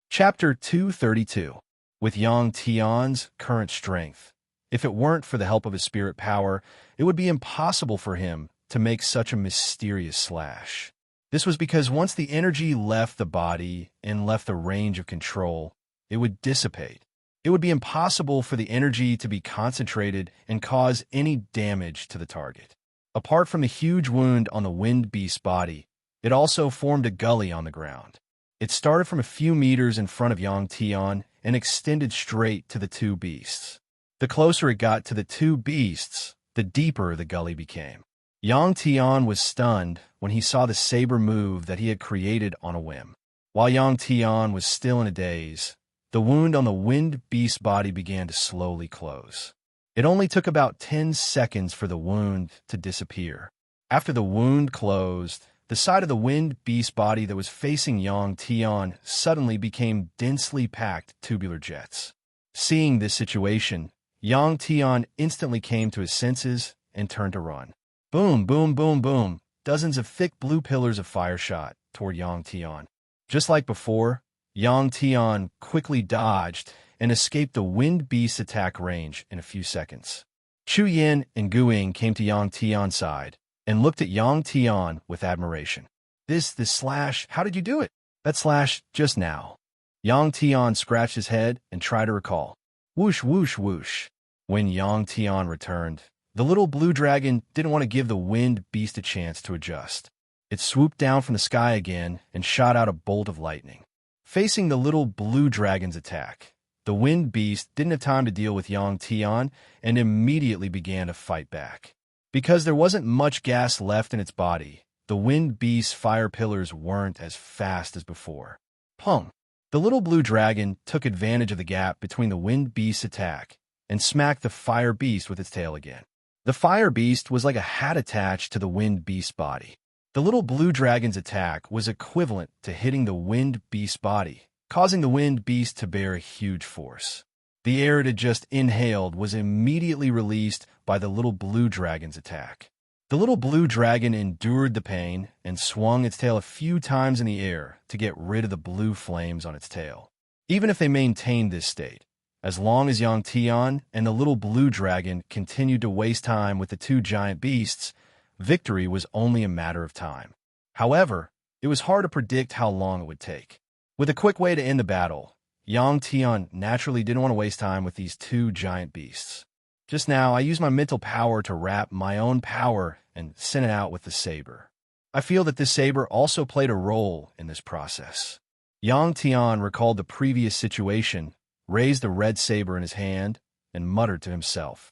S1: Chapter 232. With Yang Tian's current strength, if it weren't for the help of his spirit power, it would be impossible for him to make such a mysterious slash. This was because once the energy left the body and left the range of control, it would dissipate. It would be impossible for the energy to be concentrated and cause any damage to the target. Apart from the huge wound on the wind beast's body, it also formed a gully on the ground. It started from a few meters in front of Yang Tian and extended straight to the two beasts. The closer it got to the two beasts, the deeper the gully became. Yang Tian was stunned when he saw the saber move that he had created on a whim. While Yang Tian was still in a daze, the wound on the wind beast's body began to slowly close. It only took about 10 seconds for the wound to disappear. After the wound closed, the side of the wind beast's body that was facing Yang Tian suddenly became densely packed tubular jets. Seeing this situation, Yang Tian instantly came to his senses and turned to run. Boom, boom, boom, boom. Dozens of thick blue pillars of fire shot toward Yang Tian. Just like before, Yang Tian quickly dodged and escaped the wind beast's attack range in a few seconds. Chu Yin and Gu Ying came to Yang Tian's side and looked at Yang Tian with admiration. This slash, how did you do it? That slash just now. Yang Tian scratched his head and tried to recall. Whoosh, whoosh, whoosh. When Yang Tian returned, the little blue dragon didn't want to give the wind beast a chance to adjust. It swooped down from the sky again and shot out a bolt of lightning. Facing the little blue dragon's attack, the wind beast didn't have time to deal with Yang Tian and immediately began to fight back. Because there wasn't much gas left in its body, the wind beast's fire pillars weren't as fast as before. Pong! The little blue dragon took advantage of the gap between the wind beast's attack and smacked the fire beast with its tail again. The fire beast was like a hat attached to the wind beast's body. The little blue dragon's attack was equivalent to hitting the wind beast's body, causing the wind beast to bear a huge force. The air it had just inhaled was immediately released by the little blue dragon's attack. The little blue dragon endured the pain and swung its tail a few times in the air to get rid of the blue flames on its tail. Even if they maintained this state, as long as Yang Tian and the little blue dragon continued to waste time with the two giant beasts, victory was only a matter of time. However, it was hard to predict how long it would take. With a quick way to end the battle, Yang Tian naturally didn't want to waste time with these two giant beasts. Just now, I used my mental power to wrap my own power and send it out with the saber. I feel that this saber also played a role in this process. Yang Tian recalled the previous situation, raised the red saber in his hand, and muttered to himself.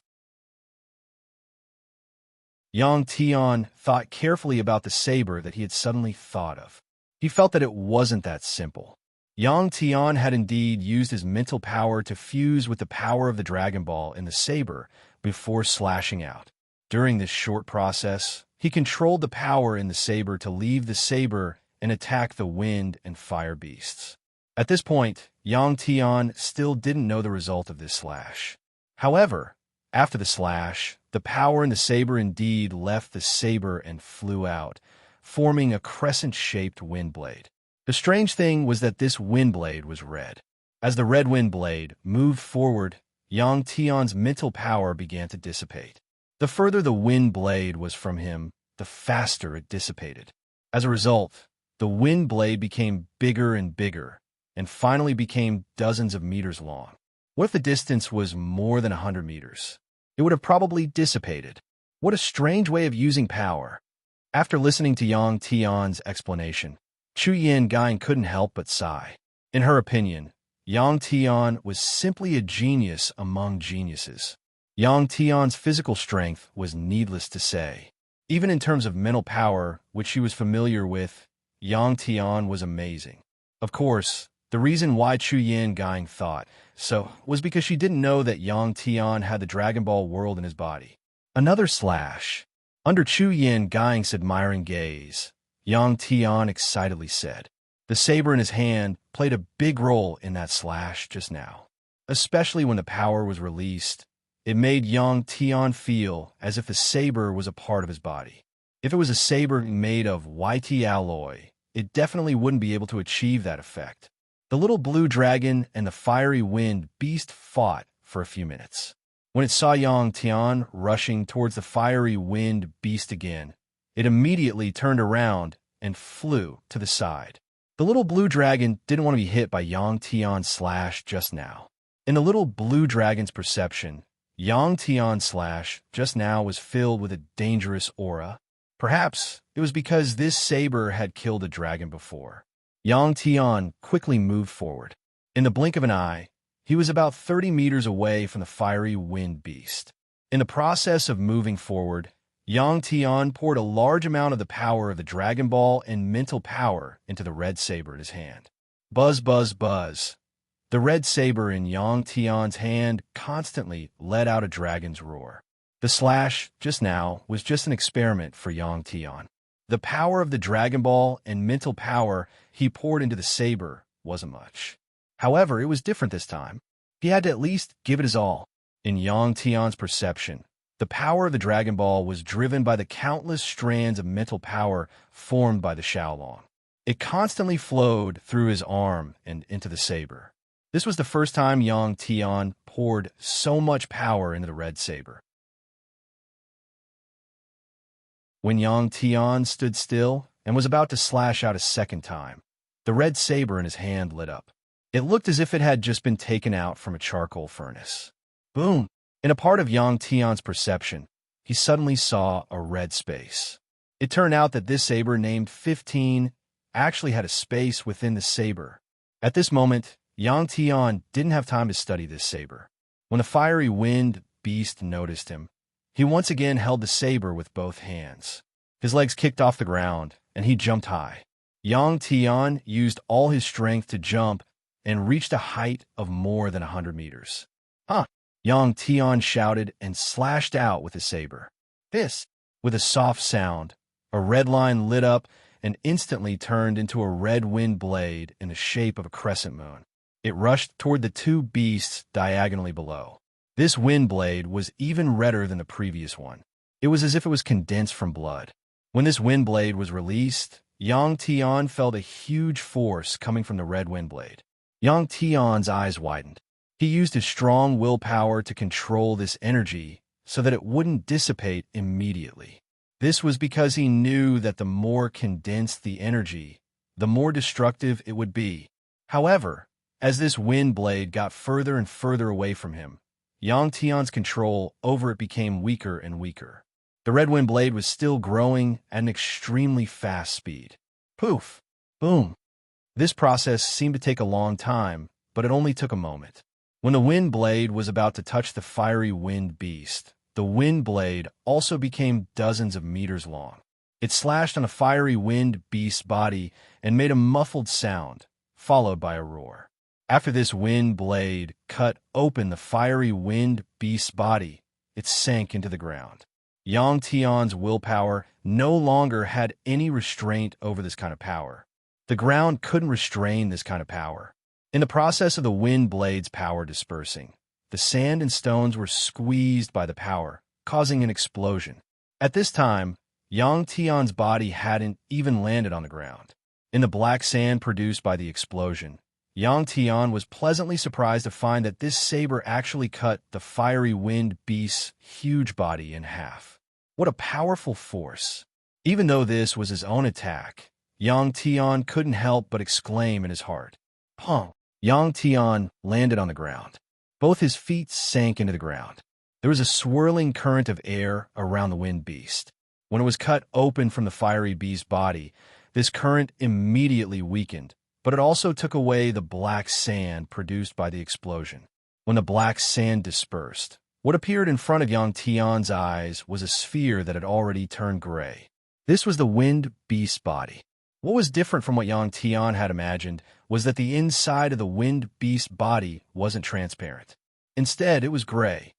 S1: Yang Tian thought carefully about the saber that he had suddenly thought of. He felt that it wasn't that simple. Yang Tian had indeed used his mental power to fuse with the power of the Dragon Ball in the saber before slashing out. During this short process, he controlled the power in the saber to leave the saber and attack the wind and fire beasts. At this point, Yang Tian still didn't know the result of this slash. However, after the slash, the power in the saber indeed left the saber and flew out, forming a crescent-shaped wind blade. The strange thing was that this wind blade was red. As the red wind blade moved forward, Yang Tian's mental power began to dissipate. The further the wind blade was from him, the faster it dissipated. As a result, the wind blade became bigger and bigger, and finally became dozens of meters long. What if the distance was more than 100 meters? It would have probably dissipated. What a strange way of using power. After listening to Yang Tian's explanation, Chu Yan couldn't help but sigh. In her opinion, Yang Tian was simply a genius among geniuses. Yang Tian's physical strength was needless to say. Even in terms of mental power, which she was familiar with, Yang Tian was amazing. Of course, the reason why Chu Yan thought so was because she didn't know that Yang Tian had the Dragon Ball world in his body. Another slash. Under Chu Yan's admiring gaze, Yang Tian excitedly said. The saber in his hand played a big role in that slash just now. Especially when the power was released, it made Yang Tian feel as if the saber was a part of his body. If it was a saber made of YT alloy, it definitely wouldn't be able to achieve that effect. The little blue dragon and the fiery wind beast fought for a few minutes. When it saw Yang Tian rushing towards the fiery wind beast again, it immediately turned around and flew to the side. The little blue dragon didn't want to be hit by Yang Tian's slash just now. In the little blue dragon's perception, Yang Tian's slash just now was filled with a dangerous aura. Perhaps it was because this saber had killed a dragon before. Yang Tian quickly moved forward. In the blink of an eye, he was about 30 meters away from the fiery wind beast. In the process of moving forward, Yang Tian poured a large amount of the power of the Dragon Ball and mental power into the red saber in his hand. Buzz, buzz, buzz. The red saber in Yang Tian's hand constantly let out a dragon's roar. The slash, just now, was just an experiment for Yang Tian. The power of the Dragon Ball and mental power he poured into the saber wasn't much. However, it was different this time. He had to at least give it his all. In Yang Tian's perception, the power of the Dragon Ball was driven by the countless strands of mental power formed by the Shaolong. It constantly flowed through his arm and into the saber. This was the first time Yang Tian poured so much power into the red saber. When Yang Tian stood still and was about to slash out a second time, the red saber in his hand lit up. It looked as if it had just been taken out from a charcoal furnace. Boom! In a part of Yang Tian's perception, he suddenly saw a red space. It turned out that this saber named 15 actually had a space within the saber. At this moment, Yang Tian didn't have time to study this saber. When the fiery wind beast noticed him, he once again held the saber with both hands. His legs kicked off the ground, and he jumped high. Yang Tian used all his strength to jump and reached a height of more than 100 meters. Huh! Yang Tian shouted and slashed out with his saber. This, with a soft sound, a red line lit up and instantly turned into a red wind blade in the shape of a crescent moon. It rushed toward the two beasts diagonally below. This wind blade was even redder than the previous one. It was as if it was condensed from blood. When this wind blade was released, Yang Tian felt a huge force coming from the red wind blade. Yang Tian's eyes widened. He used his strong willpower to control this energy so that it wouldn't dissipate immediately. This was because he knew that the more condensed the energy, the more destructive it would be. However, as this wind blade got further and further away from him, Yang Tian's control over it became weaker and weaker. The red wind blade was still growing at an extremely fast speed. Poof! Boom! This process seemed to take a long time, but it only took a moment. When the wind blade was about to touch the fiery wind beast, the wind blade also became dozens of meters long. It slashed on a fiery wind beast's body and made a muffled sound, followed by a roar. After this wind blade cut open the fiery wind beast's body, it sank into the ground. Yang Tian's willpower no longer had any restraint over this kind of power. The ground couldn't restrain this kind of power. In the process of the wind blade's power dispersing, the sand and stones were squeezed by the power, causing an explosion. At this time, Yang Tian's body hadn't even landed on the ground. In the black sand produced by the explosion, Yang Tian was pleasantly surprised to find that this saber actually cut the fiery wind beast's huge body in half. What a powerful force! Even though this was his own attack, Yang Tian couldn't help but exclaim in his heart. Pong! Yang Tian landed on the ground. Both his feet sank into the ground. There was a swirling current of air around the wind beast. When it was cut open from the fiery beast's body, this current immediately weakened, but it also took away the black sand produced by the explosion. When the black sand dispersed, what appeared in front of Yang Tian's eyes was a sphere that had already turned gray. This was the wind beast's body. What was different from what Yang Tian had imagined was that the inside of the wind beast's body wasn't transparent. Instead, it was gray.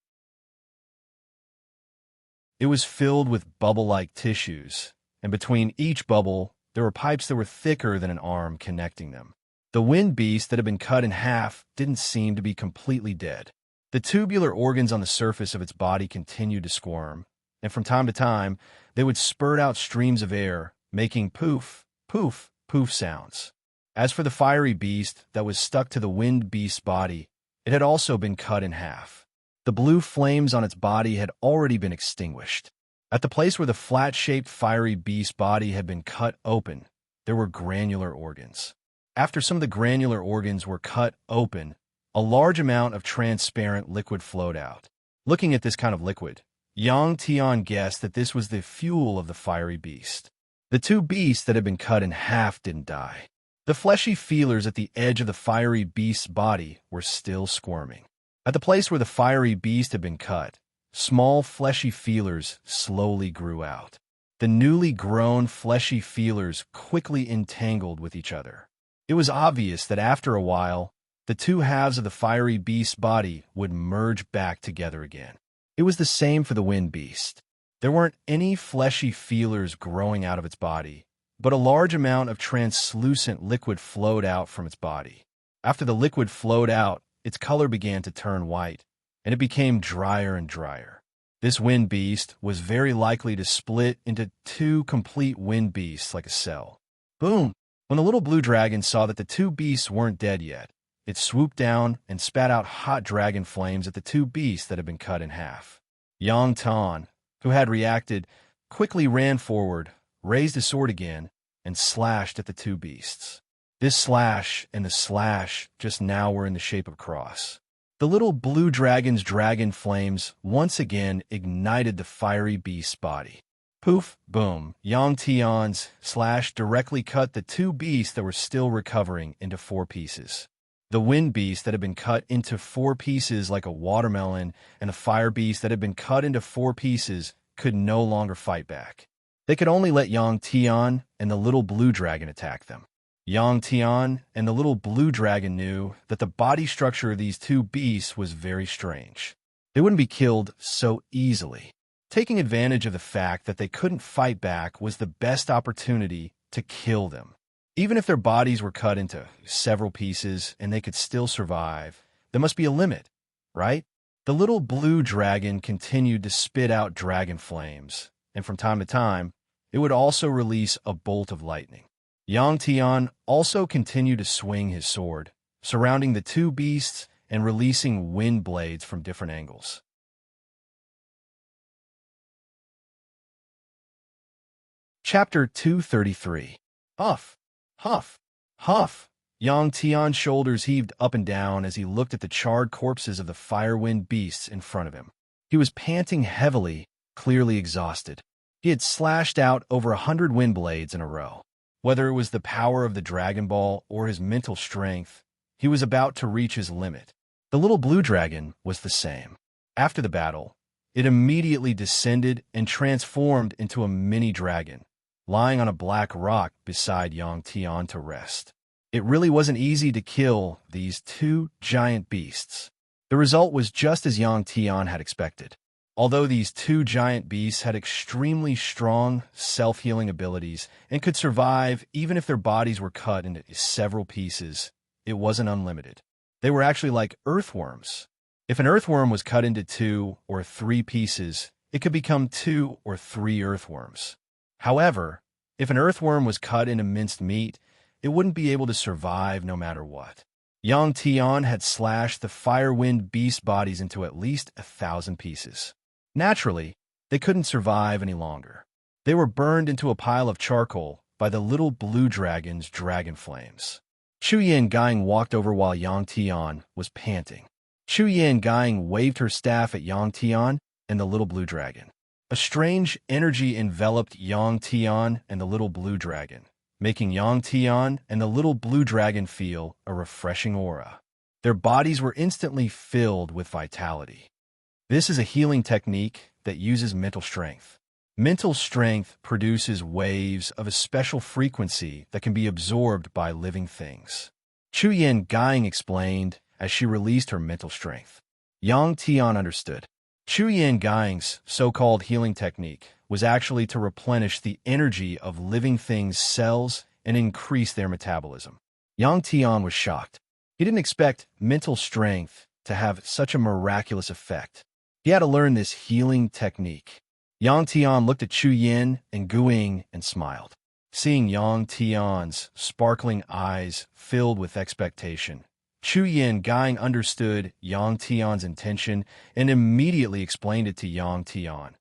S1: It was filled with bubble-like tissues, and between each bubble, there were pipes that were thicker than an arm connecting them. The wind beast that had been cut in half didn't seem to be completely dead. The tubular organs on the surface of its body continued to squirm, and from time to time, they would spurt out streams of air, making poof, poof, poof sounds. As for the fiery beast that was stuck to the wind beast's body, it had also been cut in half. The blue flames on its body had already been extinguished. At the place where the flat-shaped fiery beast body had been cut open, there were granular organs. After some of the granular organs were cut open, a large amount of transparent liquid flowed out. Looking at this kind of liquid, Yang Tian guessed that this was the fuel of the fiery beast. The two beasts that had been cut in half didn't die. The fleshy feelers at the edge of the fiery beast's body were still squirming. At the place where the fiery beast had been cut, small fleshy feelers slowly grew out. The newly grown fleshy feelers quickly entangled with each other. It was obvious that after a while, the two halves of the fiery beast's body would merge back together again. It was the same for the wind beast. There weren't any fleshy feelers growing out of its body, but a large amount of translucent liquid flowed out from its body. After the liquid flowed out, its color began to turn white, and it became drier and drier. This wind beast was very likely to split into two complete wind beasts like a cell. Boom! When the little blue dragon saw that the two beasts weren't dead yet, it swooped down and spat out hot dragon flames at the two beasts that had been cut in half. Yang Tian, who had reacted, quickly ran forward, raised his sword again, and slashed at the two beasts. This slash and the slash just now were in the shape of a cross. The little blue dragon's dragon flames once again ignited the fiery beast's body. Poof, boom, Yang Tian's slash directly cut the two beasts that were still recovering into 4 pieces. The wind beast that had been cut into 4 pieces like a watermelon and the fire beast that had been cut into 4 pieces could no longer fight back. They could only let Yang Tian and the little blue dragon attack them. Yang Tian and the little blue dragon knew that the body structure of these two beasts was very strange. They wouldn't be killed so easily. Taking advantage of the fact that they couldn't fight back was the best opportunity to kill them. Even if their bodies were cut into several pieces and they could still survive, there must be a limit, right? The little blue dragon continued to spit out dragon flames, and from time to time, it would also release a bolt of lightning. Yang Tian also continued to swing his sword, surrounding the two beasts and releasing wind blades from different angles. Chapter 233. Huff, huff, huff. Yang Tian's shoulders heaved up and down as he looked at the charred corpses of the firewind beasts in front of him. He was panting heavily, clearly exhausted. He had slashed out over 100 wind blades in a row. Whether it was the power of the Dragon Ball or his mental strength, he was about to reach his limit. The little blue dragon was the same. After the battle, it immediately descended and transformed into a mini dragon, lying on a black rock beside Yang Tian to rest. It really wasn't easy to kill these two giant beasts. The result was just as Yang Tian had expected. Although these two giant beasts had extremely strong self-healing abilities and could survive even if their bodies were cut into several pieces, it wasn't unlimited. They were actually like earthworms. If an earthworm was cut into 2 or 3 pieces, it could become 2 or 3 earthworms. However, if an earthworm was cut into minced meat, it wouldn't be able to survive no matter what. Yang Tian had slashed the firewind beast bodies into at least 1,000 pieces. Naturally, they couldn't survive any longer. They were burned into a pile of charcoal by the little blue dragon's dragon flames. Chu Yan Gang walked over while Yang Tian was panting. Chu Yan Gang waved her staff at Yang Tian and the little blue dragon. A strange energy enveloped Yang Tian and the little blue dragon, making Yang Tian and the little blue dragon feel a refreshing aura. Their bodies were instantly filled with vitality. This is a healing technique that uses mental strength. Mental strength produces waves of a special frequency that can be absorbed by living things. Chu Yan Gang explained as she released her mental strength. Yang Tian understood. Chu Yan Gang's so-called healing technique was actually to replenish the energy of living things' cells and increase their metabolism. Yang Tian was shocked. He didn't expect mental strength to have such a miraculous effect. He had to learn this healing technique. Yang Tian looked at Chu Yan and Guing and smiled. Seeing Yang Tian's sparkling eyes filled with expectation, Chu Yan Gang understood Yang Tian's intention and immediately explained it to Yang Tian.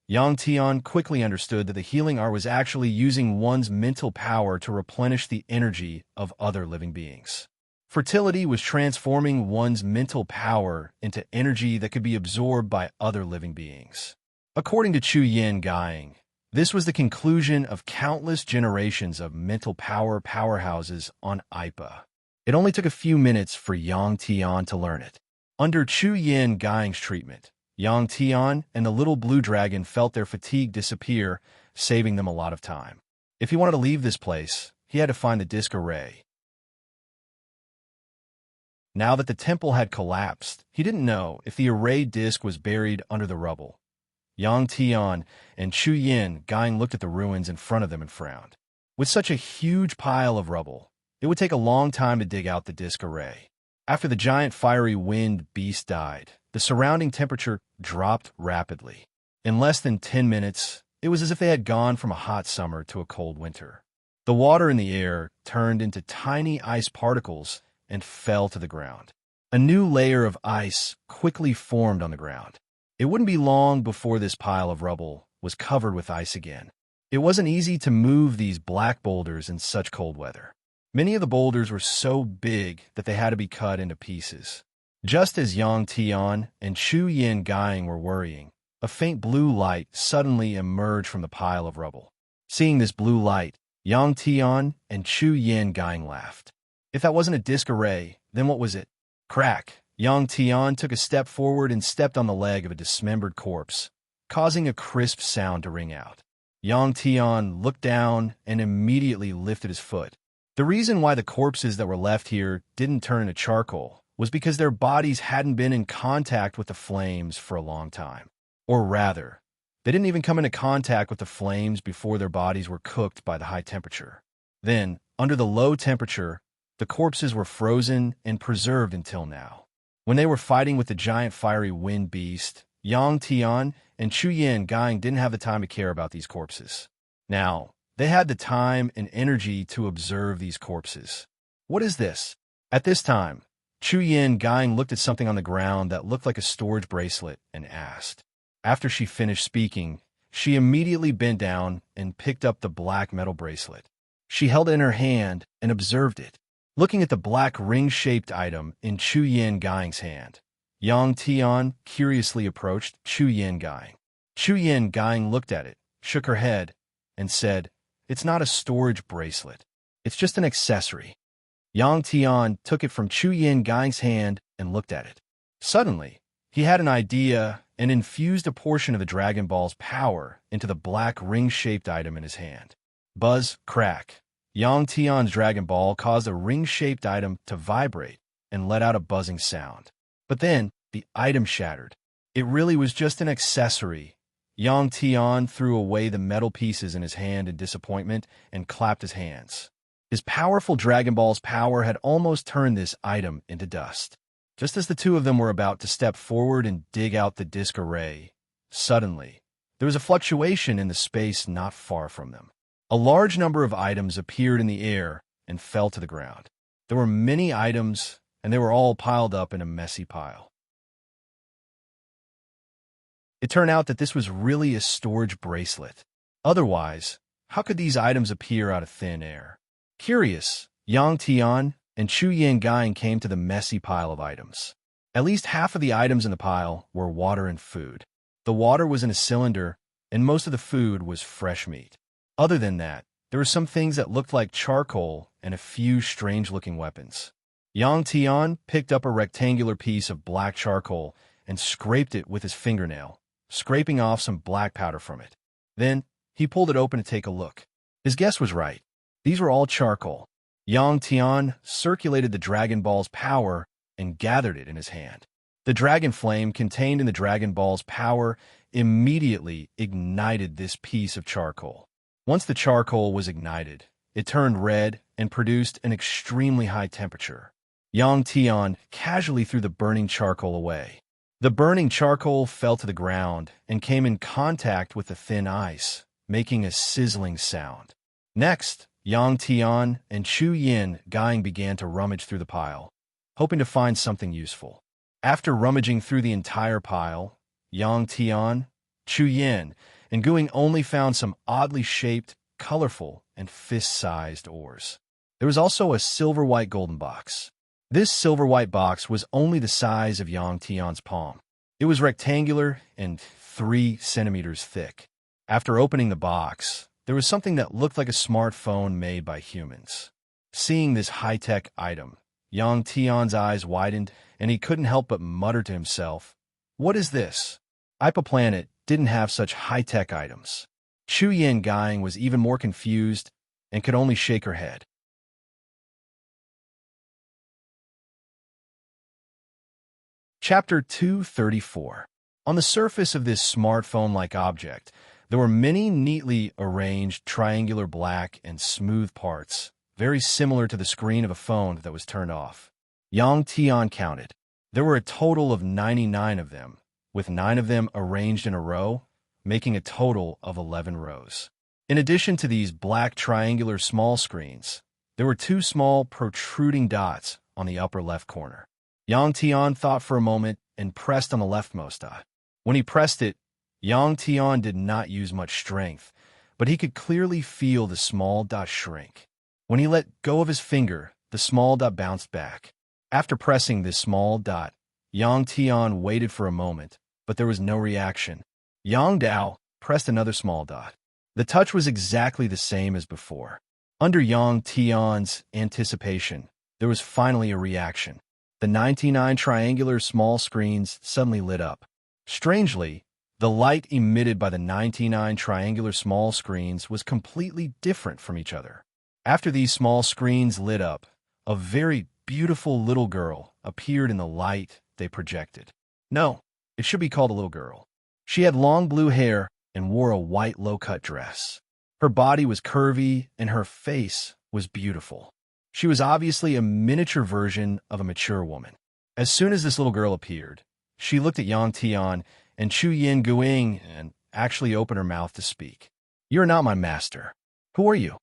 S1: Yang Tian quickly understood that the healing art was actually using one's mental power to replenish the energy of other living beings. Fertility was transforming one's mental power into energy that could be absorbed by other living beings. According to Chu Yan Gang, this was the conclusion of countless generations of mental power powerhouses on Ipa. It only took a few minutes for Yang Tian to learn it. Under Chu Yan Gang's treatment, Yang Tian and the little blue dragon felt their fatigue disappear, saving them a lot of time. If he wanted to leave this place, he had to find the disc array. Now that the temple had collapsed, he didn't know if the array disc was buried under the rubble. Yang Tian and Chu Yan Gang looked at the ruins in front of them and frowned. With such a huge pile of rubble, it would take a long time to dig out the disc array. After the giant fiery wind beast died, the surrounding temperature dropped rapidly. In less than 10 minutes, it was as if they had gone from a hot summer to a cold winter. The water in the air turned into tiny ice particles and fell to the ground. A new layer of ice quickly formed on the ground. It wouldn't be long before this pile of rubble was covered with ice again. It wasn't easy to move these black boulders in such cold weather. Many of the boulders were so big that they had to be cut into pieces. Just as Yang Tian and Chu Yan Gang were worrying, a faint blue light suddenly emerged from the pile of rubble. Seeing this blue light, Yang Tian and Chu Yan Gang laughed. If that wasn't a disc array, then what was it? Crack! Yang Tian took a step forward and stepped on the leg of a dismembered corpse, causing a crisp sound to ring out. Yang Tian looked down and immediately lifted his foot. The reason why the corpses that were left here didn't turn into charcoal was because their bodies hadn't been in contact with the flames for a long time. Or rather, they didn't even come into contact with the flames before their bodies were cooked by the high temperature. Then, under the low temperature, the corpses were frozen and preserved until now. When they were fighting with the giant fiery wind beast, Yang Tian and Chu Yin Gang didn't have the time to care about these corpses. Now, they had the time and energy to observe these corpses. What is this? At this time, Chu Yin Gang looked at something on the ground that looked like a storage bracelet and asked. After she finished speaking, she immediately bent down and picked up the black metal bracelet. She held it in her hand and observed it. Looking at the black ring-shaped item in Chu Yin Gang's hand, Yang Tian curiously approached Chu Yin Gang. Chu Yin Gang looked at it, shook her head, and said, "It's not a storage bracelet. It's just an accessory." Yang Tian took it from Chu Yin Gang's hand and looked at it. Suddenly, he had an idea and infused a portion of the Dragon Ball's power into the black ring-shaped item in his hand. Buzz, crack. Yang Tian's Dragon Ball caused a ring-shaped item to vibrate and let out a buzzing sound. But then, the item shattered. It really was just an accessory. Yang Tian threw away the metal pieces in his hand in disappointment and clapped his hands. His powerful Dragon Ball's power had almost turned this item into dust. Just as the two of them were about to step forward and dig out the disc array, suddenly, there was a fluctuation in the space not far from them. A large number of items appeared in the air and fell to the ground. There were many items, and they were all piled up in a messy pile. It turned out that this was really a storage bracelet. Otherwise, how could these items appear out of thin air? Curious, Yang Tian and Chu Yin Gang came to the messy pile of items. At least half of the items in the pile were water and food. The water was in a cylinder, and most of the food was fresh meat. Other than that, there were some things that looked like charcoal and a few strange-looking weapons. Yang Tian picked up a rectangular piece of black charcoal and scraped it with his fingernail, scraping off some black powder from it. Then, he pulled it open to take a look. His guess was right. These were all charcoal. Yang Tian circulated the Dragon Ball's power and gathered it in his hand. The dragon flame contained in the Dragon Ball's power immediately ignited this piece of charcoal. Once the charcoal was ignited, it turned red and produced an extremely high temperature. Yang Tian casually threw the burning charcoal away. The burning charcoal fell to the ground and came in contact with the thin ice, making a sizzling sound. Next, Yang Tian and Chu Yin Gang began to rummage through the pile, hoping to find something useful. After rummaging through the entire pile, Yang Tian, Chu Yin, and Guing only found some oddly shaped, colorful, and fist-sized ores. There was also a silver-white golden box. This silver-white box was only the size of Yang Tian's palm. It was rectangular and 3 centimeters thick. After opening the box, there was something that looked like a smartphone made by humans. Seeing this high-tech item, Yang Tian's eyes widened, and he couldn't help but mutter to himself, "What is this?" Ipa Planet didn't have such high-tech items. Chu Yin Gang was even more confused and could only shake her head. Chapter 234. On the surface of this smartphone-like object, there were many neatly arranged triangular black and smooth parts, very similar to the screen of a phone that was turned off. Yang Tian counted. There were a total of 99 of them, with 9 of them arranged in a row, making a total of 11 rows. In addition to these black triangular small screens, there were 2 small protruding dots on the upper left corner. Yang Tian thought for a moment and pressed on the leftmost dot. When he pressed it, Yang Tian did not use much strength, but he could clearly feel the small dot shrink. When he let go of his finger, the small dot bounced back. After pressing this small dot, Yang Tian waited for a moment, but there was no reaction. Yang Dao pressed another small dot. The touch was exactly the same as before. Under Yang Tian's anticipation, there was finally a reaction. The 99 triangular small screens suddenly lit up. Strangely, the light emitted by the 99 triangular small screens was completely different from each other. After these small screens lit up, a very beautiful little girl appeared in the light they projected. No, it should be called a little girl. She had long blue hair and wore a white low-cut dress. Her body was curvy and her face was beautiful. She was obviously a miniature version of a mature woman. As soon as this little girl appeared, she looked at Yang Tian and Chu Yin Guing and actually opened her mouth to speak. "You're not my master. Who are you?"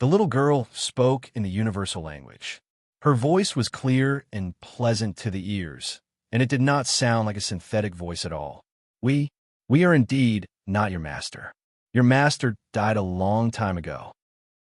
S1: The little girl spoke in the universal language. Her voice was clear and pleasant to the ears, and it did not sound like a synthetic voice at all. We are indeed not your master. Your master died a long time ago."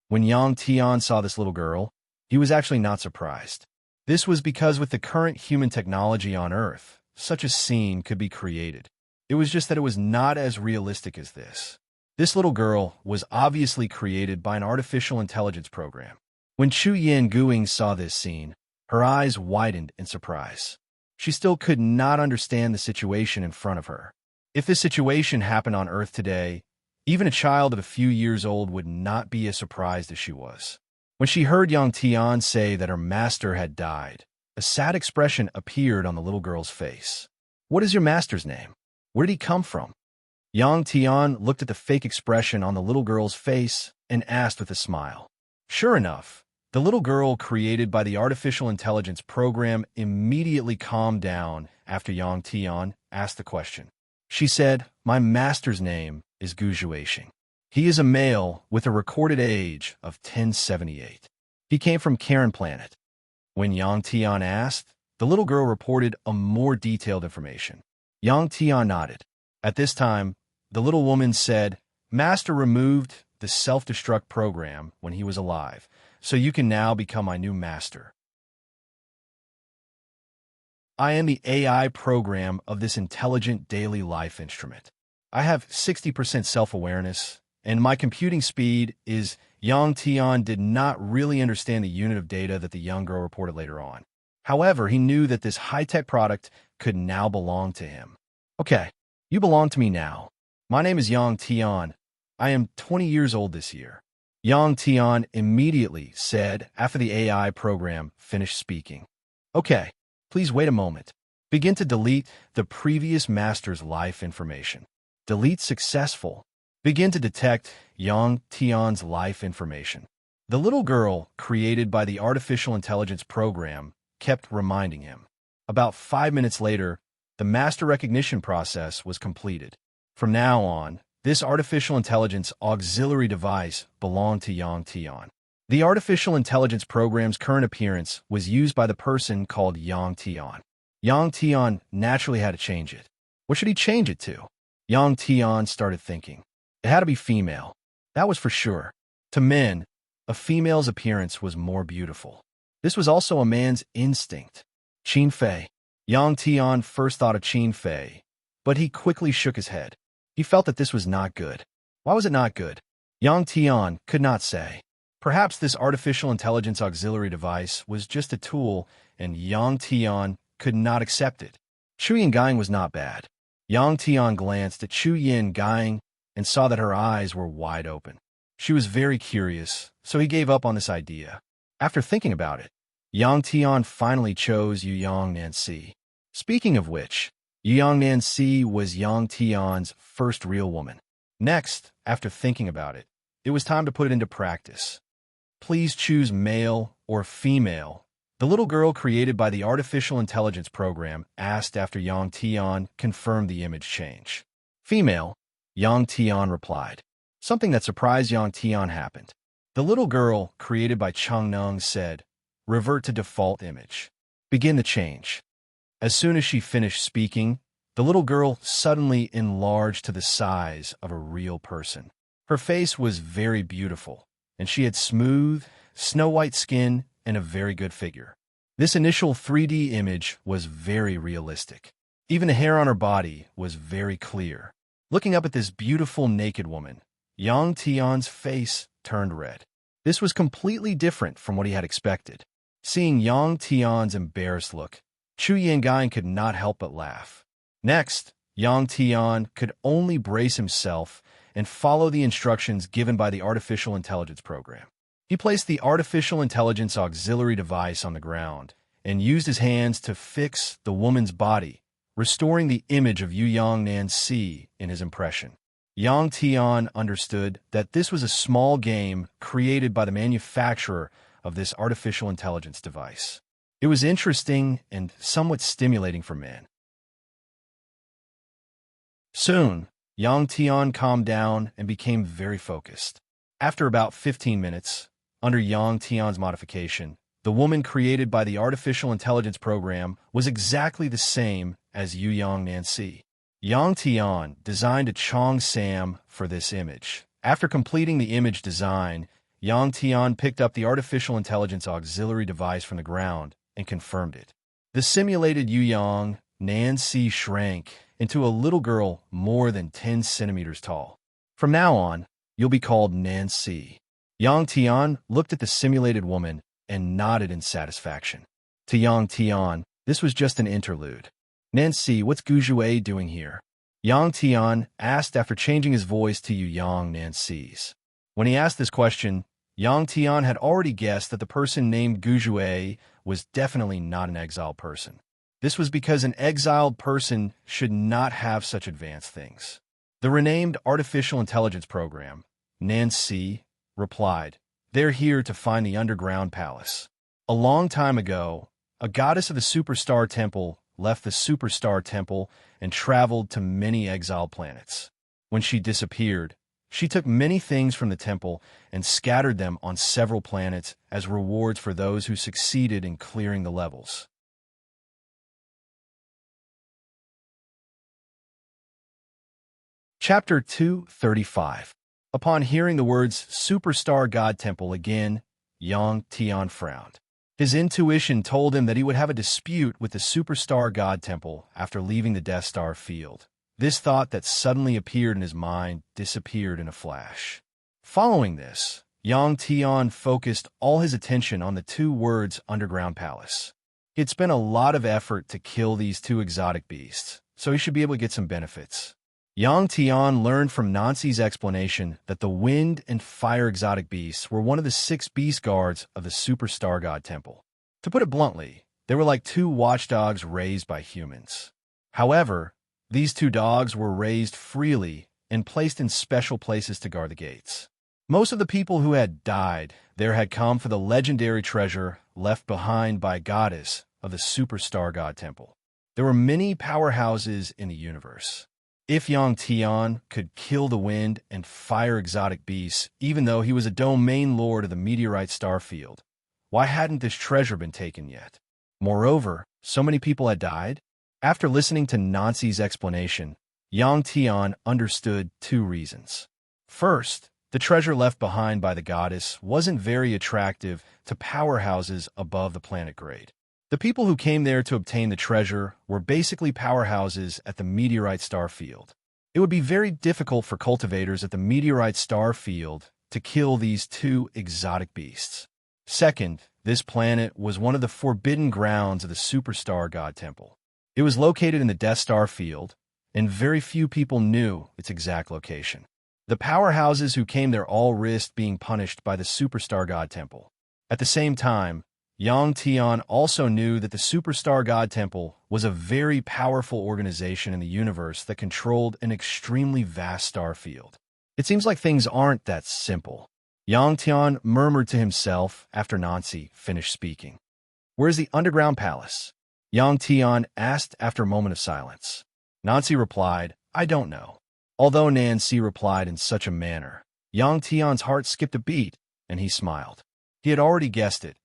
S1: When Yang Tian saw this little girl, he was actually not surprised. This was because with the current human technology on Earth, such a scene could be created. It was just that it was not as realistic as this. This little girl was obviously created by an artificial intelligence program. When Chu Yin Guing saw this scene, her eyes widened in surprise. She still could not understand the situation in front of her. If this situation happened on Earth today, even a child of a few years old would not be as surprised as she was. When she heard Yang Tian say that her master had died, a sad expression appeared on the little girl's face. "What is your master's name? Where did he come from?" Yang Tian looked at the fake expression on the little girl's face and asked with a smile. Sure enough, the little girl created by the artificial intelligence program immediately calmed down after Yang Tian asked the question. She said, "My master's name is Gu Juexing. He is a male with a recorded age of 1078. He came from Karen Planet." When Yang Tian asked, the little girl reported a more detailed information. Yang Tian nodded. At this time, the little woman said, "Master removed the self-destruct program when he was alive, so you can now become my new master. I am the AI program of this intelligent daily life instrument. I have 60% self-awareness, and my computing speed is..." Yang Tian did not really understand the unit of data that the young girl reported later on. However, he knew that this high-tech product could now belong to him. "Okay, you belong to me now. My name is Yang Tian. I am 20 years old this year." Yang Tian immediately said after the AI program finished speaking. "Okay, please wait a moment. Begin to delete the previous master's life information. Delete successful. Begin to detect Yang Tian's life information." The little girl, created by the artificial intelligence program, kept reminding him. About 5 minutes later, the master recognition process was completed. From now on, this artificial intelligence auxiliary device belonged to Yang Tian. The artificial intelligence program's current appearance was used by the person called Yang Tian. Yang Tian naturally had to change it. What should he change it to? Yang Tian started thinking. It had to be female. That was for sure. To men, a female's appearance was more beautiful. This was also a man's instinct. Qin Fei. Yang Tian first thought of Qin Fei, but he quickly shook his head. He felt that this was not good. Why was it not good? Yang Tian could not say. Perhaps this artificial intelligence auxiliary device was just a tool, and Yang Tian could not accept it. Chu Yin Gang was not bad. Yang Tian glanced at Chu Yin Gang and saw that her eyes were wide open. She was very curious, so he gave up on this idea. After thinking about it, Yang Tian finally chose Yu Yang Nancy. Speaking of which, Yu Yang Nancy was Yang Tian's first real woman. Next, after thinking about it, it was time to put it into practice. Please choose male or female. The little girl created by the artificial intelligence program asked after Yang Tian confirmed the image change. Female, Yang Tian replied. Something that surprised Yang Tian happened. The little girl, created by Changneng, said, "Revert to default image. Begin the change." As soon as she finished speaking, the little girl suddenly enlarged to the size of a real person. Her face was very beautiful, and she had smooth, snow-white skin and a very good figure. This initial 3D image was very realistic. Even the hair on her body was very clear. Looking up at this beautiful naked woman, Yang Tian's face turned red. This was completely different from what he had expected. Seeing Yang Tian's embarrassed look, Chu Yangai could not help but laugh. Next, Yang Tian could only brace himself and follow the instructions given by the artificial intelligence program. He placed the artificial intelligence auxiliary device on the ground and used his hands to fix the woman's body, restoring the image of Yu Yang Nancy in his impression. Yang Tian understood that this was a small game created by the manufacturer of this artificial intelligence device. It was interesting and somewhat stimulating for men. Soon, Yang Tian calmed down and became very focused. After about 15 minutes, under Yang Tian's modification, the woman created by the artificial intelligence program was exactly the same as Yu Yang Nancy. Yang Tian designed a Chong Sam for this image. After completing the image design, Yang Tian picked up the artificial intelligence auxiliary device from the ground and confirmed it. The simulated Yu Yang Nancy shrank into a little girl more than 10 centimeters tall. From now on, you'll be called Nancy. Yang Tian looked at the simulated woman and nodded in satisfaction. To Yang Tian, this was just an interlude. Nancy, what's Guzhue doing here? Yang Tian asked after changing his voice to Yu Yang Nancy's. When he asked this question, Yang Tian had already guessed that the person named Guzhue was definitely not an exiled person. This was because an exiled person should not have such advanced things. The renamed artificial intelligence program, Nancy, replied, "They're here to find the underground palace." A long time ago, a goddess of the superstar temple left the superstar temple and traveled to many exiled planets. When she disappeared, she took many things from the temple and scattered them on several planets as rewards for those who succeeded in clearing the levels. Chapter 235. Upon hearing the words Superstar God Temple again, Yang Tian frowned. His intuition told him that he would have a dispute with the Superstar God Temple after leaving the Death Star field. This thought that suddenly appeared in his mind disappeared in a flash. Following this, Yang Tian focused all his attention on the two words Underground Palace. He had spent a lot of effort to kill these two exotic beasts, so he should be able to get some benefits. Yang Tian learned from Nancy's explanation that the wind and fire exotic beasts were one of the 6 beast guards of the Superstar God Temple. To put it bluntly, they were like 2 watchdogs raised by humans. However, these 2 dogs were raised freely and placed in special places to guard the gates. Most of the people who had died there had come for the legendary treasure left behind by a goddess of the Superstar God Temple. There were many powerhouses in the universe. If Yang Tian could kill the wind and fire exotic beasts, even though he was a domain lord of the meteorite star field, why hadn't this treasure been taken yet? Moreover, so many people had died? After listening to Nancy's explanation, Yang Tian understood 2 reasons. First, the treasure left behind by the goddess wasn't very attractive to powerhouses above the planet grade. The people who came there to obtain the treasure were basically powerhouses at the meteorite star field. It would be very difficult for cultivators at the meteorite star field to kill these 2 exotic beasts. Second, this planet was one of the forbidden grounds of the Superstar God Temple. It was located in the Death Star field, and very few people knew its exact location. The powerhouses who came there all risked being punished by the Superstar God Temple. At the same time, Yang Tian also knew that the Superstar God Temple was a very powerful organization in the universe that controlled an extremely vast star field. It seems like things aren't that simple. Yang Tian murmured to himself after Nancy finished speaking. "Where's the underground palace?" Yang Tian asked after a moment of silence. Nancy replied, "I don't know." Although Nancy replied in such a manner, Yang Tian's heart skipped a beat, and he smiled. He had already guessed it.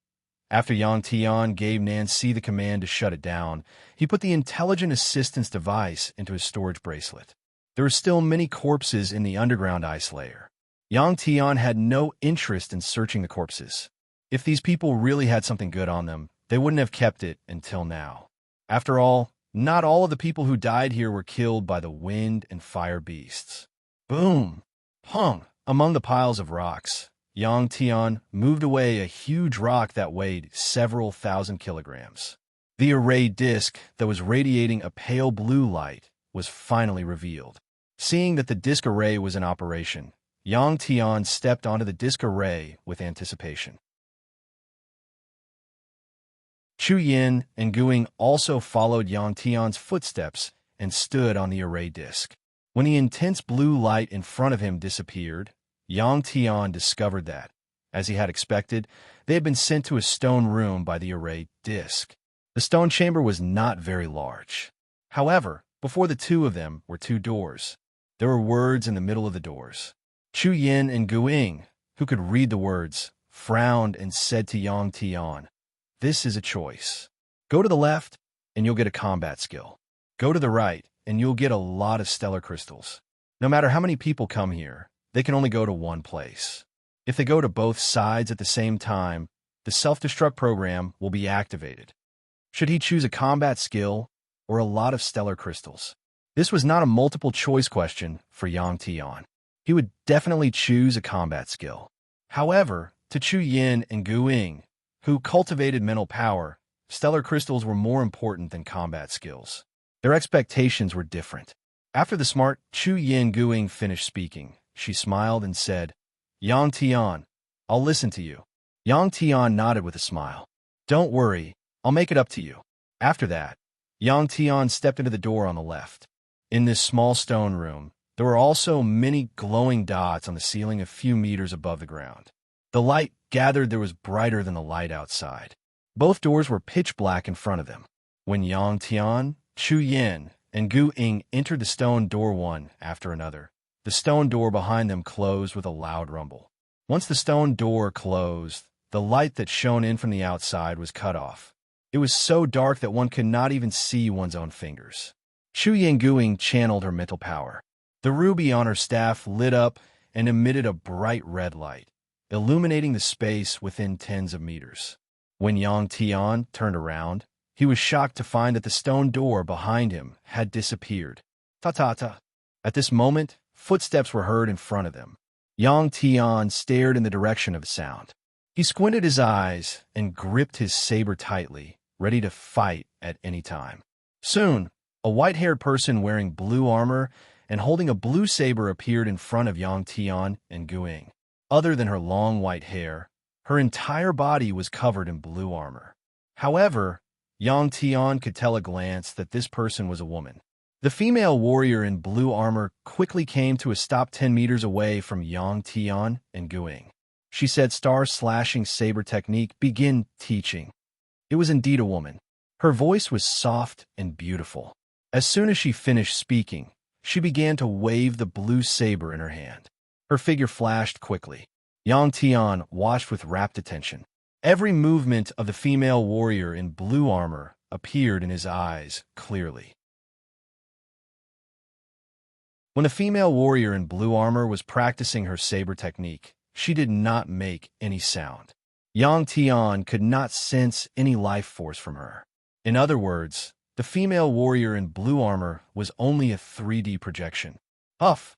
S1: After Yang Tian gave Nancy the command to shut it down, he put the intelligent assistance device into his storage bracelet. There were still many corpses in the underground ice layer. Yang Tian had no interest in searching the corpses. If these people really had something good on them, they wouldn't have kept it until now. After all, not all of the people who died here were killed by the wind and fire beasts. Boom! Pong! Among the piles of rocks, Yang Tian moved away a huge rock that weighed several thousand kilograms. The array disk that was radiating a pale blue light was finally revealed. Seeing that the disk array was in operation, Yang Tian stepped onto the disk array with anticipation. Chu Yin and Guing also followed Yang Tian's footsteps and stood on the array disk. When the intense blue light in front of him disappeared, Yang Tian discovered that, As he had expected, they had been sent to a stone room by the array disc. The stone chamber was not very large. However, before the two of them were two doors. There were words in the middle of the doors. Chu Yin and Gu Ying, who could read the words, frowned and said to Yang Tian, "This is a choice. Go to the left, and you'll get a combat skill. Go to the right, and you'll get a lot of stellar crystals. No matter how many people come here, they can only go to one place. If they go to both sides at the same time, the self-destruct program will be activated. Should he choose a combat skill or a lot of stellar crystals?" This was not a multiple-choice question for Yang Tian. He would definitely choose a combat skill. However, to Chu Yin and Gu Ying, who cultivated mental power, stellar crystals were more important than combat skills. Their expectations were different. After the smart Chu Yin Gu Ying finished speaking, she smiled and said, "Yang Tian, I'll listen to you." Yang Tian nodded with a smile. "Don't worry, I'll make it up to you." After that, Yang Tian stepped into the door on the left. In this small stone room, there were also many glowing dots on the ceiling a few meters above the ground. The light gathered there was brighter than the light outside. Both doors were pitch black in front of them. When Yang Tian, Chu Yin, and Gu Ying entered the stone door one after another, the stone door behind them closed with a loud rumble. Once the stone door closed, the light that shone in from the outside was cut off. It was so dark that one could not even see one's own fingers. Chu Yin Gu Ying channeled her mental power. The ruby on her staff lit up and emitted a bright red light, illuminating the space within tens of meters. When Yang Tian turned around, he was shocked to find that the stone door behind him had disappeared. Ta-ta-ta. At this moment, footsteps were heard in front of them. Yang Tian stared in the direction of the sound. He squinted his eyes and gripped his saber tightly, ready to fight at any time. Soon, a white-haired person wearing blue armor and holding a blue saber appeared in front of Yang Tian and Gu Ying. Other than her long white hair, her entire body was covered in blue armor. However, Yang Tian could tell at a glance that this person was a woman. The female warrior in blue armor quickly came to a stop 10 meters away from Yang Tian and Gu Ying. She said, "Star-slashing saber technique, begin teaching." It was indeed a woman. Her voice was soft and beautiful. As soon as she finished speaking, she began to wave the blue saber in her hand. Her figure flashed quickly. Yang Tian watched with rapt attention. Every movement of the female warrior in blue armor appeared in his eyes clearly. When the female warrior in blue armor was practicing her saber technique, she did not make any sound. Yang Tian could not sense any life force from her. In other words, the female warrior in blue armor was only a 3D projection. Huff!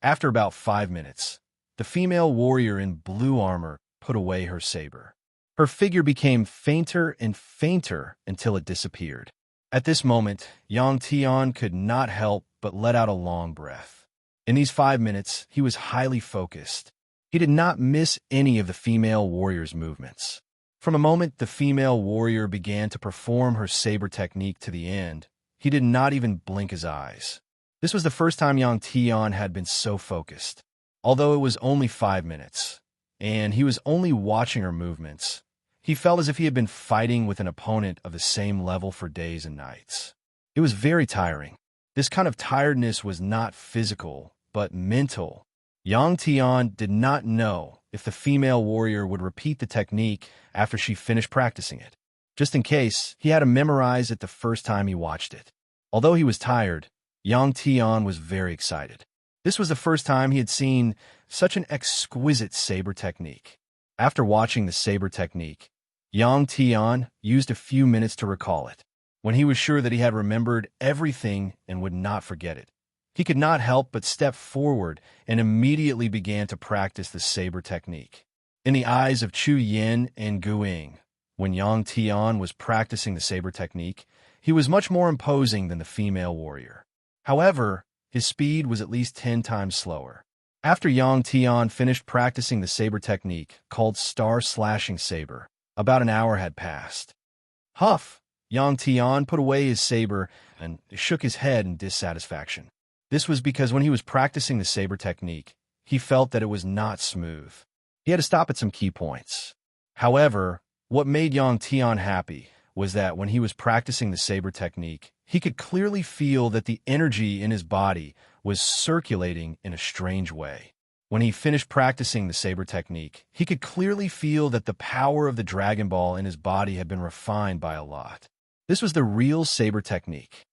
S1: After about 5 minutes, the female warrior in blue armor put away her saber. Her figure became fainter and fainter until it disappeared. At this moment, Yang Tian could not help but let out a long breath. In these 5 minutes, he was highly focused. He did not miss any of the female warrior's movements. From the moment the female warrior began to perform her saber technique to the end, he did not even blink his eyes. This was the first time Yang Tian had been so focused. Although it was only 5 minutes, and he was only watching her movements, he felt as if he had been fighting with an opponent of the same level for days and nights. It was very tiring. This kind of tiredness was not physical, but mental. Yang Tian did not know if the female warrior would repeat the technique after she finished practicing it. Just in case, he had to memorize it the first time he watched it. Although he was tired, Yang Tian was very excited. This was the first time he had seen such an exquisite saber technique. After watching the saber technique, Yang Tian used a few minutes to recall it. When he was sure that he had remembered everything and would not forget it, he could not help but step forward and immediately began to practice the saber technique. In the eyes of Chu Yin and Gu Ying, when Yang Tian was practicing the saber technique, he was much more imposing than the female warrior. However, his speed was at least 10 times slower. After Yang Tian finished practicing the saber technique, called star-slashing saber, about an hour had passed. Huff! Yang Tian put away his saber and shook his head in dissatisfaction. This was because when he was practicing the saber technique, he felt that it was not smooth. He had to stop at some key points. However, what made Yang Tian happy was that when he was practicing the saber technique, he could clearly feel that the energy in his body was circulating in a strange way. When he finished practicing the saber technique, he could clearly feel that the power of the Dragon Ball in his body had been refined by a lot. This was the real saber technique.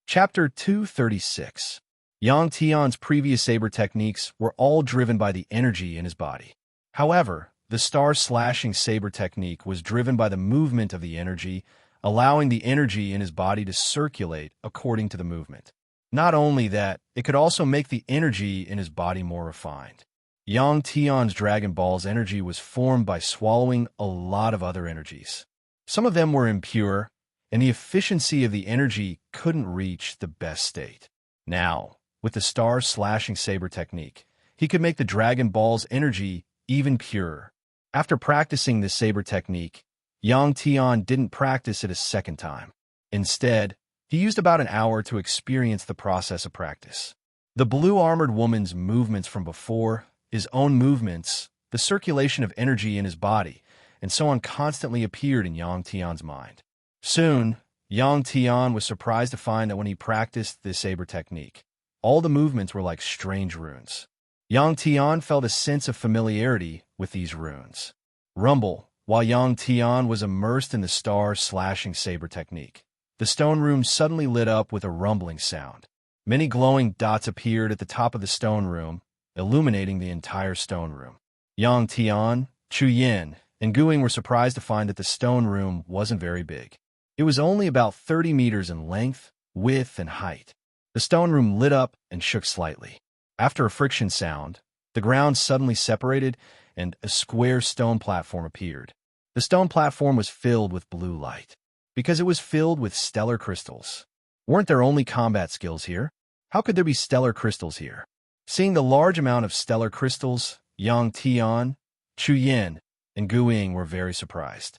S1: Chapter 236. Yang Tian's previous saber techniques were all driven by the energy in his body. However, the star-slashing saber technique was driven by the movement of the energy, allowing the energy in his body to circulate according to the movement. Not only that, it could also make the energy in his body more refined. Yang Tian's Dragon Ball's energy was formed by swallowing a lot of other energies. Some of them were impure, and the efficiency of the energy couldn't reach the best state. Now, with the star-slashing saber technique, he could make the Dragon Ball's energy even purer. After practicing this saber technique, Yang Tian didn't practice it a second time. Instead, he used about an hour to experience the process of practice. The blue-armored woman's movements from before, his own movements, the circulation of energy in his body, and so on constantly appeared in Yang Tian's mind. Soon, Yang Tian was surprised to find that when he practiced this saber technique, all the movements were like strange runes. Yang Tian felt a sense of familiarity with these runes. Rumble. While Yang Tian was immersed in the star-slashing saber technique, the stone room suddenly lit up with a rumbling sound. Many glowing dots appeared at the top of the stone room, illuminating the entire stone room. Yang Tian, Chu Yin, and Guing were surprised to find that the stone room wasn't very big. It was only about 30 meters in length, width, and height. The stone room lit up and shook slightly. After a friction sound, the ground suddenly separated and a square stone platform appeared. The stone platform was filled with blue light, because it was filled with stellar crystals. Weren't there only combat skills here? How could there be stellar crystals here? Seeing the large amount of stellar crystals, Yang Tian, Chu Yin, and Guing were very surprised.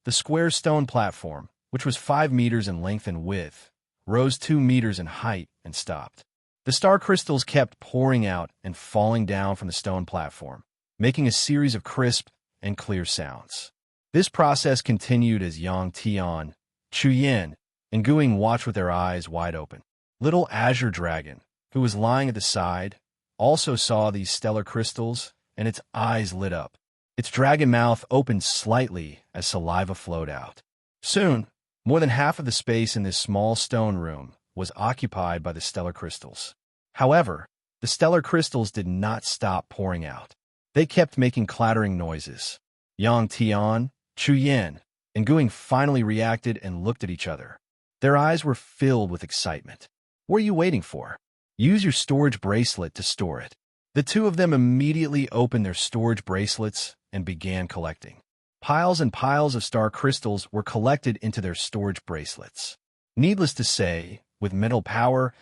S1: The square stone platform, which was 5 meters in length and width, rose 2 meters in height and stopped. The star crystals kept pouring out and falling down from the stone platform, making a series of crisp and clear sounds. This process continued as Yang Tian, Chu Yin, and Guing watched with their eyes wide open. Little Azure Dragon, who was lying at the side, also saw these stellar crystals, and its eyes lit up. Its dragon mouth opened slightly as saliva flowed out. Soon, more than half of the space in this small stone room was occupied by the stellar crystals. However, the stellar crystals did not stop pouring out. They kept making clattering noises. Yang Tian, Chu Yin, and Guing finally reacted and looked at each other. Their eyes were filled with excitement. What are you waiting for? Use your storage bracelet to store it. The two of them immediately opened their storage bracelets and began collecting. Piles and piles of star crystals were collected into their storage bracelets. Needless to say, with mental power,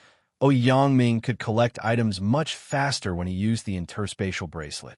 S1: Yangming could collect items much faster when he used the interspatial bracelet.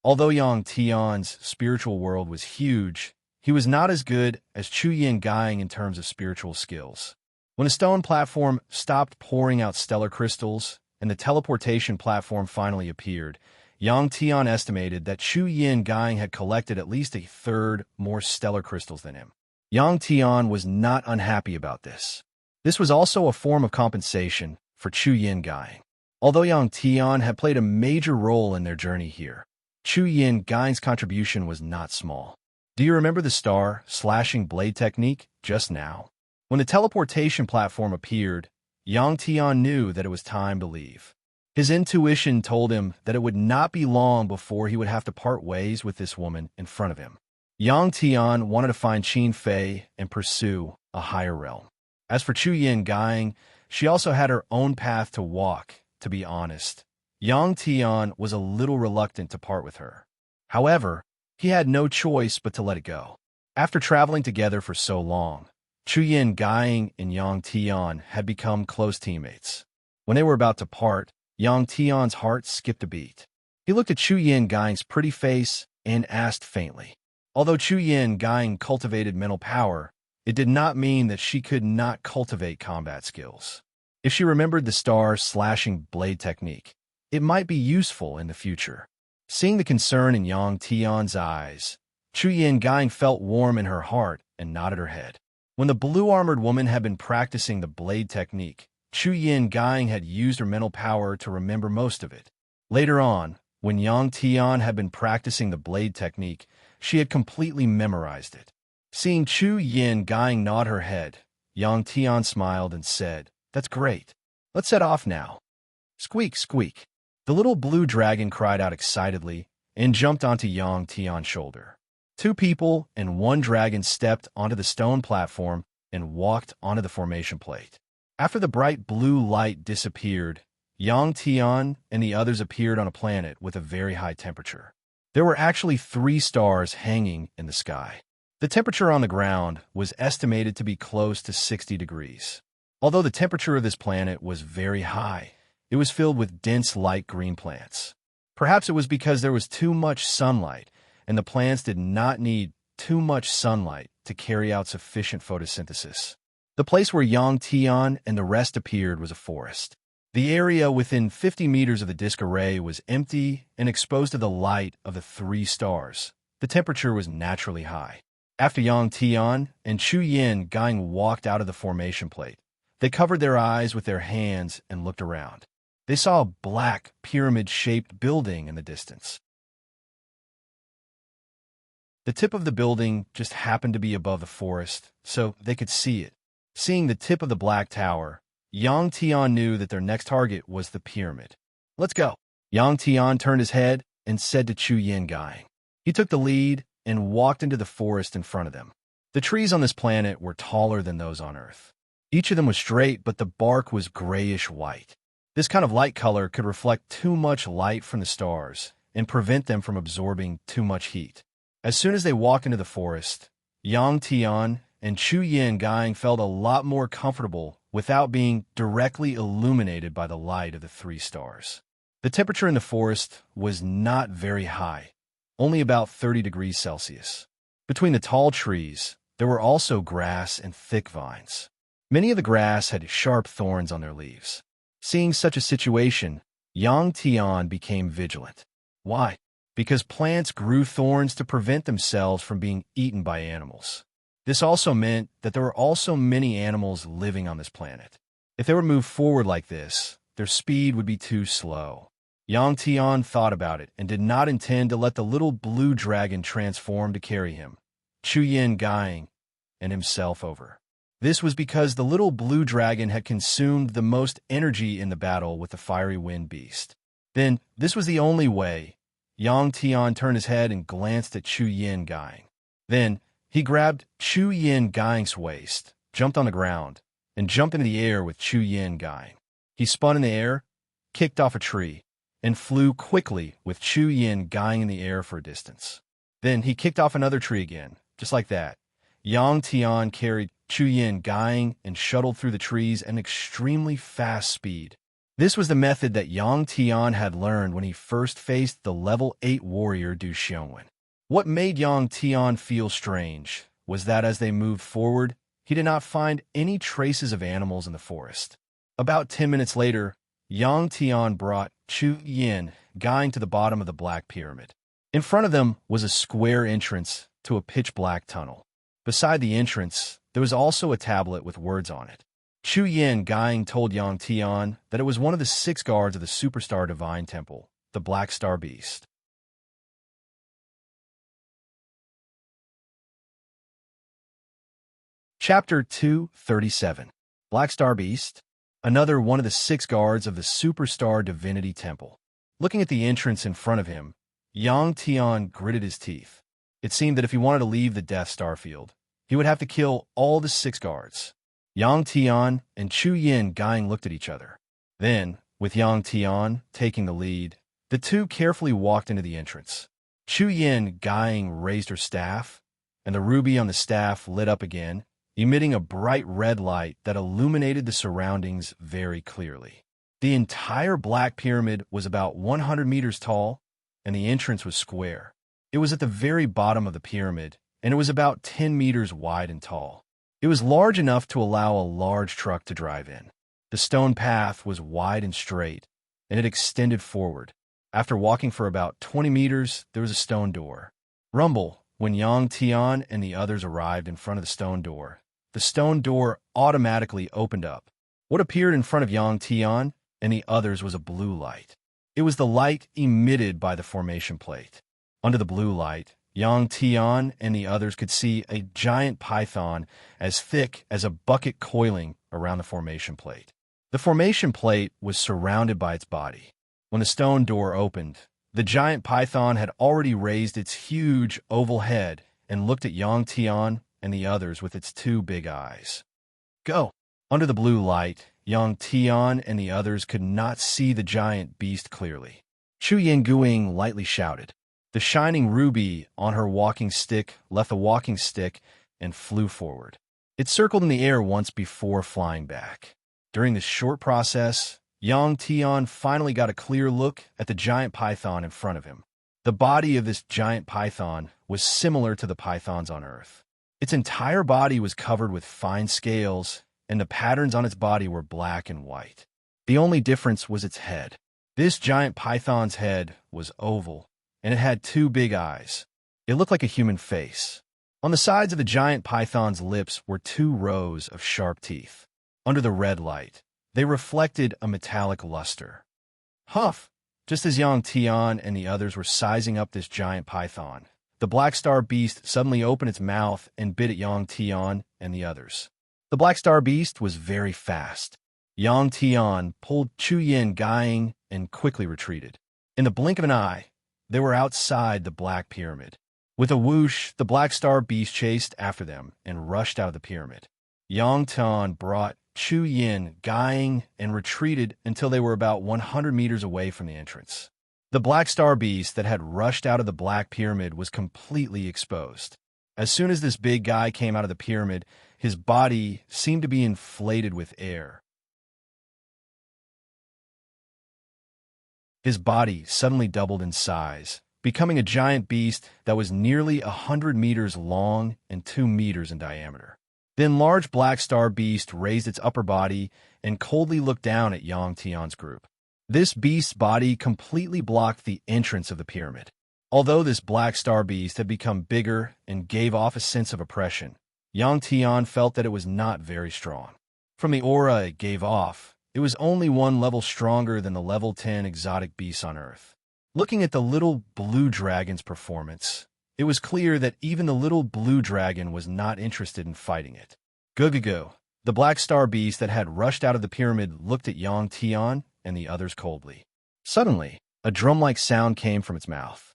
S1: Although Yang Tian's spiritual world was huge, he was not as good as Chu Yin Guing in terms of spiritual skills. When a stone platform stopped pouring out stellar crystals and the teleportation platform finally appeared, Yang Tian estimated that Chu Yin Guing had collected at least a third more stellar crystals than him. Yang Tian was not unhappy about this. This was also a form of compensation for Chu Yin Guing. Although Yang Tian had played a major role in their journey here, Chu Yin Guing's contribution was not small. Do you remember the star-slashing blade technique just now? When the teleportation platform appeared, Yang Tian knew that it was time to leave. His intuition told him that it would not be long before he would have to part ways with this woman in front of him. Yang Tian wanted to find Qin Fei and pursue a higher realm. As for Chu Yin Guing, she also had her own path to walk, to be honest. Yang Tian was a little reluctant to part with her. However, he had no choice but to let it go. After traveling together for so long, Chu Yin Guing and Yang Tian had become close teammates. When they were about to part, Yang Tian's heart skipped a beat. He looked at Chu Yin Guing's pretty face and asked faintly. Although Chu Yin Guing cultivated mental power, it did not mean that she could not cultivate combat skills. If she remembered the star-slashing blade technique, it might be useful in the future. Seeing the concern in Yang Tian's eyes, Chu Yin Gang felt warm in her heart and nodded her head. When the blue-armored woman had been practicing the blade technique, Chu Yin Gang had used her mental power to remember most of it. Later on, when Yang Tian had been practicing the blade technique, she had completely memorized it. Seeing Chu Yin Gang nod her head, Yang Tian smiled and said, "That's great. Let's set off now." Squeak, squeak. The little blue dragon cried out excitedly and jumped onto Yang Tian's shoulder. Two people and one dragon stepped onto the stone platform and walked onto the formation plate. After the bright blue light disappeared, Yang Tian and the others appeared on a planet with a very high temperature. There were actually 3 stars hanging in the sky. The temperature on the ground was estimated to be close to 60 degrees. Although the temperature of this planet was very high, it was filled with dense light green plants. Perhaps it was because there was too much sunlight, and the plants did not need too much sunlight to carry out sufficient photosynthesis. The place where Yang Tian and the rest appeared was a forest. The area within 50 meters of the disk array was empty and exposed to the light of the 3 stars. The temperature was naturally high. After Yang Tian and Chu Yin Gang walked out of the formation plate, they covered their eyes with their hands and looked around. They saw a black, pyramid-shaped building in the distance. The tip of the building just happened to be above the forest, so they could see it. Seeing the tip of the black tower, Yang Tian knew that their next target was the pyramid. "Let's go." Yang Tian turned his head and said to Chu Yin Gang. He took the lead and walked into the forest in front of them. The trees on this planet were taller than those on Earth. Each of them was straight, but the bark was grayish-white. This kind of light color could reflect too much light from the stars and prevent them from absorbing too much heat. As soon as they walked into the forest, Yang Tian and Chu Yin Gang felt a lot more comfortable without being directly illuminated by the light of the 3 stars. The temperature in the forest was not very high, only about 30 degrees Celsius. Between the tall trees, there were also grass and thick vines. Many of the grass had sharp thorns on their leaves. Seeing such a situation, Yang Tian became vigilant. Why? Because plants grew thorns to prevent themselves from being eaten by animals. This also meant that there were also many animals living on this planet. If they were moved forward like this, their speed would be too slow. Yang Tian thought about it and did not intend to let the little blue dragon transform to carry him, Chu Yin Gang, and himself over. This was because the little blue dragon had consumed the most energy in the battle with the fiery wind beast. Then, this was the only way. Yang Tian turned his head and glanced at Chu Yin Gang. Then, he grabbed Chu Yin Gang's waist, jumped on the ground, and jumped into the air with Chu Yin Gang. He spun in the air, kicked off a tree, and flew quickly with Chu Yin Gang in the air for a distance. Then he kicked off another tree again, just like that. Yang Tian carried Chu Yin Gang and shuttled through the trees at an extremely fast speed. This was the method that Yang Tian had learned when he first faced the level 8 warrior Du Xiongwen. What made Yang Tian feel strange was that as they moved forward, he did not find any traces of animals in the forest. About 10 minutes later, Yang Tian brought Chu Yin Gang to the bottom of the Black Pyramid. In front of them was a square entrance to a pitch-black tunnel. Beside the entrance, there was also a tablet with words on it. Chu Yin Gang told Yang Tian that it was one of the 6 guards of the Superstar Divine Temple, the Black Star Beast. Chapter 237. Black Star Beast, another one of the 6 guards of the Superstar Divinity Temple. Looking at the entrance in front of him, Yang Tian gritted his teeth. It seemed that if he wanted to leave the Death Star field, he would have to kill all the 6 guards. Yang Tian and Chu Yin Gang looked at each other. Then, with Yang Tian taking the lead, the two carefully walked into the entrance. Chu Yin Gang raised her staff, and the ruby on the staff lit up again, emitting a bright red light that illuminated the surroundings very clearly. The entire Black Pyramid was about 100 meters tall, and the entrance was square. It was at the very bottom of the pyramid, and it was about 10 meters wide and tall. It was large enough to allow a large truck to drive in. The stone path was wide and straight, and it extended forward. After walking for about 20 meters, there was a stone door. Rumble, when Yang Tian and the others arrived in front of the stone door automatically opened up. What appeared in front of Yang Tian and the others was a blue light. It was the light emitted by the formation plate. Under the blue light, Yang Tian and the others could see a giant python as thick as a bucket coiling around the formation plate. The formation plate was surrounded by its body. When the stone door opened, the giant python had already raised its huge oval head and looked at Yang Tian and the others with its two big eyes. Go! Under the blue light, Yang Tian and the others could not see the giant beast clearly. Chu Yanguing lightly shouted. The shining ruby on her walking stick left the walking stick and flew forward. It circled in the air once before flying back. During this short process, Yang Tian finally got a clear look at the giant python in front of him. The body of this giant python was similar to the pythons on Earth. Its entire body was covered with fine scales, and the patterns on its body were black and white. The only difference was its head. This giant python's head was oval, and it had two big eyes. It looked like a human face. On the sides of the giant python's lips were two rows of sharp teeth. Under the red light, they reflected a metallic luster. Huff! Just as Yang Tian and the others were sizing up this giant python, the Black Star Beast suddenly opened its mouth and bit at Yang Tian and the others. The Black Star Beast was very fast. Yang Tian pulled Chu Yin Guying and quickly retreated. In the blink of an eye, they were outside the Black Pyramid. With a whoosh, the Black Star Beast chased after them and rushed out of the pyramid. Yang Tian brought Chu Yin Guying and retreated until they were about 100 meters away from the entrance. The Black Star Beast that had rushed out of the Black Pyramid was completely exposed. As soon as this big guy came out of the pyramid, his body seemed to be inflated with air. His body suddenly doubled in size, becoming a giant beast that was nearly 100 meters long and 2 meters in diameter. The enlarged Black Star Beast raised its upper body and coldly looked down at Yang Tian's group. This beast's body completely blocked the entrance of the pyramid. Although this Black Star Beast had become bigger and gave off a sense of oppression, Yang Tian felt that it was not very strong. From the aura it gave off, it was only one level stronger than the level 10 exotic beasts on Earth. Looking at the little blue dragon's performance, it was clear that even the little blue dragon was not interested in fighting it. Go. The Black Star Beast that had rushed out of the pyramid looked at Yang Tian and the others coldly. Suddenly, a drum-like sound came from its mouth.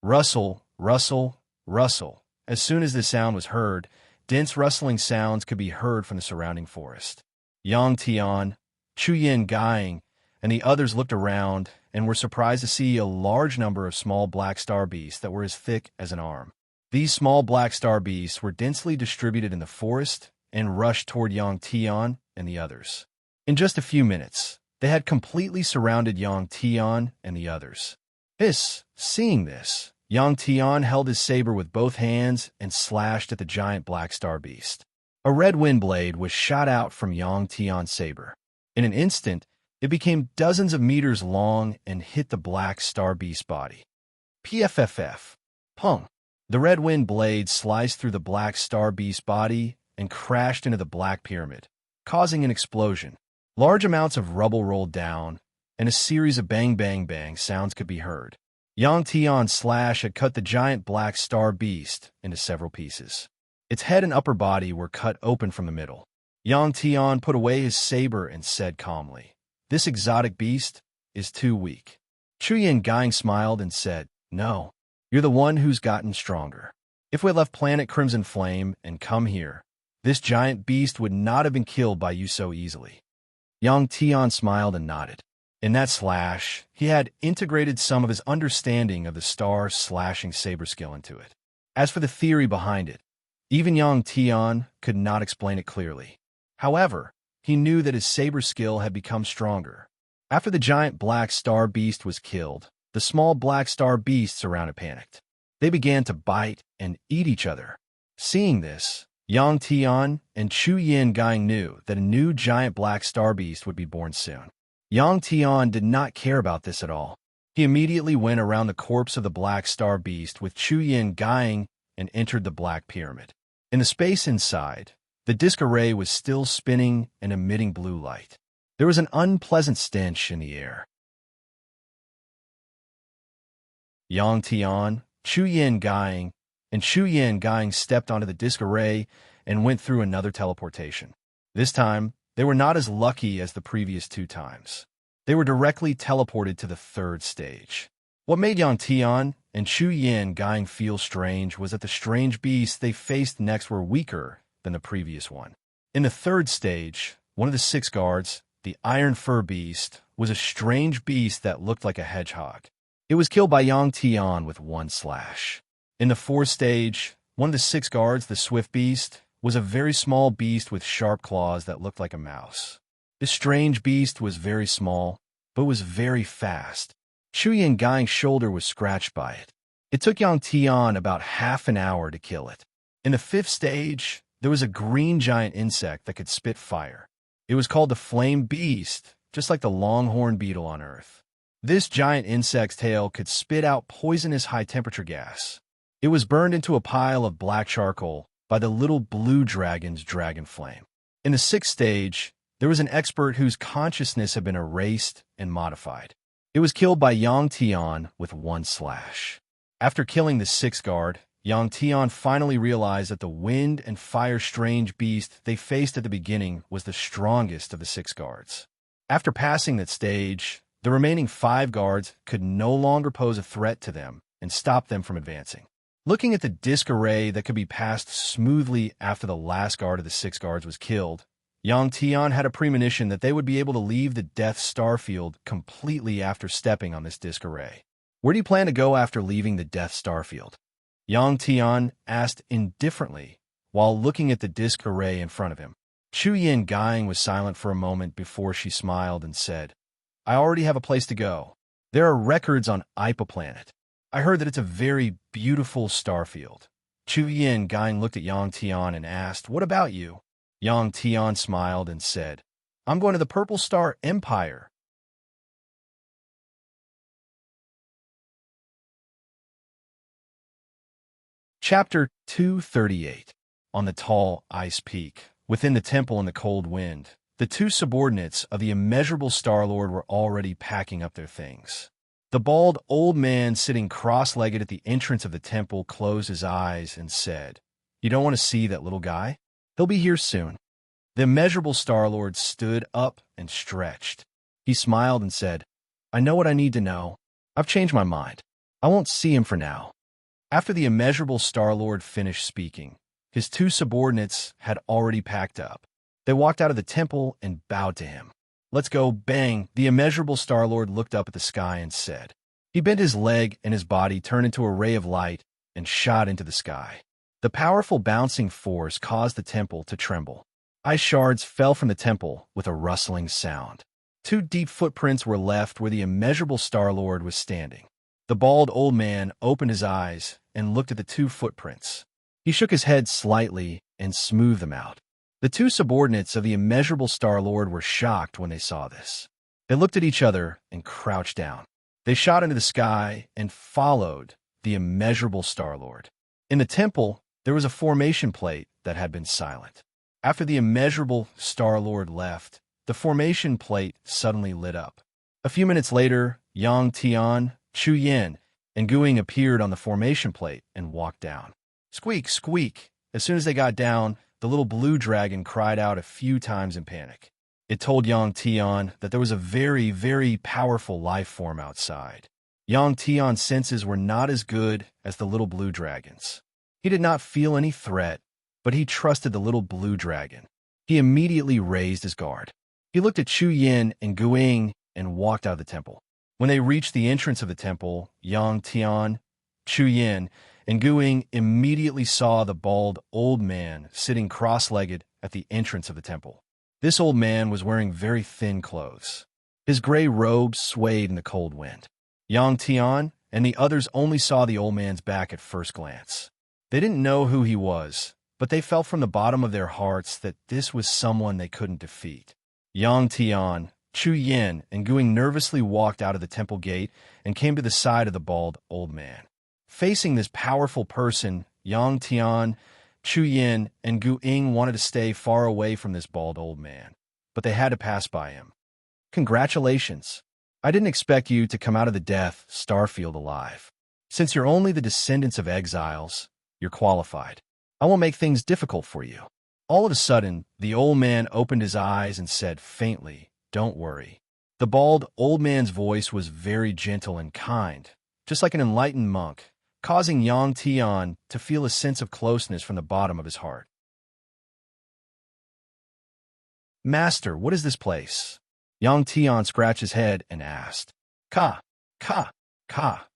S1: Rustle, rustle, rustle. As soon as this sound was heard, dense rustling sounds could be heard from the surrounding forest. Yang Tian, Chu Yin Guying, and the others looked around and were surprised to see a large number of small Black Star Beasts that were as thick as an arm. These small Black Star Beasts were densely distributed in the forest and rushed toward Yang Tian and the others. In just a few minutes, they had completely surrounded Yang Tian and the others. Seeing this, Yang Tian held his saber with both hands and slashed at the giant Black Star Beast. A red wind blade was shot out from Yang Tian's saber. In an instant, it became dozens of meters long and hit the Black Star Beast's body. PFFF. Pung. The red wind blade sliced through the Black Star Beast's body and crashed into the Black Pyramid, causing an explosion. Large amounts of rubble rolled down, and a series of bang bang bang sounds could be heard. Yang Tian's slash had cut the giant Black Star Beast into several pieces. Its head and upper body were cut open from the middle. Yang Tian put away his saber and said calmly, "This exotic beast is too weak." Chu Yin Guying smiled and said, "No, you're the one who's gotten stronger. If we had left planet Crimson Flame and come here, this giant beast would not have been killed by you so easily." Yang Tian smiled and nodded. In that slash, he had integrated some of his understanding of the star-slashing saber skill into it. As for the theory behind it, even Yang Tian could not explain it clearly. However, he knew that his saber skill had become stronger. After the giant Black Star Beast was killed, the small Black Star Beasts around it panicked. They began to bite and eat each other. Seeing this, Yang Tian and Chu Yin Gang knew that a new giant black star beast would be born soon. Yang Tian did not care about this at all. He immediately went around the corpse of the black star beast with Chu Yin Gang and entered the black pyramid. In the space inside, the disc array was still spinning and emitting blue light. There was an unpleasant stench in the air. Yang Tian, Chu Yin Gang, and Chu Yin Gang stepped onto the disc array and went through another teleportation. This time, they were not as lucky as the previous 2 times. They were directly teleported to the 3rd stage. What made Yang Tian and Chu Yin Gang feel strange was that the strange beasts they faced next were weaker than the previous one. In the 3rd stage, one of the 6 guards, the Iron Fur Beast, was a strange beast that looked like a hedgehog. It was killed by Yang Tian with 1 slash. In the 4th stage, one of the 6 guards, the Swift Beast, was a very small beast with sharp claws that looked like a mouse. This strange beast was very small, but was very fast. Chu Yin Gang's shoulder was scratched by it. It took Yang Tian about half an hour to kill it. In the 5th stage, there was a green giant insect that could spit fire. It was called the Flame Beast, just like the longhorn beetle on Earth. This giant insect's tail could spit out poisonous high-temperature gas. It was burned into a pile of black charcoal by the little blue dragon's dragon flame. In the 6th stage, there was an expert whose consciousness had been erased and modified. It was killed by Yang Tian with 1 slash. After killing the 6th guard, Yang Tian finally realized that the wind and fire strange beast they faced at the beginning was the strongest of the 6 guards. After passing that stage, the remaining 5 guards could no longer pose a threat to them and stop them from advancing. Looking at the disc array that could be passed smoothly after the last guard of the 6 guards was killed, Yang Tian had a premonition that they would be able to leave the Death Star Field completely after stepping on this disc array. Where do you plan to go after leaving the Death Star Field? Yang Tian asked indifferently while looking at the disc array in front of him. Chu Yin Gang was silent for a moment before she smiled and said, I already have a place to go. There are records on Ipa Planet. I heard that it's a very beautiful star field. Chu Yin Gang looked at Yang Tian and asked, What about you? Yang Tian smiled and said, I'm going to the Purple Star Empire. Chapter 238. On the tall ice peak, within the temple in the cold wind, the 2 subordinates of the immeasurable Star-Lord were already packing up their things. The bald old man sitting cross-legged at the entrance of the temple closed his eyes and said, You don't want to see that little guy? He'll be here soon. The immeasurable Star-Lord stood up and stretched. He smiled and said, I know what I need to know. I've changed my mind. I won't see him for now. After the immeasurable Star-Lord finished speaking, his 2 subordinates had already packed up. They walked out of the temple and bowed to him. Let's go, bang! The immeasurable Star-Lord looked up at the sky and said. He bent his leg and his body turned into a ray of light and shot into the sky. The powerful bouncing force caused the temple to tremble. Ice shards fell from the temple with a rustling sound. 2 deep footprints were left where the immeasurable Star-Lord was standing. The bald old man opened his eyes and looked at the 2 footprints. He shook his head slightly and smoothed them out. The 2 subordinates of the immeasurable Star-Lord were shocked when they saw this. They looked at each other and crouched down. They shot into the sky and followed the immeasurable Star-Lord. In the temple, there was a formation plate that had been silent. After the immeasurable Star-Lord left, the formation plate suddenly lit up. A few minutes later, Yang Tian, Chu Yin, and Guing appeared on the formation plate and walked down. Squeak, squeak! As soon as they got down, the little blue dragon cried out a few times in panic. It told Yang Tian that there was a very, very powerful life form outside. Yang Tian's senses were not as good as the little blue dragon's. He did not feel any threat, but he trusted the little blue dragon. He immediately raised his guard. He looked at Chu Yin and Guing and walked out of the temple. When they reached the entrance of the temple, Yang Tian, Chu Yin, and Guing immediately saw the bald old man sitting cross-legged at the entrance of the temple. This old man was wearing very thin clothes. His gray robe swayed in the cold wind. Yang Tian and the others only saw the old man's back at first glance. They didn't know who he was, but they felt from the bottom of their hearts that this was someone they couldn't defeat. Yang Tian, Chu Yin, and Guing nervously walked out of the temple gate and came to the side of the bald old man. Facing this powerful person, Yang Tian, Chu Yin, and Gu Ying wanted to stay far away from this bald old man, but they had to pass by him. Congratulations. I didn't expect you to come out of the death starfield alive. Since you're only the descendants of exiles, you're qualified. I won't make things difficult for you. All of a sudden, the old man opened his eyes and said faintly, "Don't worry." The bald old man's voice was very gentle and kind, just like an enlightened monk, causing Yang Tian to feel a sense of closeness from the bottom of his heart. Master, what is this place? Yang Tian scratched his head and asked. Ka, ka, ka.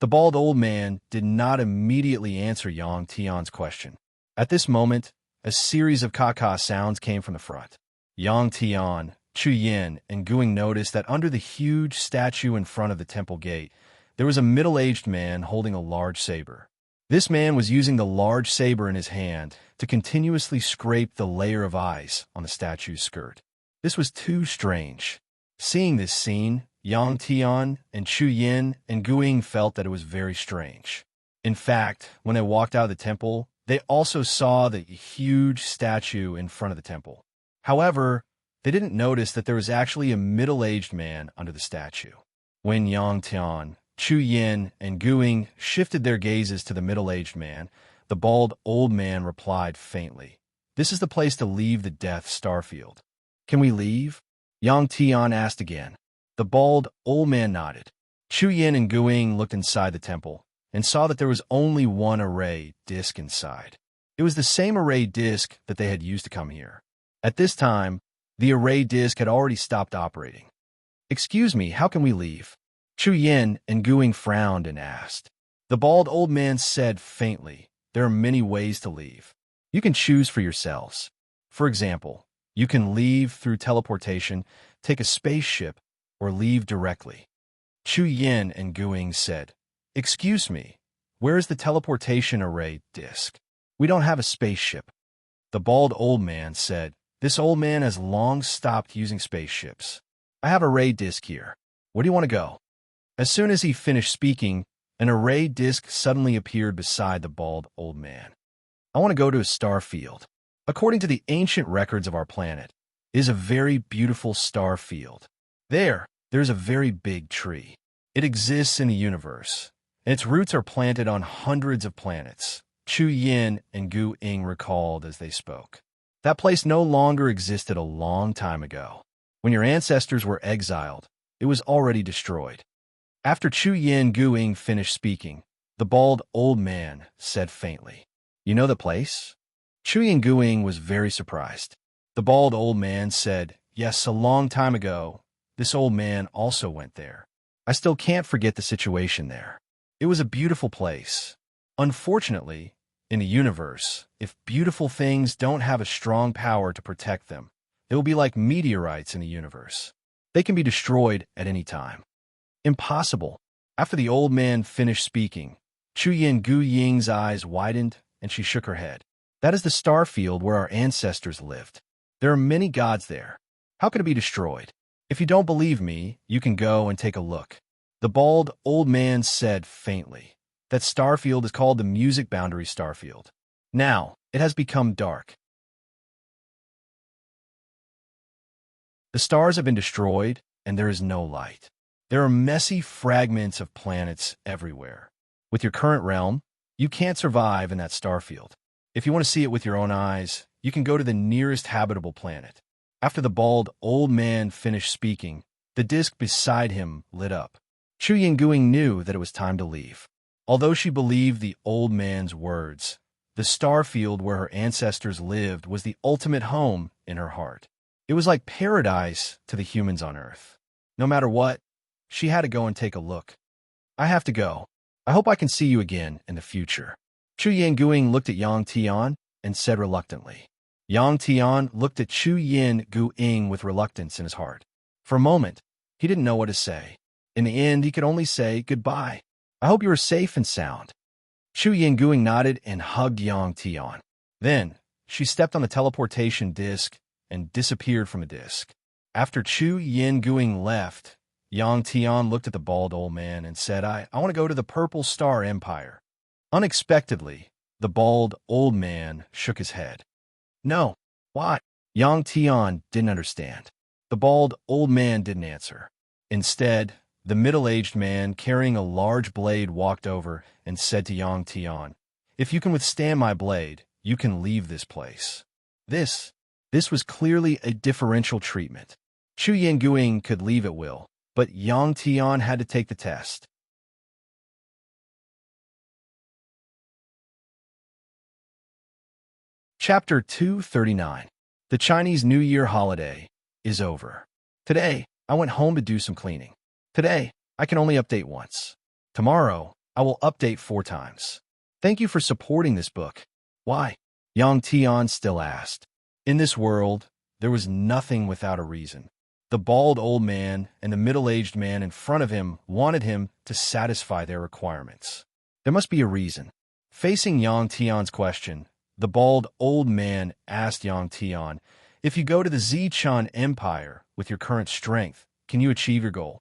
S1: The bald old man did not immediately answer Yang Tian's question. At this moment, a series of ka-ka sounds came from the front. Yang Tian, Chu Yin, and Guing noticed that under the huge statue in front of the temple gate, there was a middle-aged man holding a large saber. This man was using the large saber in his hand to continuously scrape the layer of ice on the statue's skirt. This was too strange. Seeing this scene, Yang Tian and Chu Yin and Guing felt that it was very strange. In fact, when they walked out of the temple, they also saw the huge statue in front of the temple. However, they didn't notice that there was actually a middle-aged man under the statue. When Yang Tian, Chu Yin, and Guing shifted their gazes to the middle-aged man, the bald old man replied faintly, "This is the place to leave the death starfield." "Can we leave?" Yang Tian asked again. The bald old man nodded. Chu Yin and Guing looked inside the temple and saw that there was only one array disc inside. It was the same array disc that they had used to come here. At this time, the array disc had already stopped operating. "Excuse me, how can we leave?" Chu Yin and Guing frowned and asked. The bald old man said faintly, "There are many ways to leave. You can choose for yourselves. For example, you can leave through teleportation, take a spaceship, or leave directly." Chu Yin and Guing said, "Excuse me, where is the teleportation array disc? We don't have a spaceship." The bald old man said, "This old man has long stopped using spaceships. I have a array disc here. Where do you want to go?" As soon as he finished speaking, an array disc suddenly appeared beside the bald old man. "I want to go to a star field. According to the ancient records of our planet, it is a very beautiful star field. There's a very big tree. It exists in the universe, and its roots are planted on hundreds of planets," Chu Yin and Gu Ying recalled as they spoke. "That place no longer existed a long time ago. When your ancestors were exiled, it was already destroyed." After Chu Yin Gu Ying finished speaking, the bald old man said faintly, "You know the place?" Chu Yin Gu Ying was very surprised. The bald old man said, "Yes, a long time ago, this old man also went there. I still can't forget the situation there. It was a beautiful place. Unfortunately, in the universe, if beautiful things don't have a strong power to protect them, they will be like meteorites in the universe. They can be destroyed at any time." "Impossible." After the old man finished speaking, Chu Yin Gu Ying's eyes widened and she shook her head. "That is the star field where our ancestors lived. There are many gods there. How can it be destroyed? If you don't believe me, you can go and take a look." The bald old man said faintly, "That starfield is called the Music Boundary Starfield. Now, it has become dark. The stars have been destroyed, and there is no light. There are messy fragments of planets everywhere. With your current realm, you can't survive in that starfield. If you want to see it with your own eyes, you can go to the nearest habitable planet." After the bald old man finished speaking, the disc beside him lit up. Chu Yin Guing knew that it was time to leave. Although she believed the old man's words, the star field where her ancestors lived was the ultimate home in her heart. It was like paradise to the humans on Earth. No matter what, she had to go and take a look. "I have to go. I hope I can see you again in the future." Chu Yin Guing looked at Yang Tian and said reluctantly. Yang Tian looked at Chu Yin Gu Ying with reluctance in his heart. For a moment, he didn't know what to say. In the end, he could only say goodbye. "I hope you are safe and sound." Chu Yin Guing nodded and hugged Yang Tian. Then, she stepped on the teleportation disc and disappeared from the disc. After Chu Yin-guing left, Yang Tian looked at the bald old man and said, I want to go to the Purple Star Empire. Unexpectedly, the bald old man shook his head. No, why? Yang Tian didn't understand. The bald old man didn't answer. Instead, the middle-aged man carrying a large blade walked over and said to Yang Tian, If you can withstand my blade, you can leave this place. This was clearly a differential treatment. Chu Yin-guing could leave at will, but Yang Tian had to take the test. Chapter 239. The Chinese New Year holiday is over. Today, I went home to do some cleaning. Today, I can only update once. Tomorrow, I will update 4 times. Thank you for supporting this book. Why? Yang Tian still asked. In this world, there was nothing without a reason. The bald old man and the middle-aged man in front of him wanted him to satisfy their requirements. There must be a reason. Facing Yang Tian's question, the bald old man asked Yang Tian, if you go to the Zichan Empire with your current strength, can you achieve your goal?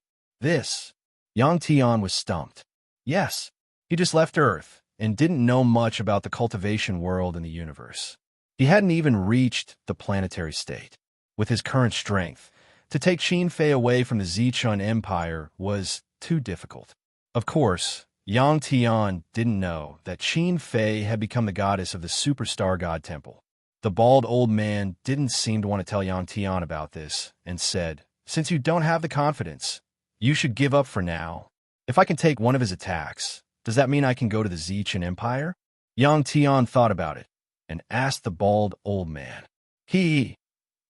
S1: Yang Tian was stumped. Yes, he just left Earth and didn't know much about the cultivation world and the universe. He hadn't even reached the planetary state. With his current strength, to take Qin Fei away from the Zichan Empire was too difficult. Of course, Yang Tian didn't know that Qin Fei had become the goddess of the superstar god temple. The bald old man didn't seem to want to tell Yang Tian about this and said, Since you don't have the confidence, you should give up for now. If I can take one of his attacks, does that mean I can go to the Zichan Empire? Yang Tian thought about it and asked the bald old man.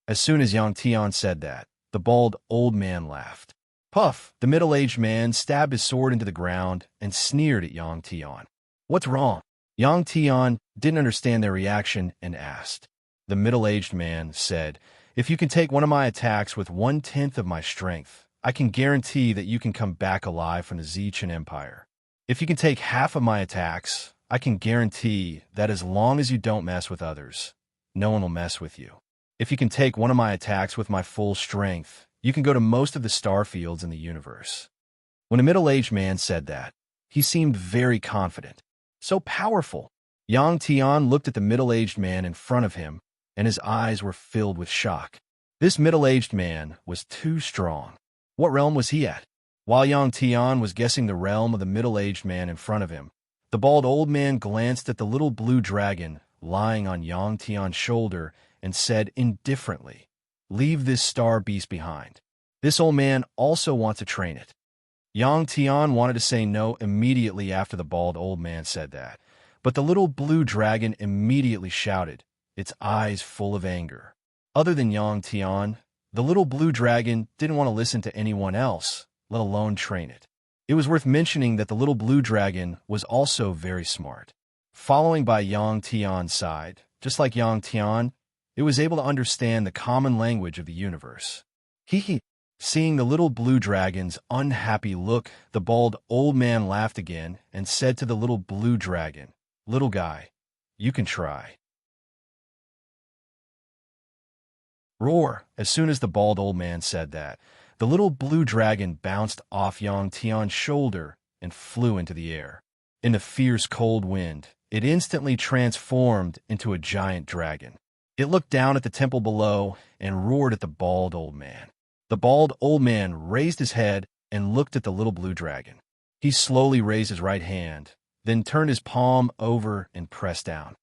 S1: As soon as Yang Tian said that, the bald old man laughed. Puff, the middle-aged man stabbed his sword into the ground and sneered at Yang Tian. What's wrong? Yang Tian didn't understand their reaction and asked. The middle-aged man said, If you can take one of my attacks with 1/10 of my strength, I can guarantee that you can come back alive from the Zichan Empire. If you can take half of my attacks, I can guarantee that as long as you don't mess with others, no one will mess with you. If you can take one of my attacks with my full strength, you can go to most of the star fields in the universe. When a middle-aged man said that, he seemed very confident. So powerful. Yang Tian looked at the middle-aged man in front of him, and his eyes were filled with shock. This middle-aged man was too strong. What realm was he at? While Yang Tian was guessing the realm of the middle-aged man in front of him, the bald old man glanced at the little blue dragon lying on Yang Tian's shoulder and said indifferently, Leave this star beast behind. This old man also wants to train it. Yang Tian wanted to say no immediately after the bald old man said that, but the little blue dragon immediately shouted, its eyes full of anger. Other than Yang Tian, the little blue dragon didn't want to listen to anyone else, let alone train it. It was worth mentioning that the little blue dragon was also very smart. Following by Yang Tian's side, just like Yang Tian, it was able to understand the common language of the universe. Seeing the little blue dragon's unhappy look, the bald old man laughed again and said to the little blue dragon, Little guy, you can try. Roar! As soon as the bald old man said that, the little blue dragon bounced off Yang Tian's shoulder and flew into the air. In the fierce cold wind, it instantly transformed into a giant dragon. It looked down at the temple below and roared at the bald old man. The bald old man raised his head and looked at the little blue dragon. He slowly raised his right hand, then turned his palm over and pressed down.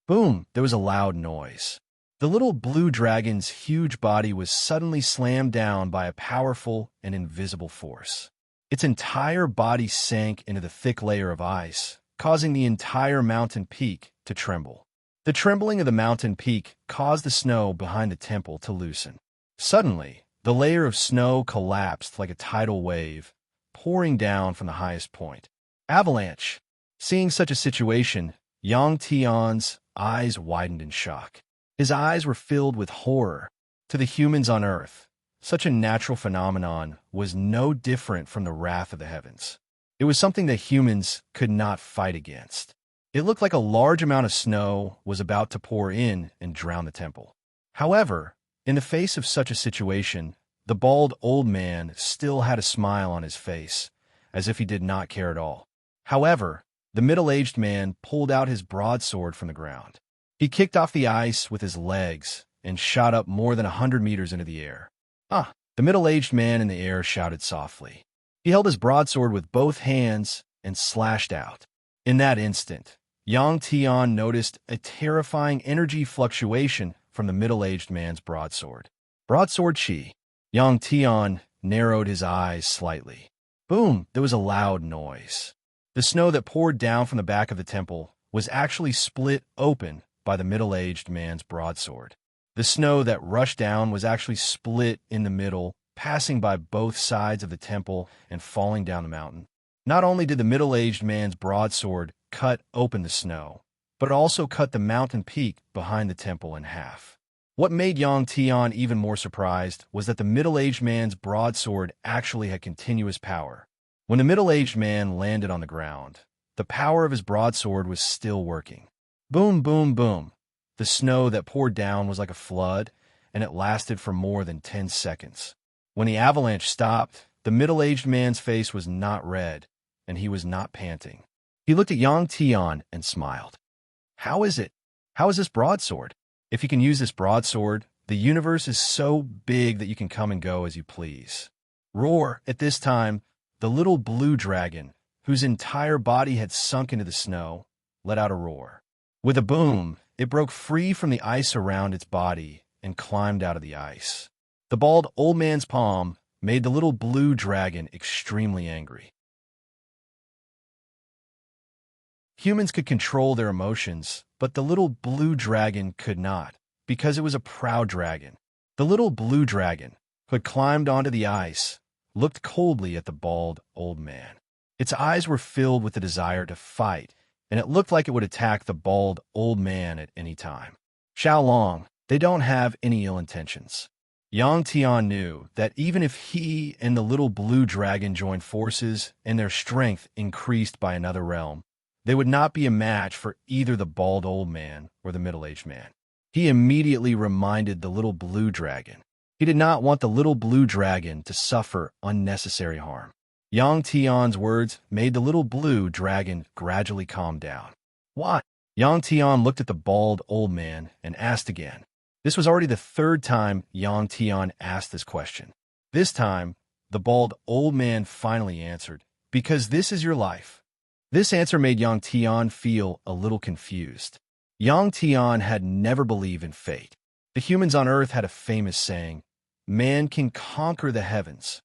S1: Boom! There was a loud noise. The little blue dragon's huge body was suddenly slammed down by a powerful and invisible force. Its entire body sank into the thick layer of ice, causing the entire mountain peak to tremble. The trembling of the mountain peak caused the snow behind the temple to loosen. Suddenly, the layer of snow collapsed like a tidal wave, pouring down from the highest point. Avalanche! Seeing such a situation, Yang Tian's eyes widened in shock. His eyes were filled with horror. To the humans on Earth, such a natural phenomenon was no different from the wrath of the heavens. It was something that humans could not fight against. It looked like a large amount of snow was about to pour in and drown the temple. However, in the face of such a situation, the bald old man still had a smile on his face, as if he did not care at all. However, the middle-aged man pulled out his broadsword from the ground. He kicked off the ice with his legs and shot up more than 100 meters into the air. Ah! The middle-aged man in the air shouted softly. He held his broadsword with both hands and slashed out. In that instant, Yang Tian noticed a terrifying energy fluctuation from the middle-aged man's broadsword. Broadsword chi. Yang Tian narrowed his eyes slightly. Boom! There was a loud noise. The snow that poured down from the back of the temple was actually split open by the middle-aged man's broadsword. The snow that rushed down was actually split in the middle, passing by both sides of the temple and falling down the mountain. Not only did the middle-aged man's broadsword cut open the snow, but it also cut the mountain peak behind the temple in half. What made Yang Tian even more surprised was that the middle-aged man's broadsword actually had continuous power. When the middle-aged man landed on the ground, the power of his broadsword was still working. Boom, boom, boom. The snow that poured down was like a flood, and it lasted for more than 10 seconds. When the avalanche stopped, the middle-aged man's face was not red, and he was not panting. He looked at Yang Tian and smiled. How is it? How is this broadsword? If you can use this broadsword, the universe is so big that you can come and go as you please. Roar! At this time, the little blue dragon, whose entire body had sunk into the snow, let out a roar. With a boom, it broke free from the ice around its body and climbed out of the ice. The bald old man's palm made the little blue dragon extremely angry. Humans could control their emotions, but the little blue dragon could not, because it was a proud dragon. The little blue dragon, who had climbed onto the ice, looked coldly at the bald old man. Its eyes were filled with the desire to fight, and it looked like it would attack the bald old man at any time. Xiaolong, they don't have any ill intentions. Yang Tian knew that even if he and the little blue dragon joined forces and their strength increased by another realm, they would not be a match for either the bald old man or the middle-aged man. He immediately reminded the little blue dragon. He did not want the little blue dragon to suffer unnecessary harm. Yang Tian's words made the little blue dragon gradually calm down. What? Yang Tian looked at the bald old man and asked again. This was already the third time Yang Tian asked this question. This time, the bald old man finally answered, "Because this is your life." This answer made Yang Tian feel a little confused. Yang Tian had never believed in fate. The humans on Earth had a famous saying, "Man can conquer the heavens."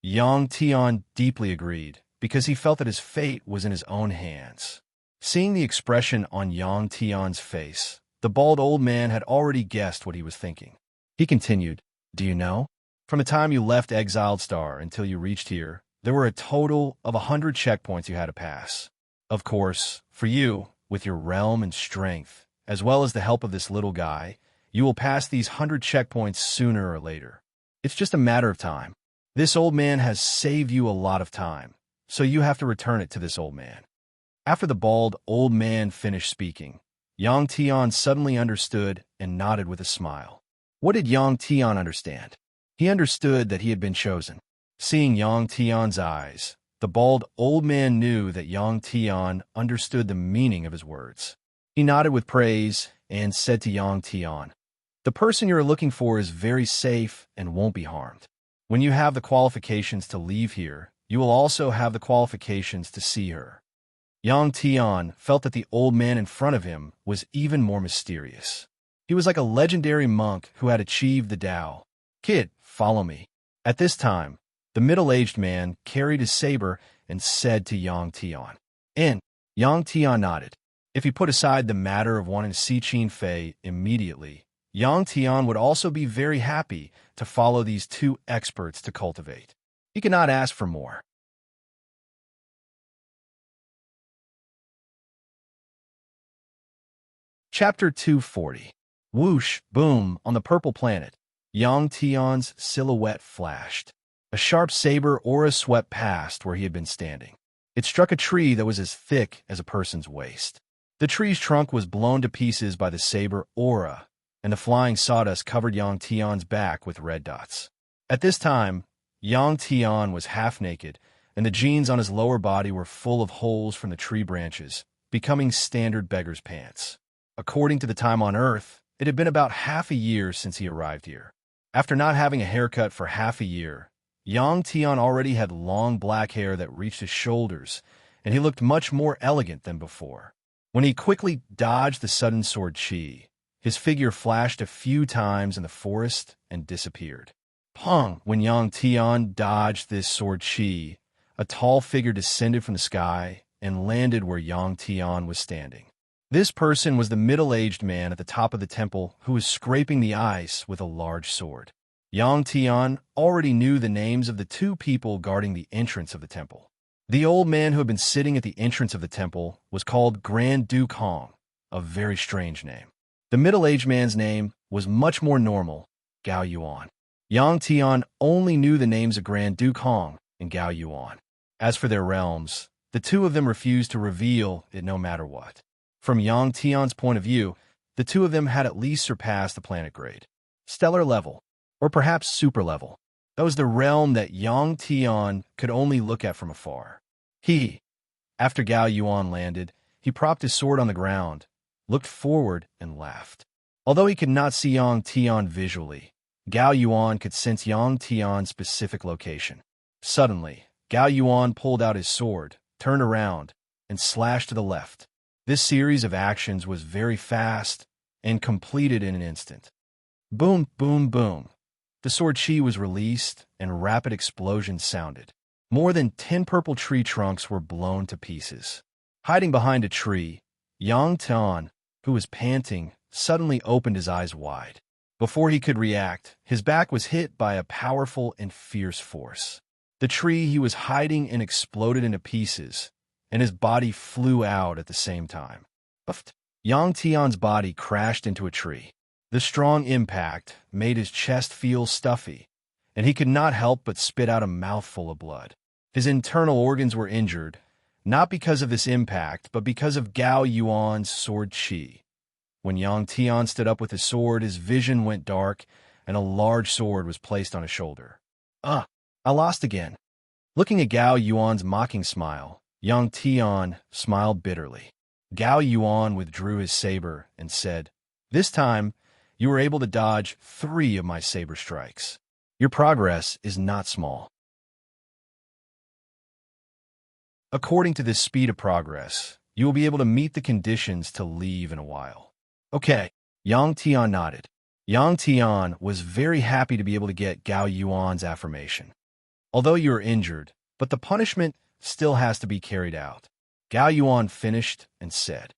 S1: Yang Tian deeply agreed, because he felt that his fate was in his own hands. Seeing the expression on Yang Tian's face, the bald old man had already guessed what he was thinking. He continued, "Do you know? From the time you left Exiled Star until you reached here, there were a total of 100 checkpoints you had to pass. Of course, for you, with your realm and strength, as well as the help of this little guy, you will pass these 100 checkpoints sooner or later. It's just a matter of time. This old man has saved you a lot of time, so you have to return it to this old man." After the bald old man finished speaking, Yang Tian suddenly understood and nodded with a smile. What did Yang Tian understand? He understood that he had been chosen. Seeing Yang Tian's eyes, the bald old man knew that Yang Tian understood the meaning of his words. He nodded with praise and said to Yang Tian, "The person you are looking for is very safe and won't be harmed. When you have the qualifications to leave here, you will also have the qualifications to see her." Yang Tian felt that the old man in front of him was even more mysterious. He was like a legendary monk who had achieved the Tao. "Kid, follow me." At this time, the middle-aged man carried his saber and said to Yang Tian. And Yang Tian nodded. If he put aside the matter of wanting to see Qin Fei immediately, Yang Tian would also be very happy to follow these two experts to cultivate. He could not ask for more. Chapter 240. Whoosh, boom, on the purple planet. Yang Tian's silhouette flashed. A sharp saber aura swept past where he had been standing. It struck a tree that was as thick as a person's waist. The tree's trunk was blown to pieces by the saber aura, and the flying sawdust covered Yang Tian's back with red dots. At this time, Yang Tian was half naked, and the jeans on his lower body were full of holes from the tree branches, becoming standard beggar's pants. According to the time on Earth, it had been about half a year since he arrived here. After not having a haircut for half a year, Yang Tian already had long black hair that reached his shoulders, and he looked much more elegant than before. When he quickly dodged the sudden sword chi, his figure flashed a few times in the forest and disappeared. Pong! When Yang Tian dodged this sword chi, a tall figure descended from the sky and landed where Yang Tian was standing. This person was the middle-aged man at the top of the temple who was scraping the ice with a large sword. Yang Tian already knew the names of the two people guarding the entrance of the temple. The old man who had been sitting at the entrance of the temple was called Grand Duke Hong, a very strange name. The middle-aged man's name was much more normal, Gao Yuan. Yang Tian only knew the names of Grand Duke Hong and Gao Yuan. As for their realms, the two of them refused to reveal it no matter what. From Yang Tian's point of view, the two of them had at least surpassed the planet grade, stellar level, or perhaps super level. That was the realm that Yang Tian could only look at from afar. After Gao Yuan landed, he propped his sword on the ground, looked forward, and laughed. Although he could not see Yang Tian visually, Gao Yuan could sense Yang Tian's specific location. Suddenly, Gao Yuan pulled out his sword, turned around, and slashed to the left. This series of actions was very fast and completed in an instant. Boom, boom, boom. The sword chi was released, and rapid explosions sounded. More than 10 purple tree trunks were blown to pieces. Hiding behind a tree, Yang Tian, who was panting, suddenly opened his eyes wide. Before he could react, his back was hit by a powerful and fierce force. The tree he was hiding in exploded into pieces, and his body flew out at the same time. Buffed. Yang Tian's body crashed into a tree. The strong impact made his chest feel stuffy, and he could not help but spit out a mouthful of blood. His internal organs were injured, not because of this impact, but because of Gao Yuan's sword chi. When Yang Tian stood up with his sword, his vision went dark, and a large sword was placed on his shoulder. I lost again. Looking at Gao Yuan's mocking smile, Yang Tian smiled bitterly. Gao Yuan withdrew his saber and said, "This time, you were able to dodge 3 of my saber strikes. Your progress is not small." According to this speed of progress, you will be able to meet the conditions to leave in a while. Okay, Yang Tian nodded. Yang Tian was very happy to be able to get Gao Yuan's affirmation. Although you are injured, but the punishment still has to be carried out. Gao Yuan finished and said,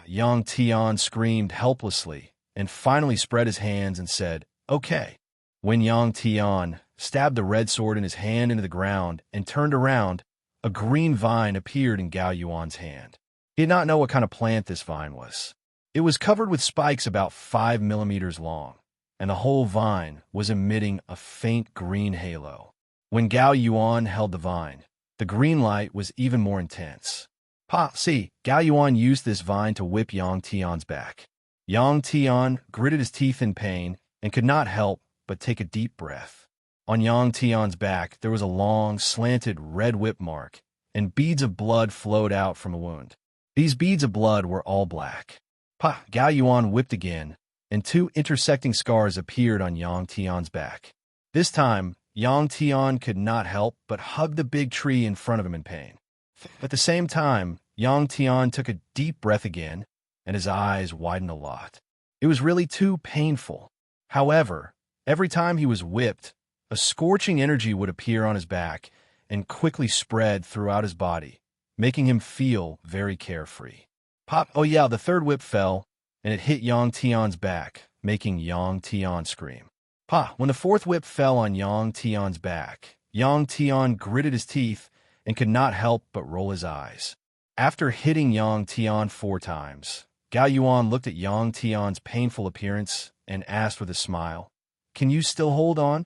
S1: Yang Tian screamed helplessly and finally spread his hands and said, "Okay." When Yang Tian stabbed the red sword in his hand into the ground and turned around, a green vine appeared in Gao Yuan's hand. He did not know what kind of plant this vine was. It was covered with spikes about 5 millimeters long, and the whole vine was emitting a faint green halo. When Gao Yuan held the vine, the green light was even more intense. Gao Yuan used this vine to whip Yang Tian's back. Yang Tian gritted his teeth in pain and could not help but take a deep breath. On Yang Tian's back, there was a long, slanted red whip mark, and beads of blood flowed out from a wound. These beads of blood were all black. Gao Yuan whipped again, and 2 intersecting scars appeared on Yang Tian's back. This time, Yang Tian could not help but hug the big tree in front of him in pain. At the same time, Yang Tian took a deep breath again, and his eyes widened a lot. It was really too painful. However, every time he was whipped, a scorching energy would appear on his back and quickly spread throughout his body, making him feel very carefree. The 3rd whip fell, and it hit Yang Tian's back, making Yang Tian scream. When the 4th whip fell on Yang Tian's back, Yang Tian gritted his teeth and could not help but roll his eyes. After hitting Yang Tian 4 times, Gao Yuan looked at Yang Tian's painful appearance and asked with a smile, "Can you still hold on?"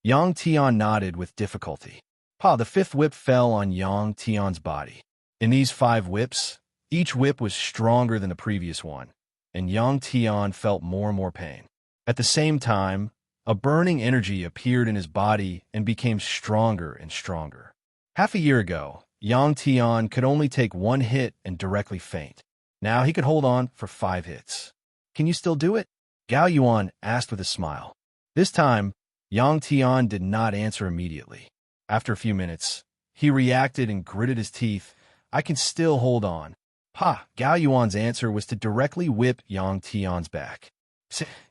S1: Yang Tian nodded with difficulty. The 5th whip fell on Yang Tian's body. In these 5 whips, Each whip was stronger than the previous one, and Yang Tian felt more and more pain. At the same time, a burning energy appeared in his body and became stronger and stronger. Half a year ago, Yang Tian could only take one hit and directly faint. Now he could hold on for 5 hits. "Can you still do it?" Gao Yuan asked with a smile. This time, Yang Tian did not answer immediately. After a few minutes, he reacted and gritted his teeth. "I can still hold on." Ha! Gao Yuan's answer was to directly whip Yang Tian's back.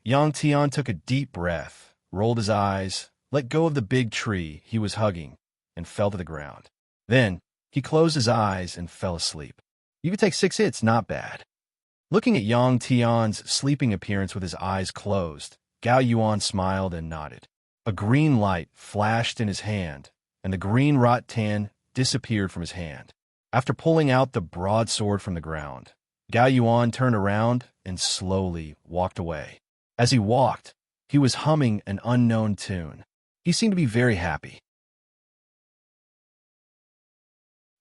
S1: Yang Tian took a deep breath, rolled his eyes, let go of the big tree he was hugging, and fell to the ground. Then, he closed his eyes and fell asleep. "You could take 6 hits, not bad." Looking at Yang Tian's sleeping appearance with his eyes closed, Gao Yuan smiled and nodded. A green light flashed in his hand, and the green rattan disappeared from his hand. After pulling out the broadsword from the ground, Gao Yuan turned around and slowly walked away. As he walked, he was humming an unknown tune. He seemed to be very happy.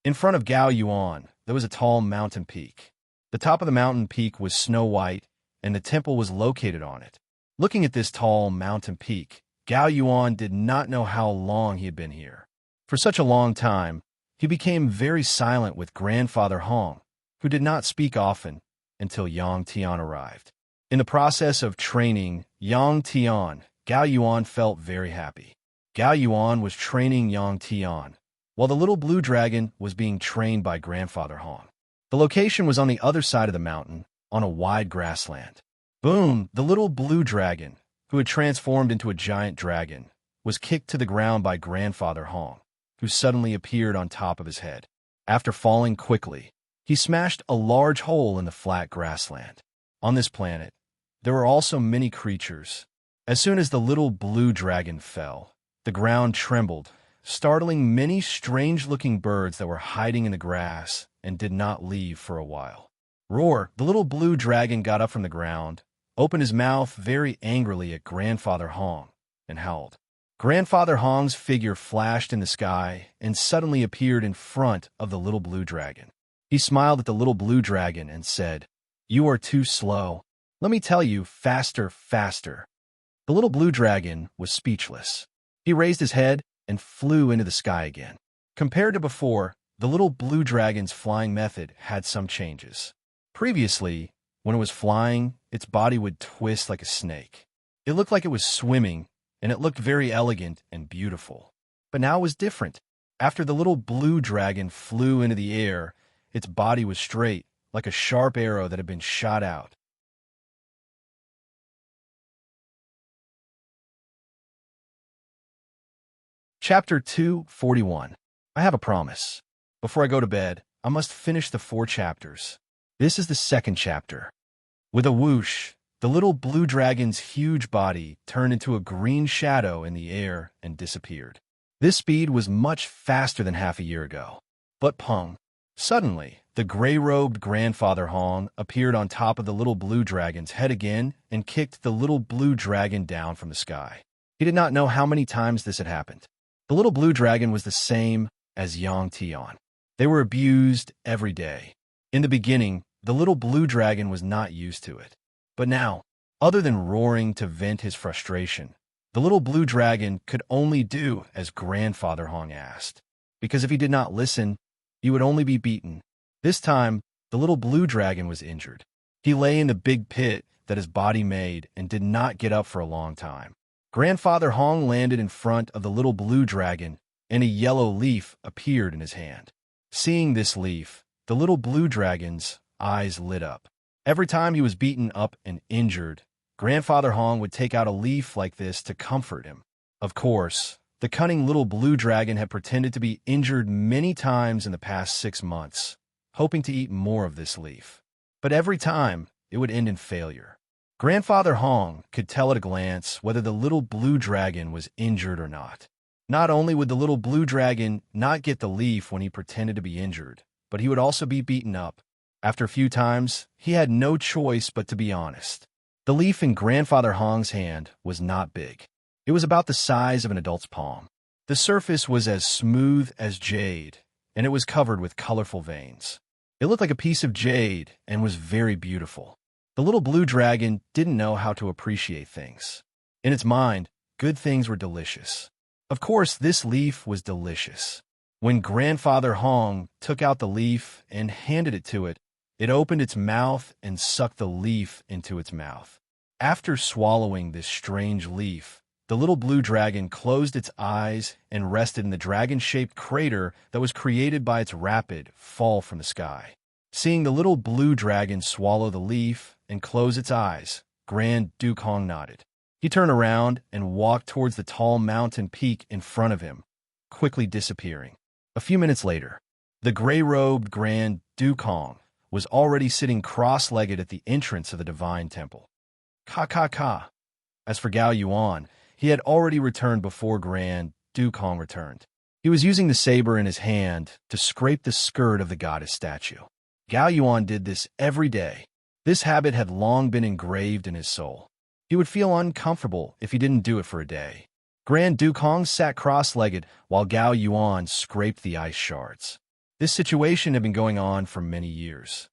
S1: In front of Gao Yuan, there was a tall mountain peak. The top of the mountain peak was snow white, and the temple was located on it. Looking at this tall mountain peak, Gao Yuan did not know how long he had been here. For such a long time, he became very silent with Grandfather Hong, who did not speak often until Yang Tian arrived. In the process of training Yang Tian, Gao Yuan felt very happy. Gao Yuan was training Yang Tian, while the little blue dragon was being trained by Grandfather Hong. The location was on the other side of the mountain, on a wide grassland. Boom! The little blue dragon, who had transformed into a giant dragon, was kicked to the ground by Grandfather Hong, who suddenly appeared on top of his head. After falling quickly, he smashed a large hole in the flat grassland. On this planet, there were also many creatures. As soon as the little blue dragon fell, the ground trembled, startling many strange-looking birds that were hiding in the grass and did not leave for a while. Roar! The little blue dragon got up from the ground, opened his mouth very angrily at Grandfather Hong, and howled. Grandfather Hong's figure flashed in the sky and suddenly appeared in front of the little blue dragon. He smiled at the little blue dragon and said, "You are too slow. Let me tell you, faster, faster." The little blue dragon was speechless. He raised his head and flew into the sky again. Compared to before, the little blue dragon's flying method had some changes. Previously, when it was flying, its body would twist like a snake. It looked like it was swimming, and it looked very elegant and beautiful. But now it was different. After the little blue dragon flew into the air, its body was straight, like a sharp arrow that had been shot out. Chapter 241. I have a promise. Before I go to bed, I must finish the 4 chapters. This is the 2nd chapter. With a whoosh, the little blue dragon's huge body turned into a green shadow in the air and disappeared. This speed was much faster than half a year ago. But pung! Suddenly, the gray-robed Grandfather Hong appeared on top of the little blue dragon's head again and kicked the little blue dragon down from the sky. He did not know how many times this had happened. The little blue dragon was the same as Yang Tian. They were abused every day. In the beginning, the little blue dragon was not used to it. But now, other than roaring to vent his frustration, the little blue dragon could only do as Grandfather Hong asked. Because if he did not listen, he would only be beaten. This time, the little blue dragon was injured. He lay in the big pit that his body made and did not get up for a long time. Grandfather Hong landed in front of the little blue dragon, and a yellow leaf appeared in his hand. Seeing this leaf, the little blue dragon's eyes lit up. Every time he was beaten up and injured, Grandfather Hong would take out a leaf like this to comfort him. Of course, the cunning little blue dragon had pretended to be injured many times in the past 6 months, hoping to eat more of this leaf. But every time, it would end in failure. Grandfather Hong could tell at a glance whether the little blue dragon was injured or not. Not only would the little blue dragon not get the leaf when he pretended to be injured, but he would also be beaten up. After a few times, he had no choice but to be honest. The leaf in Grandfather Hong's hand was not big. It was about the size of an adult's palm. The surface was as smooth as jade, and it was covered with colorful veins. It looked like a piece of jade and was very beautiful. The little blue dragon didn't know how to appreciate things. In its mind, good things were delicious. Of course, this leaf was delicious. When Grandfather Hong took out the leaf and handed it to it, it opened its mouth and sucked the leaf into its mouth. After swallowing this strange leaf, the little blue dragon closed its eyes and rested in the dragon-shaped crater that was created by its rapid fall from the sky. Seeing the little blue dragon swallow the leaf and close its eyes, Grand Duke Hong nodded. He turned around and walked towards the tall mountain peak in front of him, quickly disappearing. A few minutes later, the gray-robed Grand Duke Hong was already sitting cross-legged at the entrance of the divine temple. Ka. As for Gao Yuan, he had already returned before Grand Duke Hong returned. He was using the saber in his hand to scrape the skirt of the goddess statue. Gao Yuan did this every day. This habit had long been engraved in his soul. He would feel uncomfortable if he didn't do it for a day. Grand Duke Hong sat cross-legged while Gao Yuan scraped the ice shards. This situation had been going on for many years.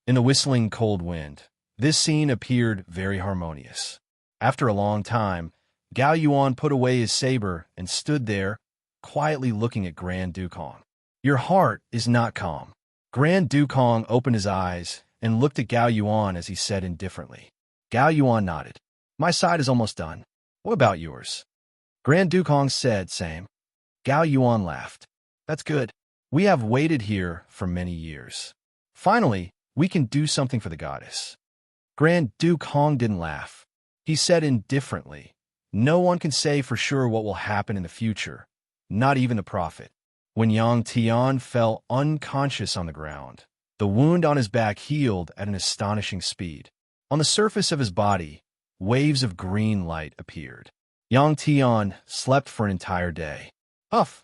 S1: In the whistling cold wind, this scene appeared very harmonious. After a long time, Gao Yuan put away his saber and stood there, quietly looking at Grand Duke Hong. "Your heart is not calm." Grand Duke Hong opened his eyes and looked at Gao Yuan as he said indifferently. Gao Yuan nodded. "My side is almost done. What about yours?" Grand Duke Hong said, "Same." Gao Yuan laughed. "That's good. We have waited here for many years. Finally, we can do something for the goddess." Grand Duke Hong didn't laugh. He said indifferently, "No one can say for sure what will happen in the future, not even the prophet." When Yang Tian fell unconscious on the ground, the wound on his back healed at an astonishing speed. On the surface of his body, waves of green light appeared. Yang Tian slept for an entire day.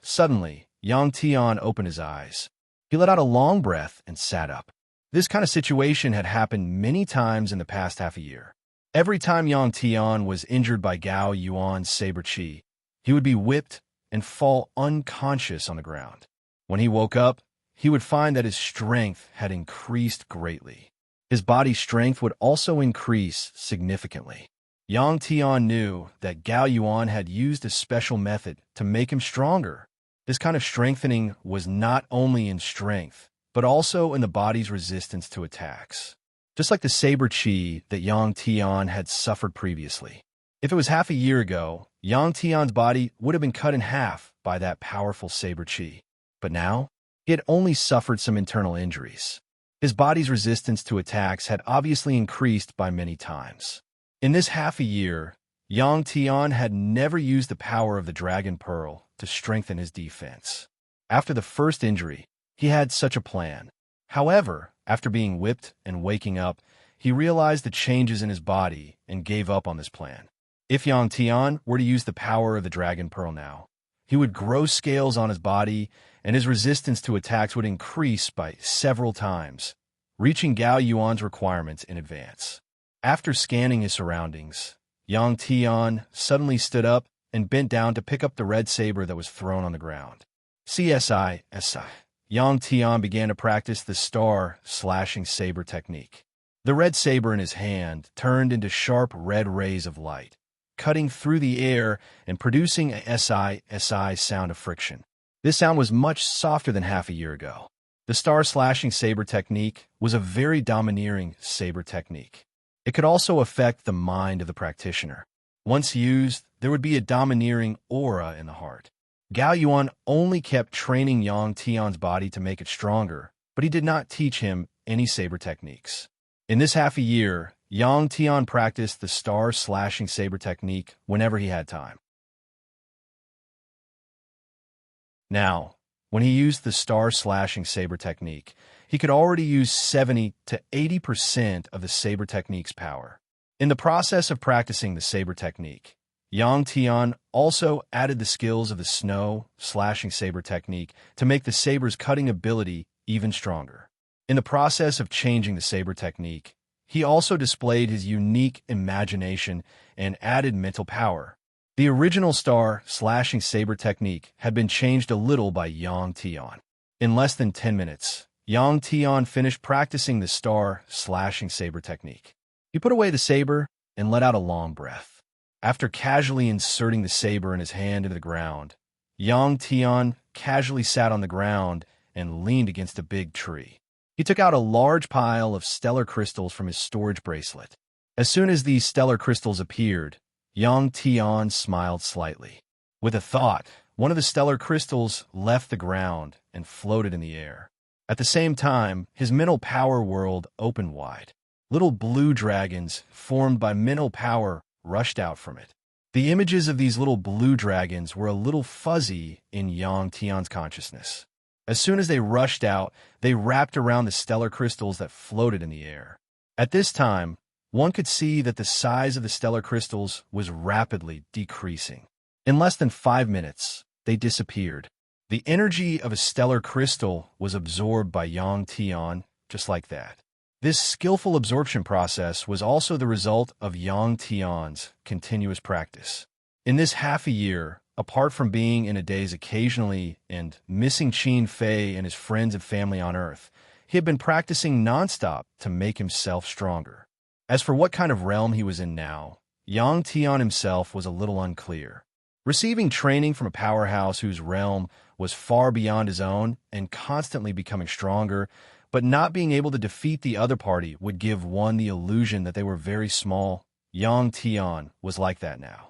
S1: Suddenly, Yang Tian opened his eyes. He let out a long breath and sat up. This kind of situation had happened many times in the past half a year. Every time Yang Tian was injured by Gao Yuan's saber chi, he would be whipped and fall unconscious on the ground. When he woke up, he would find that his strength had increased greatly. His body strength would also increase significantly. Yang Tian knew that Gao Yuan had used a special method to make him stronger. This kind of strengthening was not only in strength, but also in the body's resistance to attacks. Just like the saber chi that Yang Tian had suffered previously. If it was half a year ago, Yang Tian's body would have been cut in half by that powerful saber chi. But now, he had only suffered some internal injuries. His body's resistance to attacks had obviously increased by many times. In this half a year, Yang Tian had never used the power of the Dragon Pearl to strengthen his defense. After the first injury, he had such a plan. However, after being whipped and waking up, he realized the changes in his body and gave up on this plan. If Yang Tian were to use the power of the Dragon Pearl now, he would grow scales on his body and his resistance to attacks would increase by several times, reaching Gao Yuan's requirements in advance. After scanning his surroundings, Yang Tian suddenly stood up and bent down to pick up the red saber that was thrown on the ground. SI. Yang Tian began to practice the star-slashing saber technique. The red saber in his hand turned into sharp red rays of light, cutting through the air and producing a SI sound of friction. This sound was much softer than half a year ago. The star-slashing saber technique was a very domineering saber technique. It could also affect the mind of the practitioner. Once used, there would be a domineering aura in the heart. Gao Yuan only kept training Yang Tian's body to make it stronger, but he did not teach him any saber techniques. In this half a year, Yang Tian practiced the star-slashing saber technique whenever he had time. Now, when he used the star-slashing saber technique, he could already use 70 to 80% of the saber technique's power. In the process of practicing the saber technique, Yang Tian also added the skills of the snow-slashing saber technique to make the saber's cutting ability even stronger. In the process of changing the saber technique, he also displayed his unique imagination and added mental power. The original star slashing saber technique had been changed a little by Yang Tian. In less than 10 minutes, Yang Tian finished practicing the star slashing saber technique. He put away the saber and let out a long breath. After casually inserting the saber in his hand into the ground, Yang Tian casually sat on the ground and leaned against a big tree. He took out a large pile of stellar crystals from his storage bracelet. As soon as these stellar crystals appeared, Yang Tian smiled slightly. With a thought, one of the stellar crystals left the ground and floated in the air. At the same time, his mental power world opened wide. Little blue dragons, formed by mental power, rushed out from it. The images of these little blue dragons were a little fuzzy in Yang Tian's consciousness. As soon as they rushed out, they wrapped around the stellar crystals that floated in the air. At this time, one could see that the size of the stellar crystals was rapidly decreasing. In less than 5 minutes, they disappeared. The energy of a stellar crystal was absorbed by Yang Tian just like that. This skillful absorption process was also the result of Yang Tian's continuous practice. In this half a year, apart from being in a daze occasionally and missing Qin Fei and his friends and family on Earth, he had been practicing nonstop to make himself stronger. As for what kind of realm he was in now, Yang Tian himself was a little unclear. Receiving training from a powerhouse whose realm was far beyond his own and constantly becoming stronger, but not being able to defeat the other party would give one the illusion that they were very small. Yang Tian was like that now.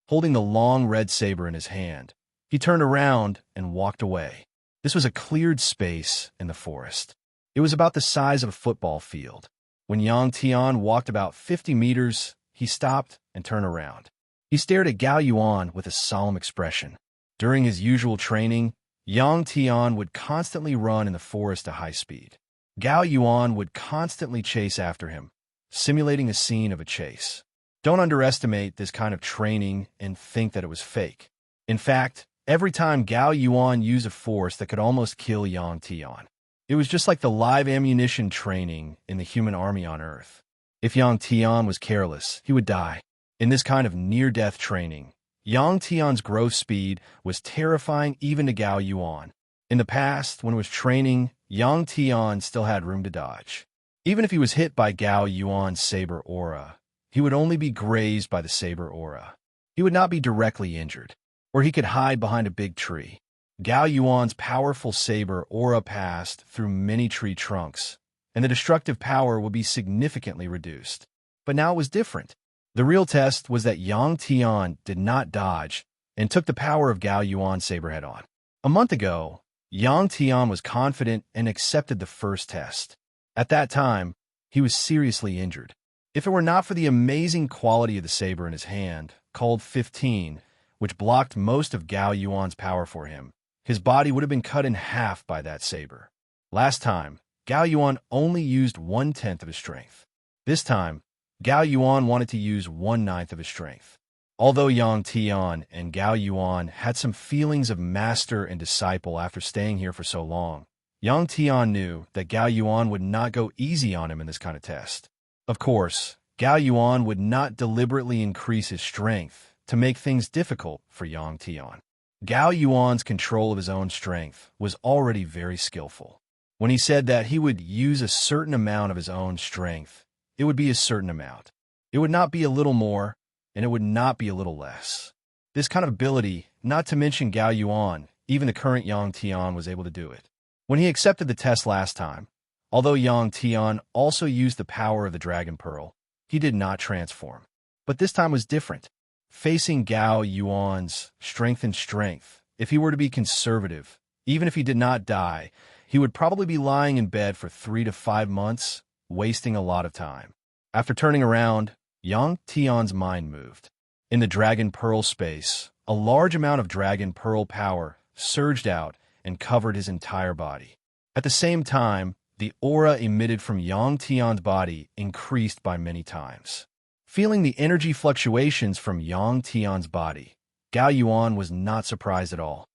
S1: Holding the long red saber in his hand, he turned around and walked away. This was a cleared space in the forest. It was about the size of a football field. When Yang Tian walked about 50 meters, he stopped and turned around. He stared at Gao Yuan with a solemn expression. During his usual training, Yang Tian would constantly run in the forest at high speed. Gao Yuan would constantly chase after him, simulating a scene of a chase. Don't underestimate this kind of training and think that it was fake. In fact, every time Gao Yuan used a force that could almost kill Yang Tian. It was just like the live ammunition training in the human army on Earth. If Yang Tian was careless, he would die. In this kind of near-death training, Yang Tian's growth speed was terrifying even to Gao Yuan. In the past, when it was training, Yang Tian still had room to dodge. Even if he was hit by Gao Yuan's saber aura, he would only be grazed by the saber aura. He would not be directly injured, or he could hide behind a big tree. Gao Yuan's powerful saber aura passed through many tree trunks, and the destructive power would be significantly reduced. But now it was different. The real test was that Yang Tian did not dodge and took the power of Gao Yuan's saber head on. A month ago, Yang Tian was confident and accepted the first test. At that time, he was seriously injured. If it were not for the amazing quality of the saber in his hand, called 15, which blocked most of Gao Yuan's power for him, his body would have been cut in half by that saber. Last time, Gao Yuan only used 1/10 of his strength. This time, Gao Yuan wanted to use 1/9 of his strength. Although Yang Tian and Gao Yuan had some feelings of master and disciple after staying here for so long, Yang Tian knew that Gao Yuan would not go easy on him in this kind of test. Of course, Gao Yuan would not deliberately increase his strength to make things difficult for Yang Tian. Gao Yuan's control of his own strength was already very skillful. When he said that he would use a certain amount of his own strength, it would be a certain amount. It would not be a little more, and it would not be a little less. This kind of ability, not to mention Gao Yuan, even the current Yang Tian was able to do it. When he accepted the test last time, although Yang Tian also used the power of the Dragon Pearl, he did not transform. But this time was different. Facing Gao Yuan's strength and strength, if he were to be conservative, even if he did not die, he would probably be lying in bed for 3 to 5 months, wasting a lot of time. After turning around, Yang Tian's mind moved. In the Dragon Pearl space, a large amount of Dragon Pearl power surged out and covered his entire body. At the same time, the aura emitted from Yang Tian's body increased by many times. Feeling the energy fluctuations from Yang Tian's body, Gao Yuan was not surprised at all.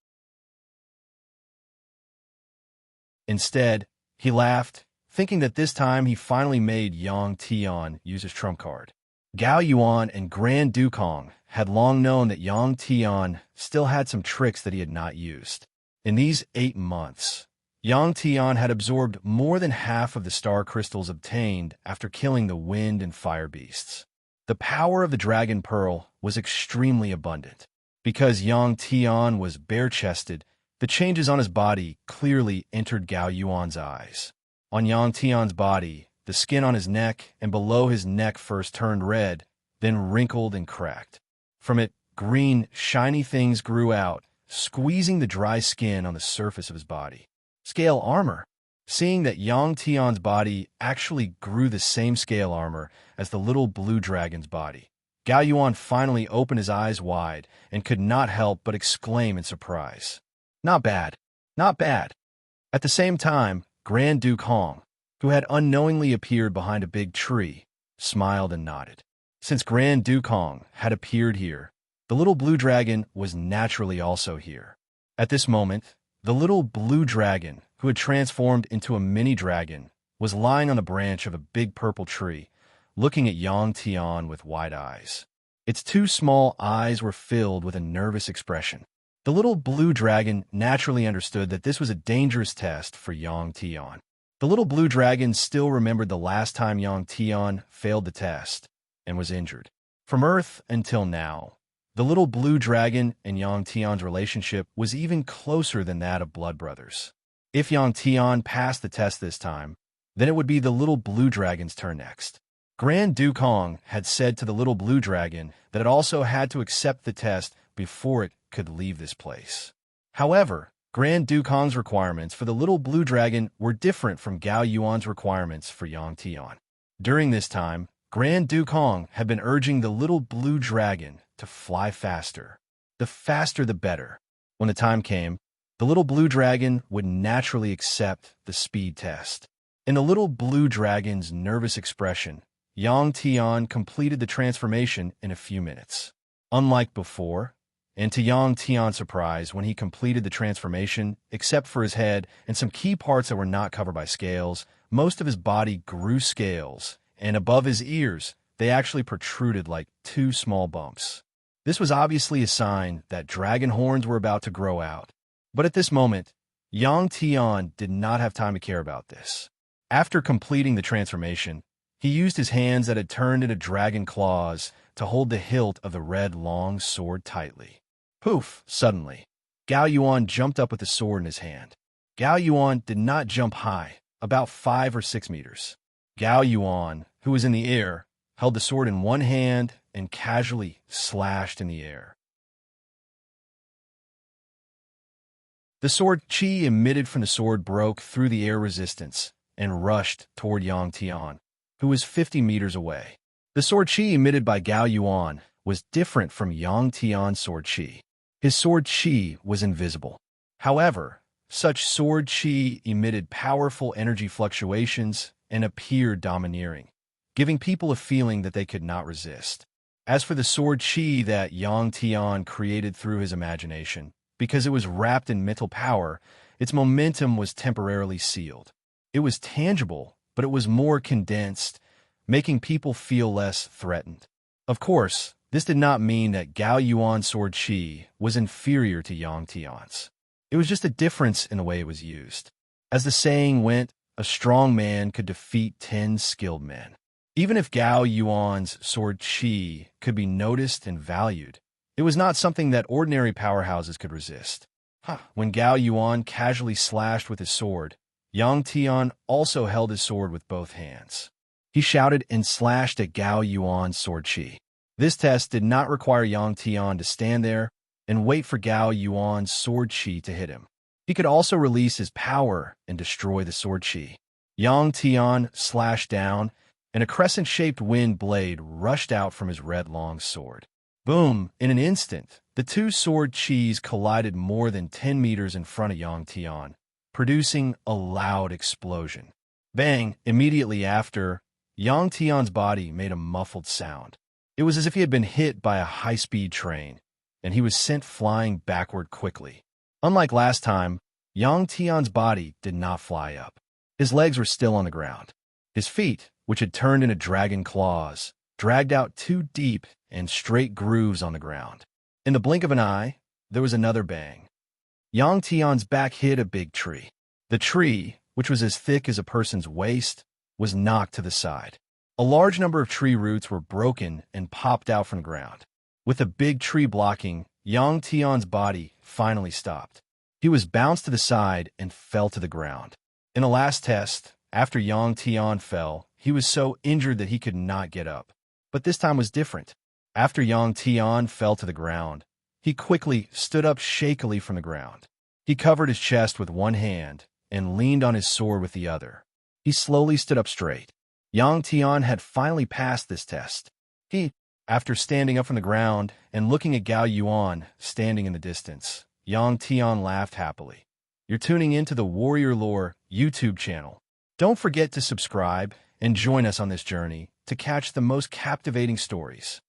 S1: Instead, he laughed, thinking that this time he finally made Yang Tian use his trump card. Gao Yuan and Grand Dukong had long known that Yang Tian still had some tricks that he had not used. In these 8 months, Yang Tian had absorbed more than half of the star crystals obtained after killing the wind and fire beasts. The power of the dragon pearl was extremely abundant. Because Yang Tian was bare-chested, the changes on his body clearly entered Gao Yuan's eyes. On Yang Tian's body, the skin on his neck and below his neck first turned red, then wrinkled and cracked. From it, green, shiny things grew out, squeezing the dry skin on the surface of his body. Scale armor. Seeing that Yang Tian's body actually grew the same scale armor as the little blue dragon's body, Gao Yuan finally opened his eyes wide and could not help but exclaim in surprise. Not bad. Not bad. At the same time, Grand Duke Hong, who had unknowingly appeared behind a big tree, smiled and nodded. Since Grand Duke Hong had appeared here, the little blue dragon was naturally also here. At this moment, the little blue dragon, who had transformed into a mini dragon, was lying on the branch of a big purple tree, looking at Yang Tian with wide eyes. Its 2 small eyes were filled with a nervous expression. The little blue dragon naturally understood that this was a dangerous test for Yang Tian. The little blue dragon still remembered the last time Yang Tian failed the test and was injured. From Earth until now, the little blue dragon and Yang Tian's relationship was even closer than that of blood brothers. If Yang Tian passed the test this time, then it would be the little blue dragon's turn next. Grand Duke Hong had said to the little blue dragon that it also had to accept the test before it could leave this place. However, Grand Duke Hong's requirements for the little blue dragon were different from Gao Yuan's requirements for Yang Tian. During this time, Grand Duke Hong had been urging the little blue dragon to fly faster. The faster the better. When the time came, the little blue dragon would naturally accept the speed test. In the little blue dragon's nervous expression, Yang Tian completed the transformation in a few minutes. Unlike before, and to Yang Tian's surprise, when he completed the transformation, except for his head and some key parts that were not covered by scales, most of his body grew scales, and above his ears, they actually protruded like 2 small bumps. This was obviously a sign that dragon horns were about to grow out. But at this moment, Yang Tian did not have time to care about this. After completing the transformation, he used his hands that had turned into dragon claws to hold the hilt of the red long sword tightly. Poof! Suddenly, Gao Yuan jumped up with the sword in his hand. Gao Yuan did not jump high, about 5 or 6 meters. Gao Yuan, who was in the air, held the sword in one hand and casually slashed in the air. The sword chi emitted from the sword broke through the air resistance and rushed toward Yang Tian, who was 50 meters away. The sword chi emitted by Gao Yuan was different from Yang Tian's sword chi. His sword chi was invisible. However, such sword chi emitted powerful energy fluctuations and appeared domineering, giving people a feeling that they could not resist. As for the sword chi that Yang Tian created through his imagination, because it was wrapped in mental power, its momentum was temporarily sealed. It was tangible, but it was more condensed, making people feel less threatened. Of course, this did not mean that Gao Yuan's sword chi was inferior to Yang Tian's. It was just a difference in the way it was used. As the saying went, a strong man could defeat 10 skilled men. Even if Gao Yuan's sword chi could be noticed and valued, it was not something that ordinary powerhouses could resist. When Gao Yuan casually slashed with his sword, Yang Tian also held his sword with both hands. He shouted and slashed at Gao Yuan's sword chi. This test did not require Yang Tian to stand there and wait for Gao Yuan's sword chi to hit him. He could also release his power and destroy the sword chi. Yang Tian slashed down, and a crescent-shaped wind blade rushed out from his red long sword. Boom! In an instant, the 2 sword chis collided more than 10 meters in front of Yang Tian, producing a loud explosion. Bang! Immediately after, Yang Tian's body made a muffled sound. It was as if he had been hit by a high-speed train, and he was sent flying backward quickly. Unlike last time, Yang Tian's body did not fly up. His legs were still on the ground. His feet, which had turned into dragon claws, dragged out two deep and straight grooves on the ground. In the blink of an eye, there was another bang. Yang Tian's back hit a big tree. The tree, which was as thick as a person's waist, was knocked to the side. A large number of tree roots were broken and popped out from the ground. With a big tree blocking, Yang Tian's body finally stopped. He was bounced to the side and fell to the ground. In the last test, after Yang Tian fell, he was so injured that he could not get up. But this time was different. After Yang Tian fell to the ground, he quickly stood up shakily from the ground. He covered his chest with one hand and leaned on his sword with the other. He slowly stood up straight. Yang Tian had finally passed this test. After standing up from the ground and looking at Gao Yuan standing in the distance, Yang Tian laughed happily. You're tuning into the Warrior Lore YouTube channel. Don't forget to subscribe and join us on this journey to catch the most captivating stories.